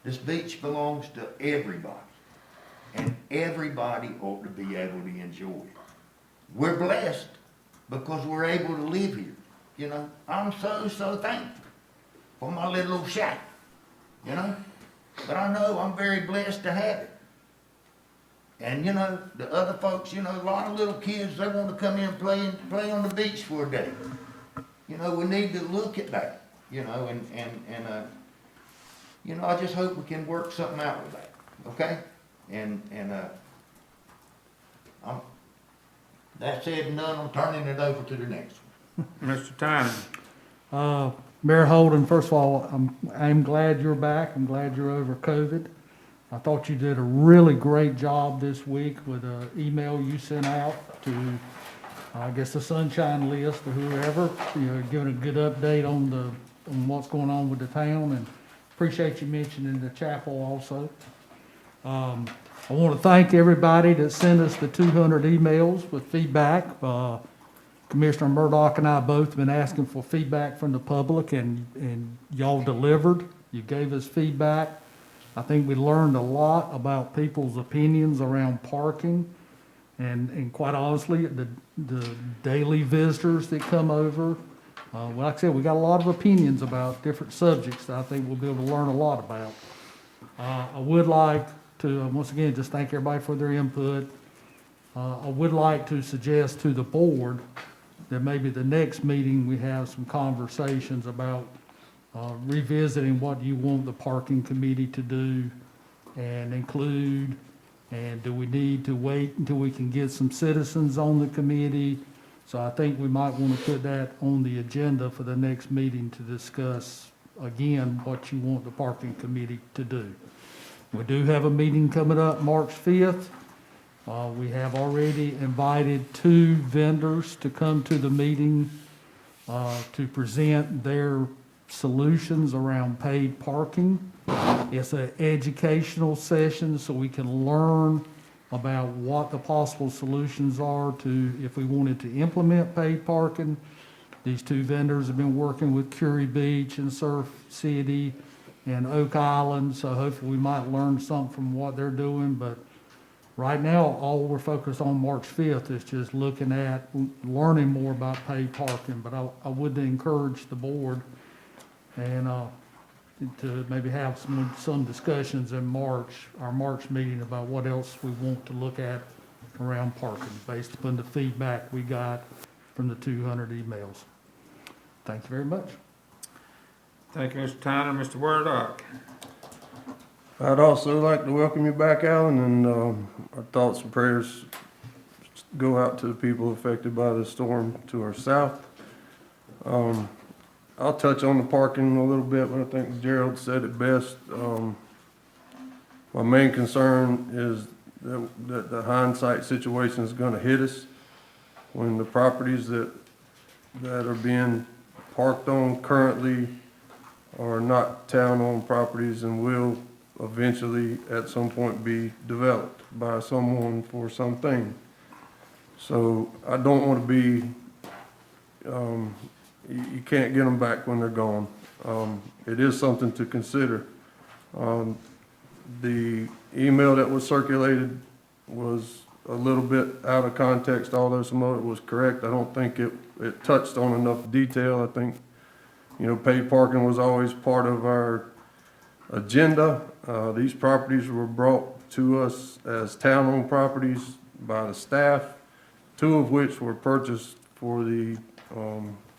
This beach belongs to everybody, and everybody ought to be able to enjoy it. We're blessed because we're able to live here. You know, I'm so thankful for my little old shack, you know. But I know I'm very blessed to have it. And, you know, the other folks, you know, a lot of little kids, they want to come in and play on the beach for a day. You know, we need to look at that, you know, and you know, I just hope we can work something out with that, okay? That said and done, I'm turning it over to the next one. Mr. Tynan. Mayor Holden, first of all, I'm glad you're back. I'm glad you're over COVID. I thought you did a really great job this week with an email you sent out to, I guess, the Sunshine List or whoever, you know, giving a good update on what's going on with the town, and appreciate you mentioning the chapel also. I want to thank everybody that sent us the 200 emails with feedback. Commissioner Murdoch and I both been asking for feedback from the public, and y'all delivered. You gave us feedback. I think we learned a lot about people's opinions around parking. And quite honestly, the daily visitors that come over, well, like I said, we got a lot of opinions about different subjects that I think we'll be able to learn a lot about. I would like to, once again, just thank everybody for their input. I would like to suggest to the board that maybe the next meeting, we have some conversations about revisiting what you want the parking committee to do and include, and do we need to wait until we can get some citizens on the committee? So I think we might want to put that on the agenda for the next meeting to discuss, again, what you want the parking committee to do. We do have a meeting coming up March 5th. We have already invited 2 vendors to come to the meeting to present their solutions around paid parking. It's an educational session so we can learn about what the possible solutions are to, if we wanted to implement paid parking. These 2 vendors have been working with Curie Beach and Surf City and Oak Island, so hopefully we might learn something from what they're doing. But right now, all we're focused on March 5th is just looking at learning more about paid parking. But I would encourage the board and to maybe have some discussions in March, our March meeting, about what else we want to look at around parking based upon the feedback we got from the 200 emails. Thank you very much. Thank you, Mr. Tyner. Mr. Wordock. I'd also like to welcome you back, Alan, and our thoughts and prayers go out to the people affected by the storm to our south. I'll touch on the parking a little bit, but I think Gerald said it best. My main concern is that the hindsight situation is going to hit us when the properties that are being parked on currently are not town-owned properties and will eventually at some point be developed by someone for something. So I don't want to be, you can't get them back when they're gone. It is something to consider. The email that was circulated was a little bit out of context, although some of it was correct. I don't think it touched on enough detail. I think, paid parking was always part of our agenda. These properties were brought to us as town-owned properties by the staff, 2 of which were purchased for the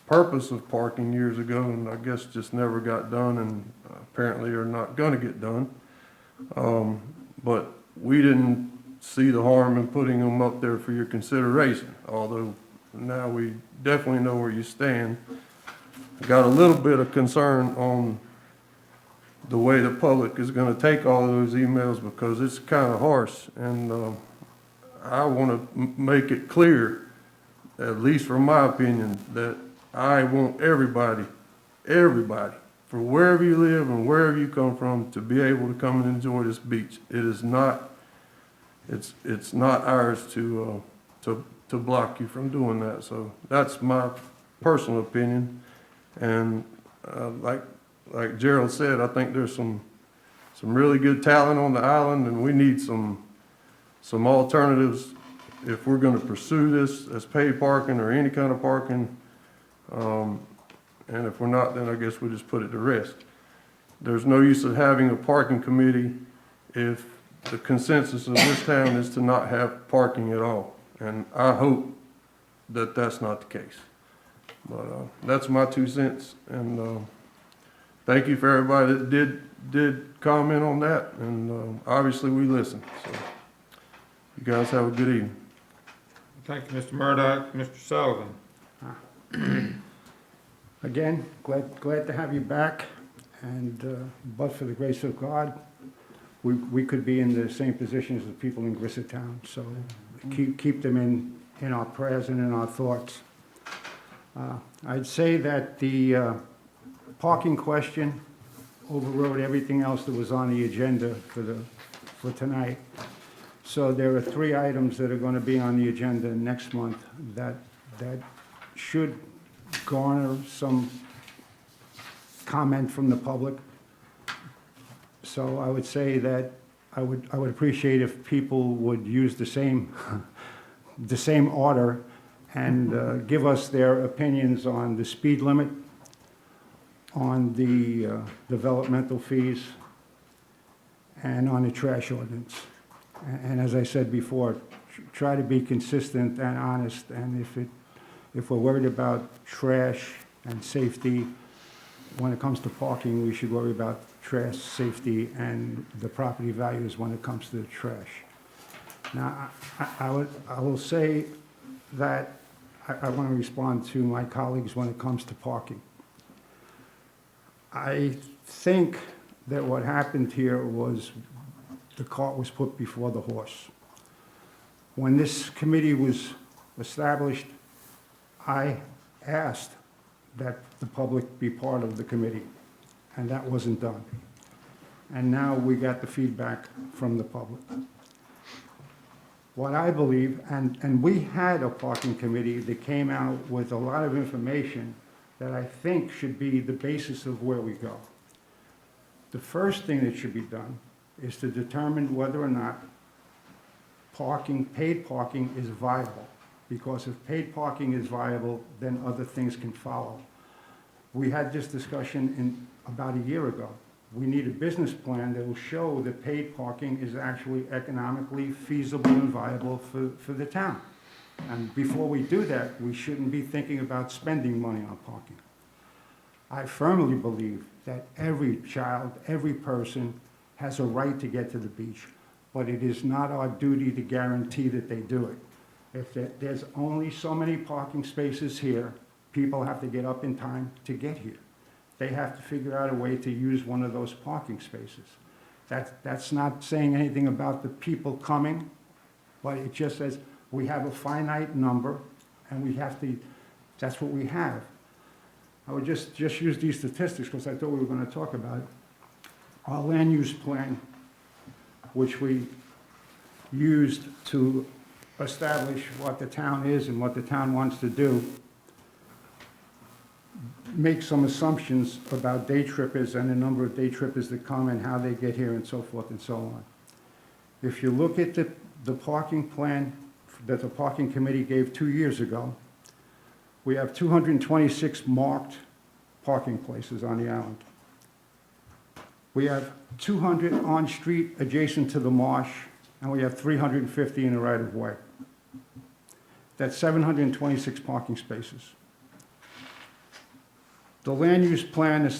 purpose of parking years ago, and I guess just never got done, and apparently are not going to get done. But we didn't see the harm in putting them up there for your consideration, although now we definitely know where you stand. Got a little bit of concern on the way the public is going to take all of those emails because it's kind of harsh, and I want to make it clear, at least from my opinion, that I want everybody, for wherever you live and wherever you come from, to be able to come and enjoy this beach. It is not, it's not ours to block you from doing that. So that's my personal opinion. And like Gerald said, I think there's some really good talent on the island, and we need some alternatives if we're going to pursue this as paid parking or any kind of parking. And if we're not, then I guess we just put it to rest. There's no use of having a parking committee if the consensus of this town is to not have parking at all. And I hope that that's not the case. But that's my 2 cents. And thank you for everybody that did comment on that. And obviously we listened. So you guys have a good evening. Thank you, Mr. Murdock. Mr. Sullivan. Again, glad to have you back, and but for the grace of God, we could be in the same position as the people in Griswold. So keep them in our prayers and in our thoughts. I'd say that the parking question overrode everything else that was on the agenda for tonight. So there are 3 items that are going to be on the agenda next month that should garner some comment from the public. So I would say that I would appreciate if people would use the same, the same order and give us their opinions on the speed limit, on the developmental fees, and on the trash ordinance. And as I said before, try to be consistent and honest, and if we're worried about trash and safety, when it comes to parking, we should worry about trash, safety, and the property values when it comes to the trash. Now, I will say that I want to respond to my colleagues when it comes to parking. I think that what happened here was the cart was put before the horse. When this committee was established, I asked that the public be part of the committee, and that wasn't done. And now we got the feedback from the public. What I believe, and we had a parking committee that came out with a lot of information that I think should be the basis of where we go. The first thing that should be done is to determine whether or not parking, paid parking is viable. Because if paid parking is viable, then other things can follow. We had this discussion about a year ago. We need a business plan that will show that paid parking is actually economically feasible and viable for the town. And before we do that, we shouldn't be thinking about spending money on parking. I firmly believe that every child, every person has a right to get to the beach, but it is not our duty to guarantee that they do it. If there's only so many parking spaces here, people have to get up in time to get here. They have to figure out a way to use one of those parking spaces. That's not saying anything about the people coming, but it just says we have a finite number and we have to, that's what we have. I would just use these statistics because I thought we were going to talk about it. Our land use plan, which we used to establish what the town is and what the town wants to do, make some assumptions about day trippers and the number of day trippers that come and how they get here and so forth and so on. If you look at the parking plan that the parking committee gave 2 years ago, we have 226 marked parking places on the island. We have 200 on street adjacent to the marsh, and we have 350 in the right of way. That's 726 parking spaces. The land use plan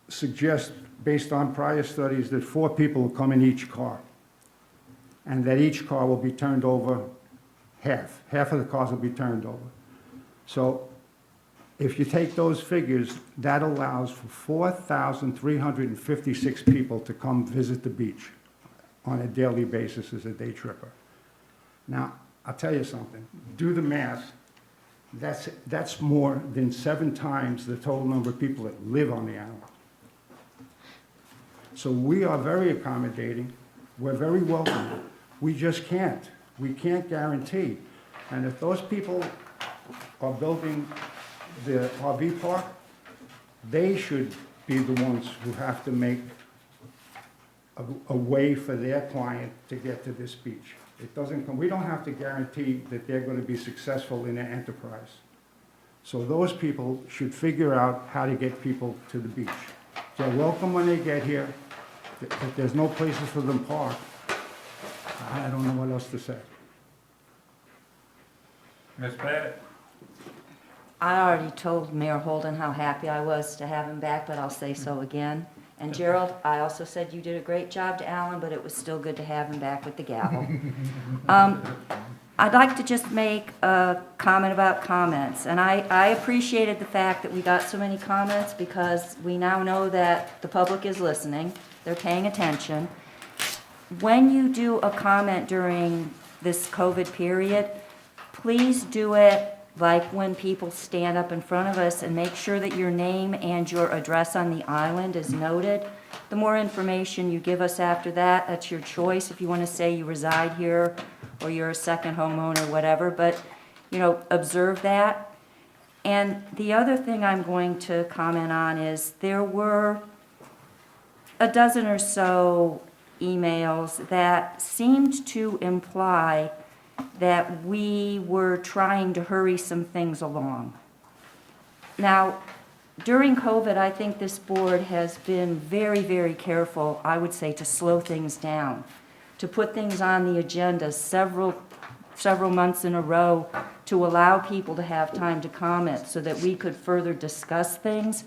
suggests, based on prior studies, that 4 people will come in each car, and that each car will be turned over half. Half of the cars will be turned over. So if you take those figures, that allows for 4,356 people to come visit the beach on a daily basis as a day tripper. Now, I'll tell you something. Do the math. That's more than 7 times the total number of people that live on the island. So we are very accommodating. We're very welcoming. We just can't. We can't guarantee. And if those people are building the RV park, they should be the ones who have to make a way for their client to get to this beach. It doesn't come, we don't have to guarantee that they're going to be successful in their enterprise. So those people should figure out how to get people to the beach. They're welcome when they get here. If there's no places for them parked, I don't know what else to say. Ms. Pat? I already told Mayor Holden how happy I was to have him back, but I'll say so again. And Gerald, I also said you did a great job to Alan, but it was still good to have him back with the gavel. I'd like to just make a comment about comments. And I appreciated the fact that we got so many comments because we now know that the public is listening. They're paying attention. When you do a comment during this COVID period, please do it like when people stand up in front of us and make sure that your name and your address on the island is noted. The more information you give us after that, that's your choice. If you want to say you reside here or you're a second homeowner, whatever, but, observe that. And the other thing I'm going to comment on is there were a dozen or so emails that seemed to imply that we were trying to hurry some things along. Now, during COVID, I think this board has been very, very careful, I would say, to slow things down, to put things on the agenda several months in a row to allow people to have time to comment so that we could further discuss things.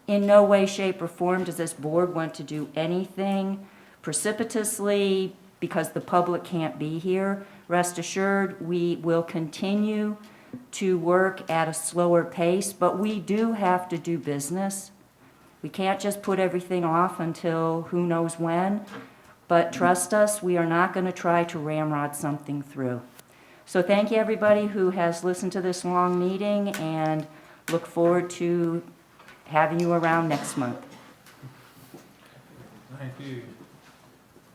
In no way, shape, or form does this board want to do anything precipitously because the public can't be here. Rest assured, we will continue to work at a slower pace, but we do have to do business. We can't just put everything off until who knows when, but trust us, we are not going to try to ramrod something through. So thank you, everybody who has listened to this long meeting, and look forward to having you around next month. Thank you.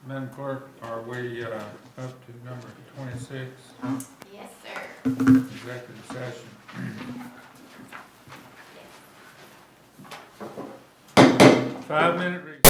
Madam Clerk, are we up to number 26? Yes, sir. Executive session. 5-minute recess.